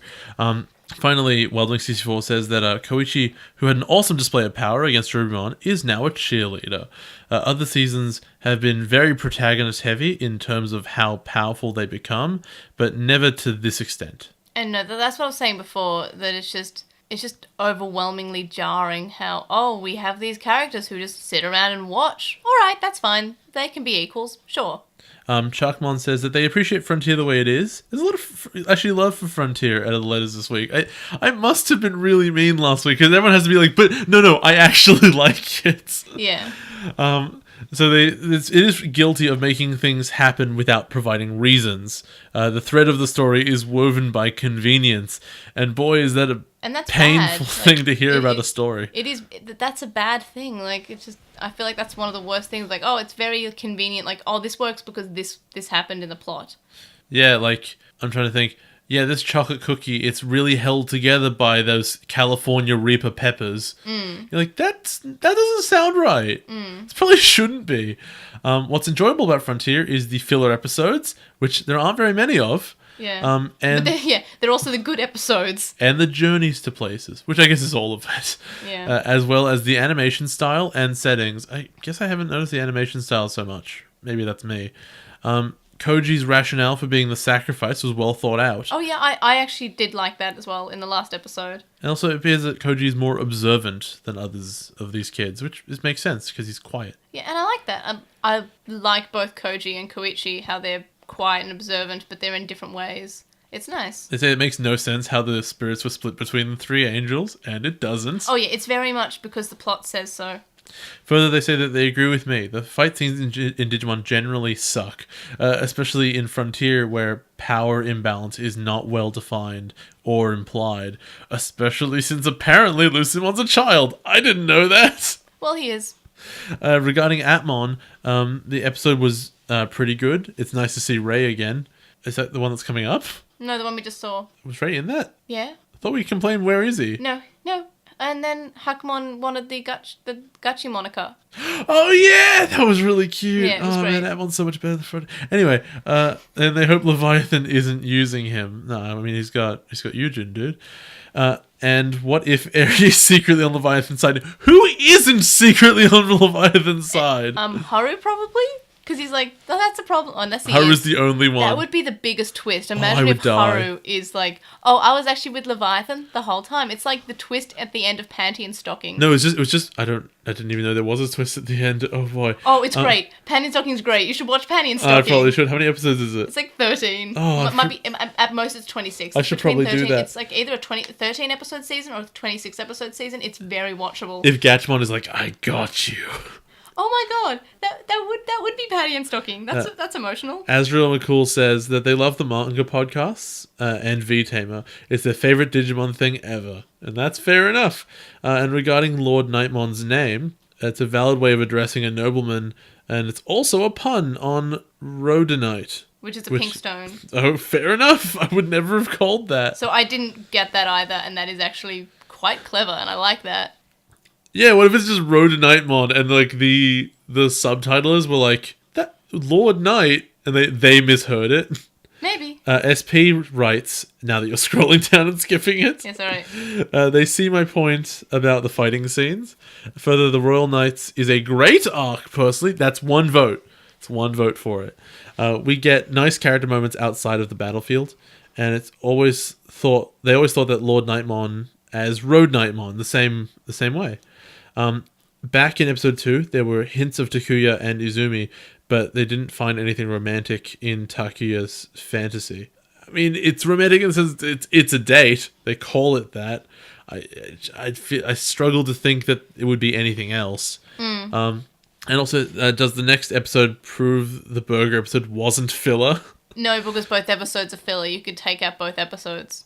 Finally, WildWing64 says that Koichi, who had an awesome display of power against Cherubimon, is now a cheerleader. Other seasons have been very protagonist-heavy in terms of how powerful they become, but never to this extent. And no, that's what I was saying before, that it's just overwhelmingly jarring how, we have these characters who just sit around and watch. All right, that's fine. They can be equals, sure. Chuckmon says that they appreciate Frontier the way it is. There's a lot of love for Frontier out of the letters this week. I must have been really mean last week because everyone has to be like, but no, I actually like it. Yeah. So it is guilty of making things happen without providing reasons. The thread of the story is woven by convenience, and boy, is that a painful thing to hear about a story. It is. That's a bad thing. It's just. I feel like that's one of the worst things. It's very convenient. This works because this happened in the plot. Yeah, I'm trying to think. Yeah, this chocolate cookie, it's really held together by those California Reaper peppers. You're like, that doesn't sound right. It probably shouldn't be. What's enjoyable about Frontier is the filler episodes, which there aren't very many of. Yeah. And they're also the good episodes. And the journeys to places, which I guess is all of it. Yeah. As well as the animation style and settings. I guess I haven't noticed the animation style so much. Maybe that's me. Koji's rationale for being the sacrifice was well thought out. Oh yeah, I actually did like that as well in the last episode. And also it appears that Koji is more observant than others of these kids, which makes sense because he's quiet. Yeah, and I like that. I like both Koji and Koichi, how they're quiet and observant, but they're in different ways. It's nice. They say it makes no sense how the spirits were split between the three angels, and it doesn't. Oh yeah, it's very much because the plot says so. Further, they say that they agree with me. The fight scenes in Digimon generally suck, especially in Frontier, where power imbalance is not well defined or implied, especially since apparently Lucimon's a child. I didn't know that. Well, he is. Regarding Etemon, the episode was pretty good. It's nice to see Ray again. Is that the one that's coming up? No, the one we just saw. Was Ray in that? Yeah. I thought we complained, where is he? No. And then Hakumon wanted the Gachi moniker. Oh yeah, that was really cute. Yeah, it was great. Man, that one's so much better than Fred. Anyway, and they hope Leviathan isn't using him. No, I mean he's got Eugen, dude. And what if Eri is secretly on Leviathan's side? Who isn't secretly on Leviathan's side? Haru probably? Because he's like, oh, that's a problem. Unless he Haru's the only one. That would be the biggest twist. Imagine if Haru is like, oh, I was actually with Leviathan the whole time. It's like the twist at the end of Panty and Stocking. No, it was just I didn't even know there was a twist at the end. Oh boy. Oh, it's great. Panty and Stocking's great. You should watch Panty and Stocking. I probably should. How many episodes is it? It's like 13. Oh, it might be at most it's 26. I should probably 13, do that. It's like either a 13 episode season or a 26 episode season. It's very watchable. If Gatchmon is like, I got you. Oh my god, that would be Patty and Stocking. That's emotional. Azrael McCool says that they love the manga podcasts and V-Tamer. It's their favorite Digimon thing ever. And that's fair enough. And regarding LordKnightmon's name, it's a valid way of addressing a nobleman, and it's also a pun on rhodonite. Which is a pink stone. Oh, fair enough. I would never have called that. So I didn't get that either, and that is actually quite clever, and I like that. Yeah, what if it's just LordKnightmon and like the subtitlers were like that Lord Knight and they misheard it? Maybe. SP writes, now that you're scrolling down and skipping it. Yes, alright. They see my point about the fighting scenes. Further, the Royal Knights is a great arc, personally. That's one vote. It's one vote for it. We get nice character moments outside of the battlefield, and they always thought that LordKnightmon as RoadKnightmon the same way. Back in episode 2, there were hints of Takuya and Izumi, but they didn't find anything romantic in Takuya's fantasy. I mean, it's romantic in the sense it's a date. They call it that. I struggle to think that it would be anything else. And also, does the next episode prove the burger episode wasn't filler? No, because both episodes are filler. You could take out both episodes.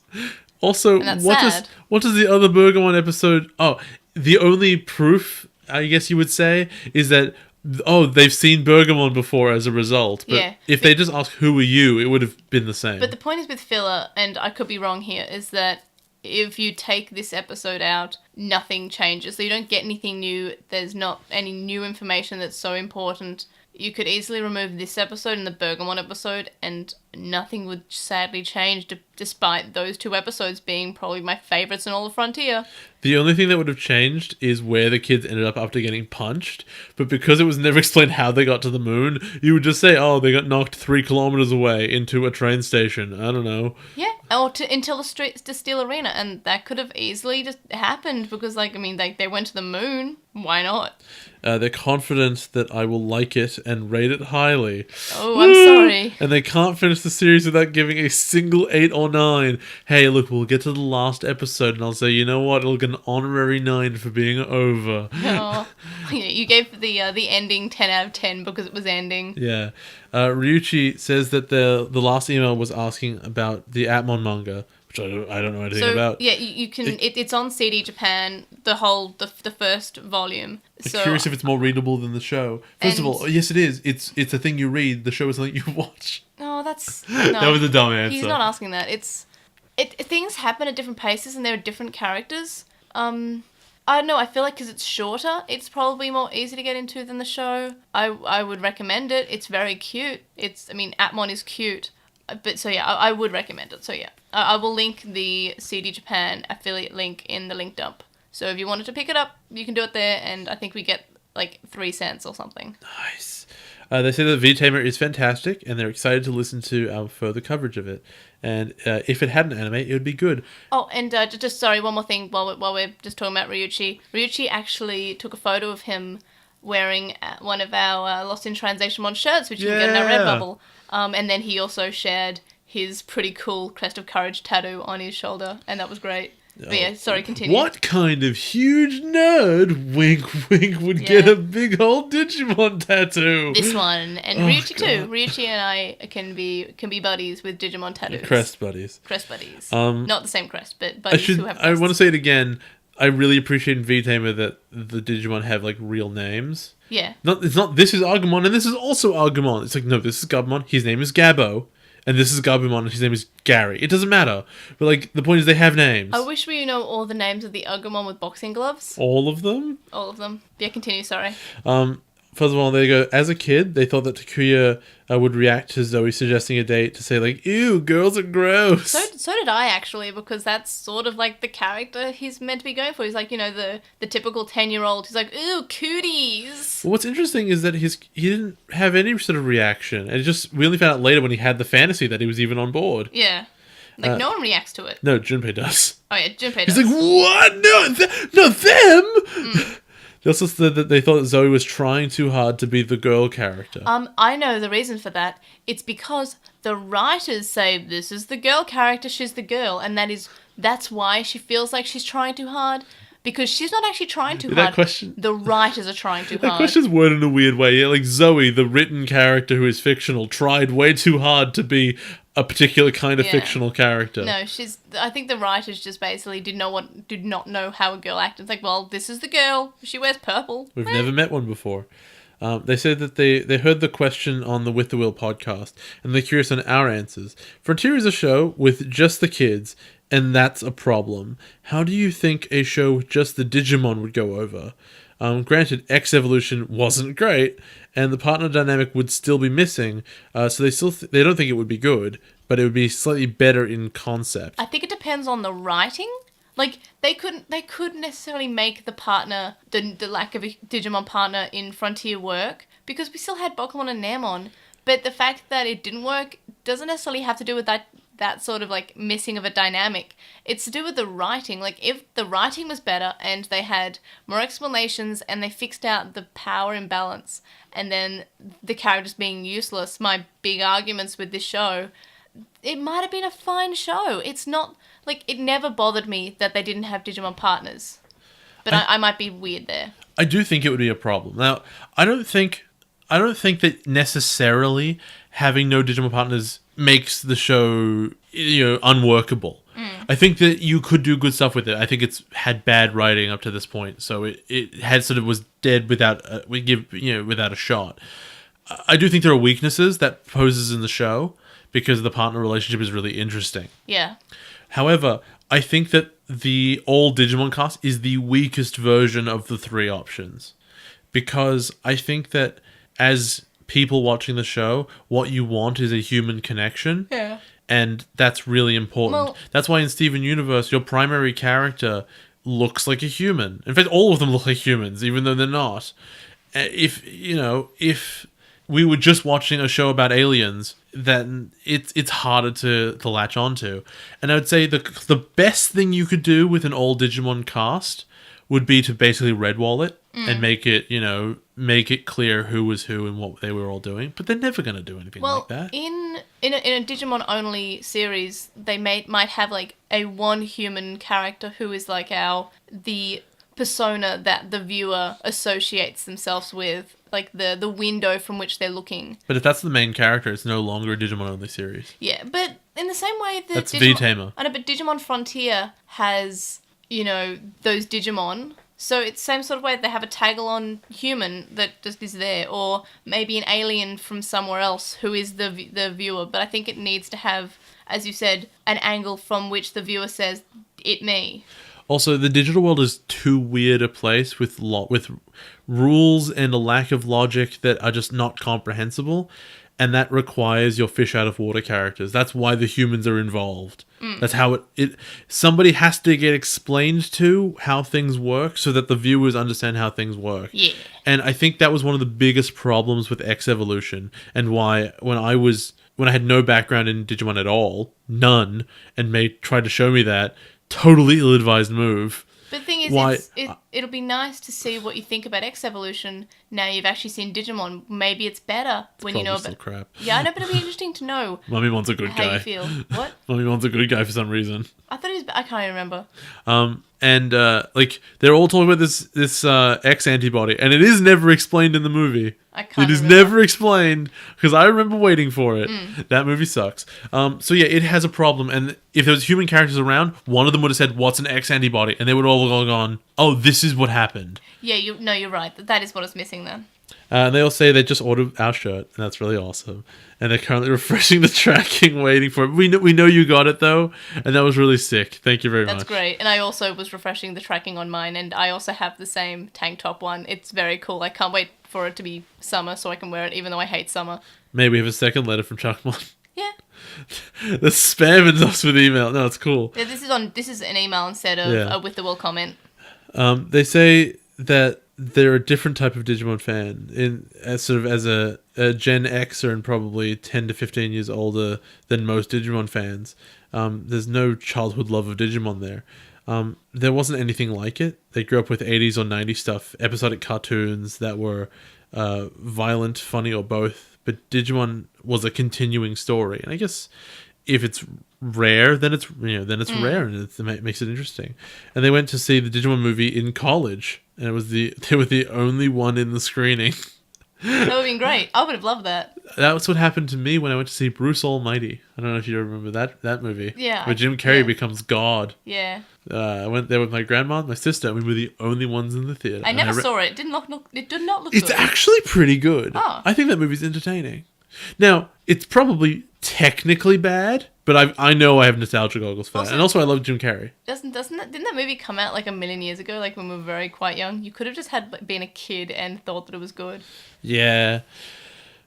Also, what does the other Bergamon episode... Oh, the only proof, I guess you would say, is that, they've seen Bergamon before as a result. But if they just ask, who are you, it would have been the same. But the point is with filler, and I could be wrong here, is that if you take this episode out, nothing changes. So you don't get anything new. There's not any new information that's so important. You could easily remove this episode and the Bergamon episode, and nothing would sadly change, despite those two episodes being probably my favourites in all of Frontier. The only thing that would have changed is where the kids ended up after getting punched, but because it was never explained how they got to the moon, you would just say, they got knocked 3 kilometers away into a train station. I don't know. Yeah, or until the Steel Arena, and that could have easily just happened, because, they went to the moon. Why not? They're confident that I will like it and rate it highly. Oh, I'm sorry. And they can't finish the series without giving a single 8 or 9. Hey, look, we'll get to the last episode and I'll say, you know what? It'll get an honorary 9 for being over. Oh, yeah, you gave the ending 10 out of 10 because it was ending. Yeah. Ryuichi says that the last email was asking about the Etemon manga, which I don't know anything about. Yeah, you can. It's on CD Japan. The first volume. I'm curious if it's more readable than the show. First of all, yes, it is. It's a thing you read. The show is something you watch. Oh, that's no, that was a dumb answer. He's not asking that. Things happen at different paces and there are different characters. I don't know. I feel like because it's shorter, it's probably more easy to get into than the show. I would recommend it. It's very cute. Etemon is cute. But so yeah, I would recommend it. So yeah, I will link the CD Japan affiliate link in the link dump. So if you wanted to pick it up, you can do it there, and I think we get like 3 cents or something. Nice. They say that V-Tamer is fantastic, and they're excited to listen to our further coverage of it. And if it had an anime, it would be good. Oh, and just sorry, one more thing while we're just talking about Ryuichi. Ryuichi actually took a photo of him wearing one of our LostinTranslationmon shirts, which you can get in our Redbubble. And then he also shared his pretty cool Crest of Courage tattoo on his shoulder, and that was great. But yeah, sorry, continue. What kind of huge nerd, wink wink, would get a big old Digimon tattoo? This one, and Ryuichi too. Ryuichi and I can be buddies with Digimon tattoos. Crest buddies. Crest buddies. Not the same crest, but buddies who have crests. I want to say it again. I really appreciate in V-Tamer that the Digimon have like real names. Yeah. It's not this is Agumon and this is also Agumon. It's like, no, this is Gabumon. His name is Gabo. and this is Gabumon, and his name is Gary. It doesn't matter. But, like, the point is they have names. I wish we know all the names of the Agumon with boxing gloves. All of them? All of them. Yeah, continue, sorry. First of all, there you go. As a kid, they thought that Takuya would react to Zoe suggesting a date to say, like, ew, girls are gross. So did I, actually, because that's sort of, like, the character he's meant to be going for. He's, like, you know, the typical 10-year-old. He's like, ew, cooties. Well, what's interesting is that he didn't have any sort of reaction. And we only found out later when he had the fantasy that he was even on board. Yeah. Like, no one reacts to it. No, Junpei does. Oh, yeah, Junpei does. He's like, what? No, not them! They also said that they thought that Zoe was trying too hard to be the girl character. I know the reason for that. It's because the writers say this is the girl character, she's the girl, and that's why she feels like she's trying too hard. Because she's not actually trying too hard. The writers are trying too hard. That question's worded in a weird way. Yeah, like Zoe, the written character who is fictional, tried way too hard to be a particular kind of fictional character. No, I think the writers just basically did not know how a girl acted. It's like, well, this is the girl. She wears purple. We've never met one before. They said that they heard the question on the With the Will podcast, and they're curious on our answers. Frontier is a show with just the kids, and that's a problem. How do you think a show with just the Digimon would go over? Granted, X Evolution wasn't great, and the partner dynamic would still be missing, so they don't think it would be good, but it would be slightly better in concept. I think it depends on the writing. Like, they couldn't necessarily make the partner, the lack of a Digimon partner in Frontier work, because we still had Pokemon and Namon, but the fact that it didn't work doesn't necessarily have to do with that sort of, like, missing of a dynamic. It's to do with the writing. Like, if the writing was better and they had more explanations and they fixed out the power imbalance and then the characters being useless, my big arguments with this show, it might have been a fine show. It's not, like, it never bothered me that they didn't have Digimon partners. But I might be weird there. I do think it would be a problem. Now, I don't think that necessarily having no Digimon partners makes the show, unworkable. I think that you could do good stuff with it. I think it's had bad writing up to this point, so it had sort of was dead without a shot. I do think there are weaknesses that poses in the show because the partner relationship is really interesting. Yeah. However, I think that the all Digimon cast is the weakest version of the three options, because I think that as people watching the show, what you want is a human connection. Yeah. And that's really important. Well, that's why in Steven Universe, your primary character looks like a human. In fact, all of them look like humans, even though they're not. If we were just watching a show about aliens, then it's harder to latch onto. And I would say the best thing you could do with an all Digimon cast would be to basically redwall it and make it clear who was who and what they were all doing. But they're never going to do anything like that. In a Digimon only series, they might have like a one human character who is like the persona that the viewer associates themselves with, like the window from which they're looking. But if that's the main character, it's no longer a Digimon only series. Yeah, but in the same way that that's V-Tamer. I know, but Digimon Frontier has, those Digimon. So it's the same sort of way they have a tag-along human that just is there, or maybe an alien from somewhere else who is the viewer. But I think it needs to have, as you said, an angle from which the viewer says, "It me." Also, the digital world is too weird a place with rules and a lack of logic that are just not comprehensible, and that requires your fish out of water characters. That's why the humans are involved. That's how somebody has to get explained to how things work so that the viewers understand how things work. Yeah. And I think that was one of the biggest problems with X Evolution, and why when I had no background in Digimon at all, none, and tried to show me that, totally ill-advised move. But the thing is, it'll be nice to see what you think about X Evolution now you've actually seen Digimon. Maybe it's better when you know about... crap. Yeah, I know, but it'll be interesting to know. Mummymon's a good guy. How you feel. What? Mummymon's a good guy for some reason. I thought he was... I can't even remember. And they're all talking about this X antibody, and it is never explained in the movie. It is never explained, because I remember waiting for it. That movie sucks. So yeah, it has a problem, and if there was human characters around, one of them would have said, "What's an X antibody?" And they would all have gone, "Oh, this is what happened." Yeah, you're right. That is what is missing then. And they all say they just ordered our shirt, and that's really awesome. And they're currently refreshing the tracking, waiting for it. We know you got it, though, and that was really sick. Thank you very much. That's great. And I also was refreshing the tracking on mine, and I also have the same tank top one. It's very cool. I can't wait for it to be summer so I can wear it, even though I hate summer. Maybe we have a second letter from Chuckmon. Yeah. They're spamming us with email. No, it's cool. Yeah, this is an email instead of with the will comment. They say that they're a different type of Digimon fan as a Gen Xer and probably 10 to 15 years older than most Digimon fans. There's no childhood love of Digimon there. There wasn't anything like it. They grew up with 80s or 90s stuff, episodic cartoons that were violent, funny, or both. But Digimon was a continuing story, and I guess if it's rare, then it's rare, and it makes it interesting. And they went to see the Digimon movie in college, and they were the only one in the screening. That would have been great. I would have loved that. That's what happened to me when I went to see Bruce Almighty. I don't know if you remember that movie. Yeah. Where Jim Carrey becomes God. Yeah. I went there with my grandma and my sister, and we were the only ones in the theater. I never saw it. It did not look good. It's actually pretty good. Oh. I think that movie's entertaining. Now, it's probably technically bad, but I know I have nostalgia goggles for that. And also I love Jim Carrey. Didn't that movie come out like a million years ago, like when we were very quite young? You could have just been a kid and thought that it was good. Yeah.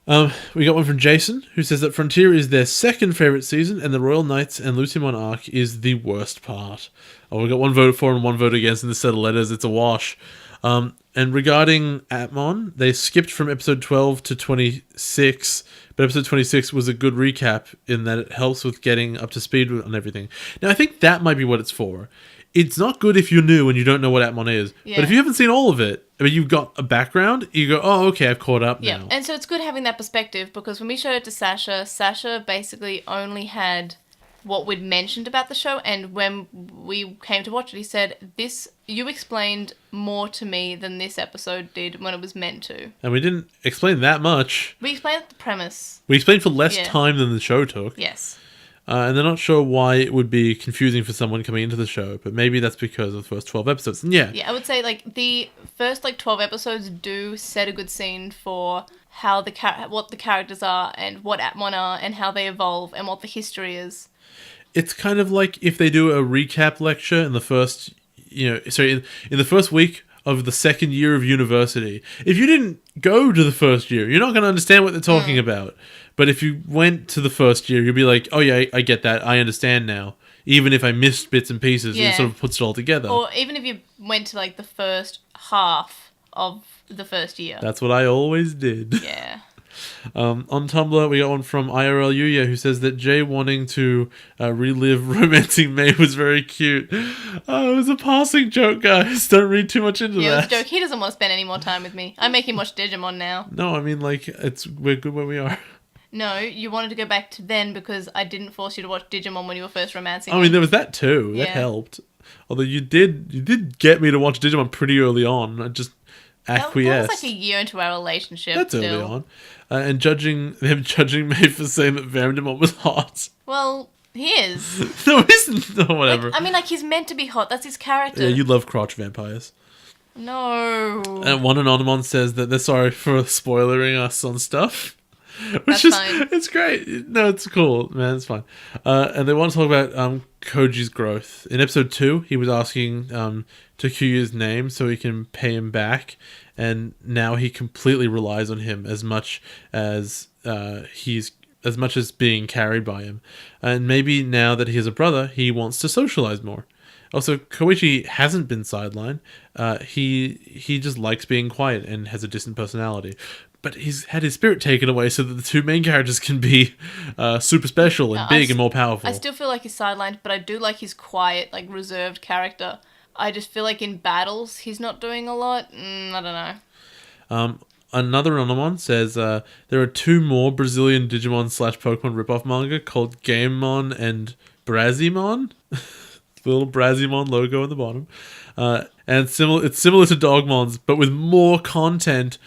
We got one from Jason, who says that Frontier is their second favourite season, and the Royal Knights and Lutimon arc is the worst part. Oh, we got one vote for and one vote against in this set of letters. It's a wash. And regarding Etemon, they skipped from episode 12 to 26, but episode 26 was a good recap in that it helps with getting up to speed on everything. Now, I think that might be what it's for. It's not good if you're new and you don't know what Etemon is, but if you haven't seen all of it, I mean, you've got a background, you go, oh, okay, I've caught up now. And so it's good having that perspective, because when we showed it to Sasha basically only had what we'd mentioned about the show, and when we came to watch it, he said, you explained more to me than this episode did when it was meant to. And we didn't explain that much. We explained the premise. We explained for less time than the show took. Yes. And they're not sure why it would be confusing for someone coming into the show, but maybe that's because of the first 12 episodes. And yeah, I would say the first 12 episodes do set a good scene for how what the characters are and what Etemon are and how they evolve and what the history is. It's kind of like if they do a recap lecture in the first, in the first week of the second year of university. If you didn't go to the first year, you're not going to understand what they're talking about. But if you went to the first year, you'll be like, oh yeah, I get that. I understand now. Even if I missed bits and pieces, it sort of puts it all together. Or even if you went to the first half of the first year. That's what I always did. Yeah. On Tumblr, we got one from IRL Yuya who says that Jay wanting to relive romancing May was very cute. Oh, it was a passing joke, guys. Don't read too much into that. Yeah, it was a joke. He doesn't want to spend any more time with me. I make him watch Digimon now. No, I mean, we're good where we are. No, you wanted to go back to then because I didn't force you to watch Digimon when you were first romancing. I mean, there was that too. That helped. Although you did get me to watch Digimon pretty early on. I just acquiesced. That was a year into our relationship. That's early on. And judging me for saying that Varamdamon was hot. Well, he is. No, he isn't. No, whatever. He's meant to be hot. That's his character. Yeah, you love crotch vampires. No. And one Anonymon says that they're sorry for spoilering us on stuff. That's fine. It's great. No, it's cool, man. It's fine. And they want to talk about Koji's growth. In episode 2, he was asking Takuya's name so he can pay him back, and now he completely relies on him as much as being carried by him. And maybe now that he has a brother, he wants to socialize more. Also, Koichi hasn't been sidelined. He just likes being quiet and has a distant personality. But he's had his spirit taken away so that the two main characters can be super special and big and more powerful. I still feel like he's sidelined, but I do like his quiet, reserved character. I just feel like in battles, he's not doing a lot. I don't know. Another Anonymon says there are 2 more Brazilian Digimon / Pokemon ripoff manga called Gamemon and Brazimon. The little Brazimon logo at the bottom. And it's similar to Dogmon's, but with more content.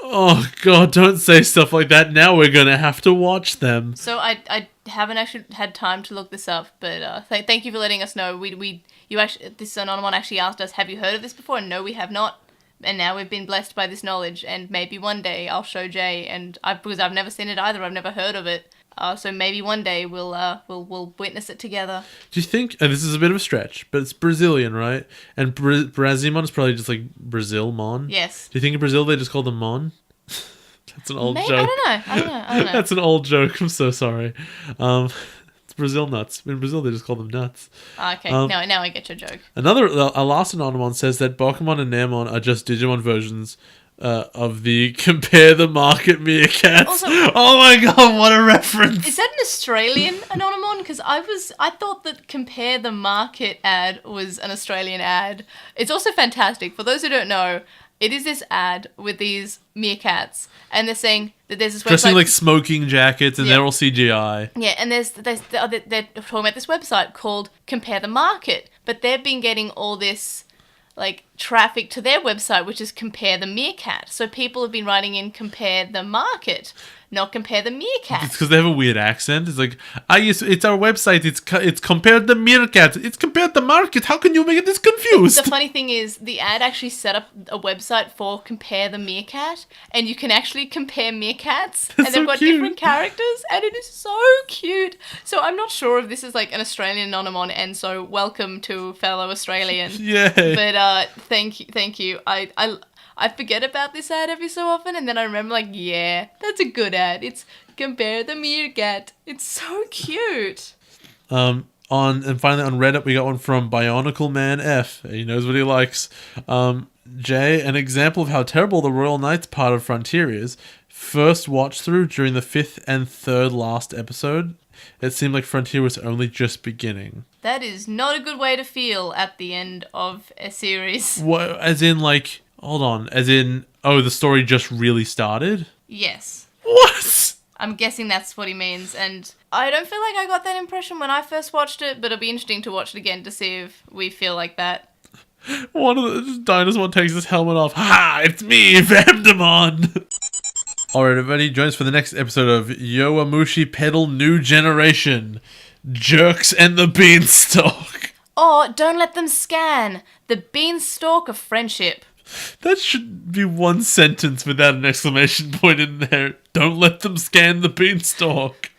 Oh, God, don't say stuff like that. Now we're going to have to watch them. So I haven't actually had time to look this up, but thank you for letting us know. This Anonymon actually asked us, have you heard of this before? And no, we have not. And now we've been blessed by this knowledge, and maybe one day I'll show Jay, because I've never seen it either, I've never heard of it. So maybe one day we'll witness it together. Do you think, and this is a bit of a stretch, but it's Brazilian, right? And Brazimon is probably just like Brazilmon. Yes. Do you think in Brazil they just call them Mon? That's an old joke. I don't know. That's an old joke. I'm so sorry. It's Brazil nuts. In Brazil they just call them nuts. Okay, now I get your joke. A LostinTranslationmon says that Pokemon and Nairmon are just Digimon versions of the Compare the Market Meerkats. Also, oh my god, what a reference! Is that an Australian Anonymon? Because I thought that Compare the Market ad was an Australian ad. It's also fantastic. For those who don't know, it is this ad with these meerkats, and they're saying that there's this website... Dressing like smoking jackets, and they're all CGI. Yeah, and they're talking about this website called Compare the Market, but they've been getting all this like traffic to their website, which is Compare the Meerkat. So people have been writing in Compare the Market, not Compare the Meerkat. It's because they have a weird accent. It's like, it's our website. It's Compared the Meerkat. It's Compared the Market. How can you make it this confused? The funny thing is, the ad actually set up a website for Compare the Meerkat, and you can actually compare meerkats, and they've got different characters, and it is so cute. So I'm not sure if this is like an Australian Anonymon, and so welcome to fellow Australian. Yeah. But thank you. I forget about this ad every so often, and then I remember like, yeah, that's a good ad. It's Compare the Meerkat. It's so cute. And finally on Reddit we got one from Bionicle Man F. He knows what he likes. Jay, an example of how terrible the Royal Knights part of Frontier is. First watch through during the 5th and 3rd last episode. It seemed like Frontier was only just beginning. That is not a good way to feel at the end of a series. What, as in like... Hold on, as in, the story just really started? Yes. What? I'm guessing that's what he means, and I don't feel like I got that impression when I first watched it, but it'll be interesting to watch it again to see if we feel like that. One of the Dynasmon takes his helmet off. Ha! It's me, Vamdemon! Alright, everybody, join us for the next episode of Yowamushi Pedal New Generation. Jerks and the Beanstalk. Or don't let them scan. The Beanstalk of Friendship. That should be one sentence without an exclamation point in there. Don't let them scan the beanstalk.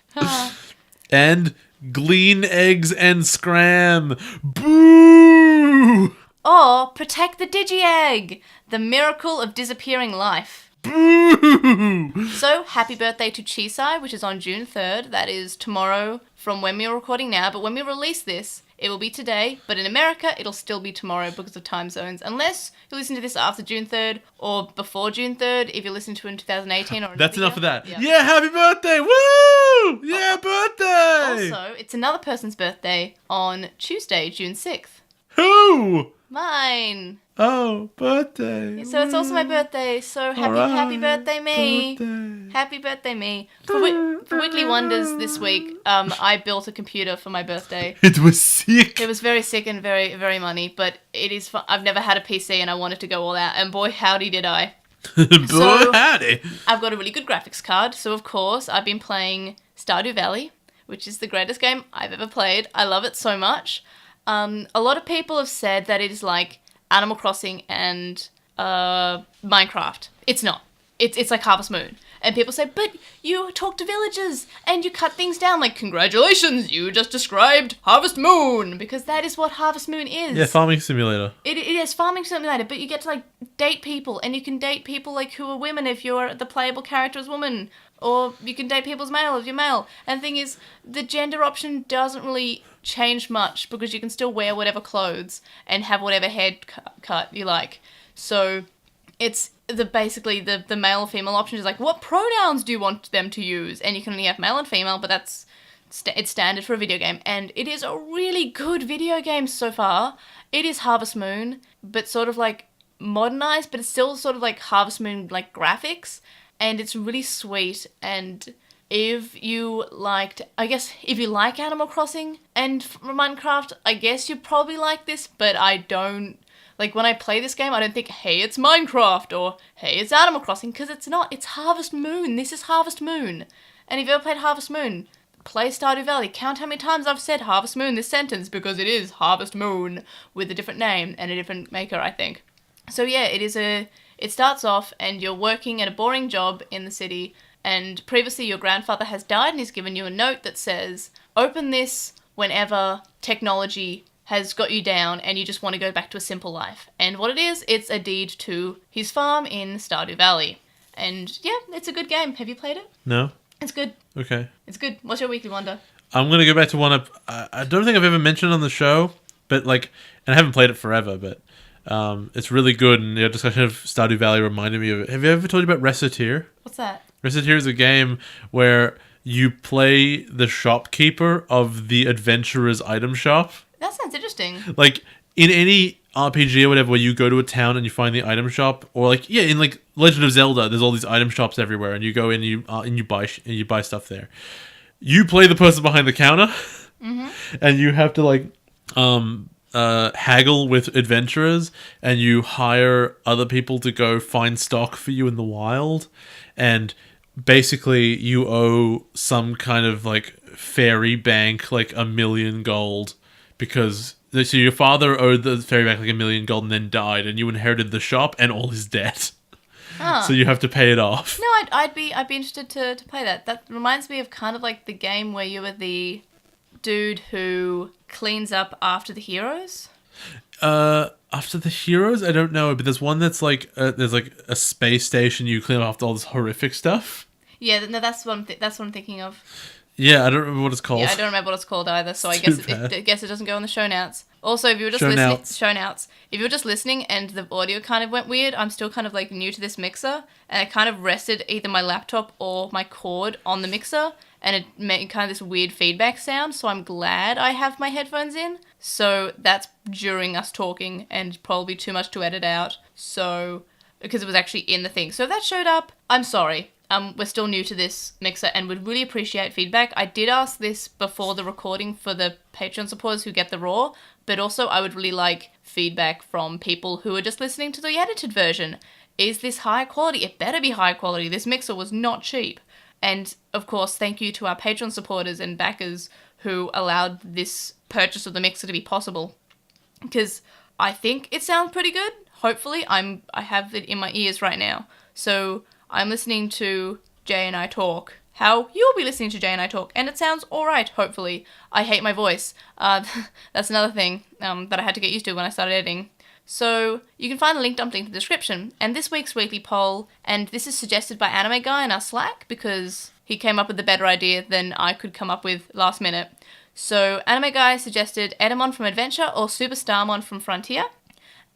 And glean eggs and scram. Boo! Or protect the Digi-Egg. The miracle of disappearing life. Boo! So, happy birthday to Chisai, which is on June 3rd. That is tomorrow from when we're recording now. But when we release this, it will be today. But in America, it'll still be tomorrow because of time zones. Unless you listen to this after June 3rd or before June 3rd, if you listen to it in 2018 or... That's enough of that. Yeah, happy birthday! Woo! Yeah, birthday! Also, it's another person's birthday on Tuesday, June 6th. Who? Mine. Oh, birthday. So it's also my birthday, so happy birthday me. Birthday. Happy birthday me. For Weekly Wonders this week, I built a computer for my birthday. It was sick. It was very sick and very, very money, but it is fun. I've never had a PC and I wanted to go all out, and boy howdy did I. Boy howdy. I've got a really good graphics card, so of course I've been playing Stardew Valley, which is the greatest game I've ever played. I love it so much. A lot of people have said that it is like Animal Crossing and Minecraft. It's not. It's like Harvest Moon. And people say, but you talk to villagers and you cut things down. Like, congratulations, you just described Harvest Moon. Because that is what Harvest Moon is. Yeah, farming simulator. It is farming simulator, but you get to like date people. And you can date people like who are women if you're the playable character as woman. Or you can date people as male if you're male. And the thing is, the gender option doesn't really change much because you can still wear whatever clothes and have whatever haircut you like. So it's basically the male or female option is like, what pronouns do you want them to use? And you can only have male and female, but it's standard for a video game. And it is a really good video game so far. It is Harvest Moon, but sort of like modernized, but it's still sort of like Harvest Moon like graphics. And it's really sweet, and if you like Animal Crossing and Minecraft, I guess you probably like this, but I don't, like when I play this game, I don't think, hey, it's Minecraft, or hey, it's Animal Crossing, because it's not, it's Harvest Moon, this is Harvest Moon. And if you've ever played Harvest Moon, play Stardew Valley, count how many times I've said Harvest Moon this sentence, because it is Harvest Moon, with a different name and a different maker, I think. So yeah, it starts off and you're working at a boring job in the city, and previously your grandfather has died and he's given you a note that says, open this whenever technology has got you down and you just want to go back to a simple life. And what it is, it's a deed to his farm in Stardew Valley. And yeah, it's a good game. Have you played it? No. It's good. Okay. It's good. What's your weekly wonder? I'm going to go back to one I don't think I've ever mentioned on the show, but and I haven't played it forever, but it's really good, and the discussion of Stardew Valley reminded me of it. Have you ever told you about Recettear? What's that? Recettear is a game where you play the shopkeeper of the adventurer's item shop. That sounds interesting. Like, in any RPG or whatever, where you go to a town and you find the item shop, or in Legend of Zelda, there's all these item shops everywhere, and you go in and you buy stuff there. You play the person behind the counter, and you have to haggle with adventurers, and you hire other people to go find stock for you in the wild, and basically you owe some kind of fairy bank $1 million gold, because so your father owed the fairy bank $1 million gold and then died, and you inherited the shop and all his debt. So you have to pay it off. No, I'd be interested to play that. That reminds me of kind of like the game where you were the dude who cleans up after the heroes. After the heroes, I don't know, but there's one that's there's a space station, you clean up after all this horrific stuff. Yeah, no, that's what I'm thinking of. Yeah, I don't remember what it's called. Yeah, I don't remember what it's called either, so I guess it doesn't go on the show notes. Also, if you were just if you were just listening and the audio kind of went weird, I'm still kind of new to this mixer, and I kind of rested either my laptop or my cord on the mixer, and it made kind of this weird feedback sound, so I'm glad I have my headphones in. So that's during us talking, and probably too much to edit out, so because it was actually in the thing. So if that showed up, I'm sorry. We're still new to this mixer and would really appreciate feedback. I did ask this before the recording for the Patreon supporters who get the raw, but also I would really like feedback from people who are just listening to the edited version. Is this high quality? It better be high quality. This mixer was not cheap. And of course, thank you to our Patreon supporters and backers who allowed this purchase of the mixer to be possible. Because I think it sounds pretty good. Hopefully, I have it in my ears right now. So I'm listening to Jay and I talk. How you'll be listening to Jay and I talk, and it sounds alright, hopefully. I hate my voice. That's another thing that I had to get used to when I started editing. So you can find a link dumped in the description. And this week's weekly poll, and this is suggested by Anime Guy in our Slack, because he came up with a better idea than I could come up with last minute. So Anime Guy suggested Etemon from Adventure or Superstarmon from Frontier,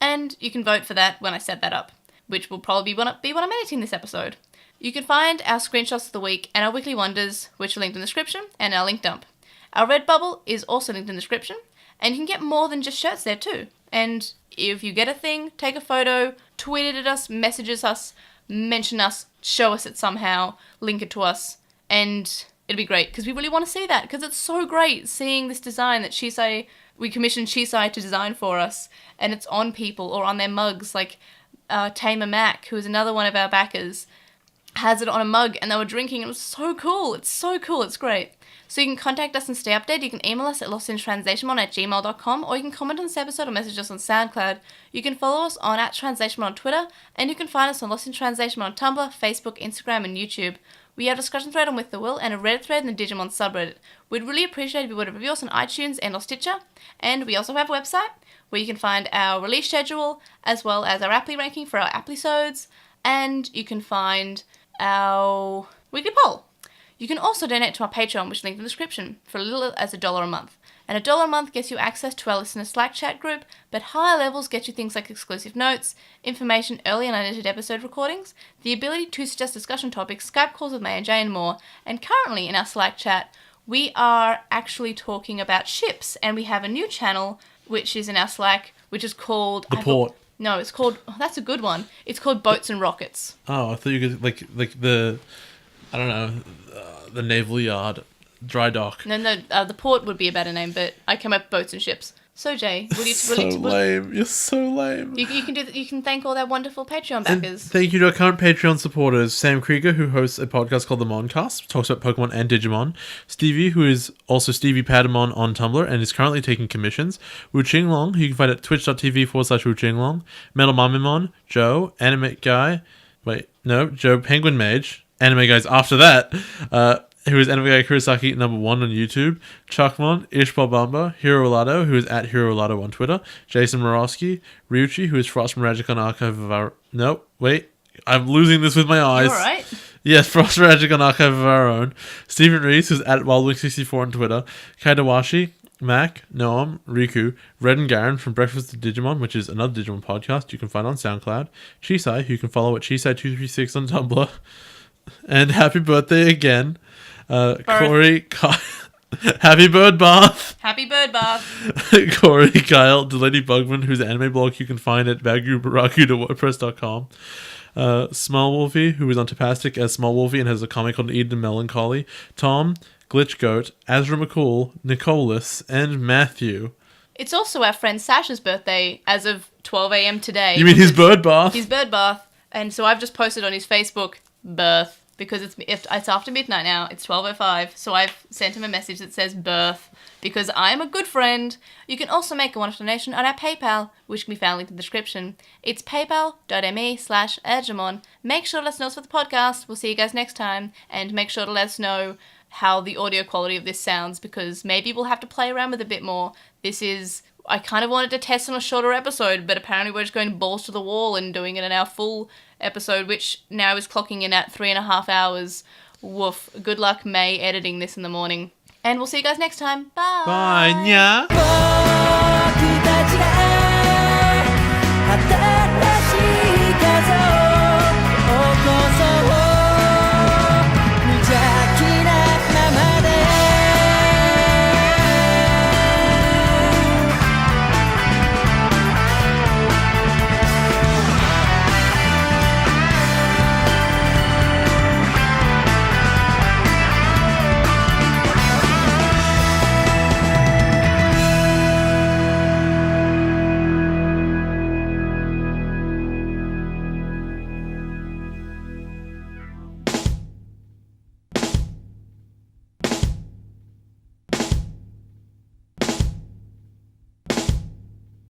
and you can vote for that when I set that up, which will probably be when I'm editing this episode. You can find our screenshots of the week and our weekly wonders, which are linked in the description, and our link dump. Our Redbubble is also linked in the description, and you can get more than just shirts there too. And if you get a thing, take a photo, tweet it at us, message us, mention us, show us it somehow, link it to us, and it'd be great, because we really want to see that, because it's so great seeing this design that we commissioned Shisai to design for us, and it's on people or on their mugs, Tamer Mac, who is another one of our backers, has it on a mug, and they were drinking. It was so cool. It's so cool. It's great. So you can contact us and stay updated. You can email us at LostinTranslationmon@gmail.com, or you can comment on this episode or message us on SoundCloud. You can follow us on @TranslationMon on Twitter, and you can find us on LostinTranslationmon on Tumblr, Facebook, Instagram, and YouTube. We have a discussion thread on With the Will and a Reddit thread in the Digimon subreddit. We'd really appreciate if you would review us on iTunes and or Stitcher. And we also have a website where you can find our release schedule, as well as our Apply ranking for our Applysodes, and you can find our weekly poll. You can also donate to our Patreon, which is linked in the description, for as little as $1 a month. And $1 a month gets you access to our listener Slack chat group, but higher levels get you things like exclusive notes, information, early and unedited episode recordings, the ability to suggest discussion topics, Skype calls with May and Jay, and more. And currently in our Slack chat, we are actually talking about ships, and we have a new channel, which is in our Slack, which is called... The Port. No, it's called... Oh, that's a good one. It's called Boats and Rockets. Oh, I thought you could... like the... I don't know... the naval yard... Dry dock. No, the Port would be a better name, but I came up with Boats and Ships. So Jay, lame. You're so lame. You can you can thank all their wonderful Patreon backers. And thank you to our current Patreon supporters: Sam Krieger, who hosts a podcast called The Moncast, talks about Pokemon and Digimon; Stevie, who is also Stevie Patamon on Tumblr and is currently taking commissions; Wu Qinglong, who you can find at twitch.tv/Wu Qinglong; Metal Mamimon; Joe, Joe Penguin Mage, Anime Guys after that, who is Anime Guy Kurosaki #1 on YouTube; Chuckmon, Ishbal Hiro Olado, who is at Hiro Olado on Twitter; Jason Morosky, Ryuchi, who is Frost from Ragicon Archive of Our... No, wait, I'm losing this with my eyes. You alright? Yes, Frost from Ragicon Archive of Our Own; Stephen Reese, who's at Wildwing64 on Twitter; Kaidawashi, Mac, Noam, Riku, Red and Garen from Breakfast with Digimon, which is another Digimon podcast you can find on SoundCloud; Chisai, who you can follow at Chisai236 on Tumblr; and happy birthday again, Corey, happy bird bath. Happy bird bath. Corey, Kyle, Delaney Bugman, whose anime blog you can find at bagubaraku.wordpress.com. Small Wolfie, who is on Tapastic as Small Wolfie and has a comic called Eden Melancholy; Tom, Glitch Goat, Azra McCool, Nicholas, and Matthew. It's also our friend Sasha's birthday as of 12 a.m. today. You mean his bird bath? His bird bath. And so I've just posted on his Facebook, birth, because it's after midnight now. It's 12:05. So I've sent him a message that says birth, because I'm a good friend. You can also make a one-off donation on our PayPal, which can be found linked in the description. It's paypal.me/Edgemon. Make sure to let us know for the podcast. We'll see you guys next time. And make sure to let us know how the audio quality of this sounds, because maybe we'll have to play around with it a bit more. I kind of wanted to test on a shorter episode, but apparently we're just going balls to the wall and doing it in our full episode, which now is clocking in at 3.5 hours. Woof. Good luck, May, editing this in the morning. And we'll see you guys next time. Bye. Bye, nya.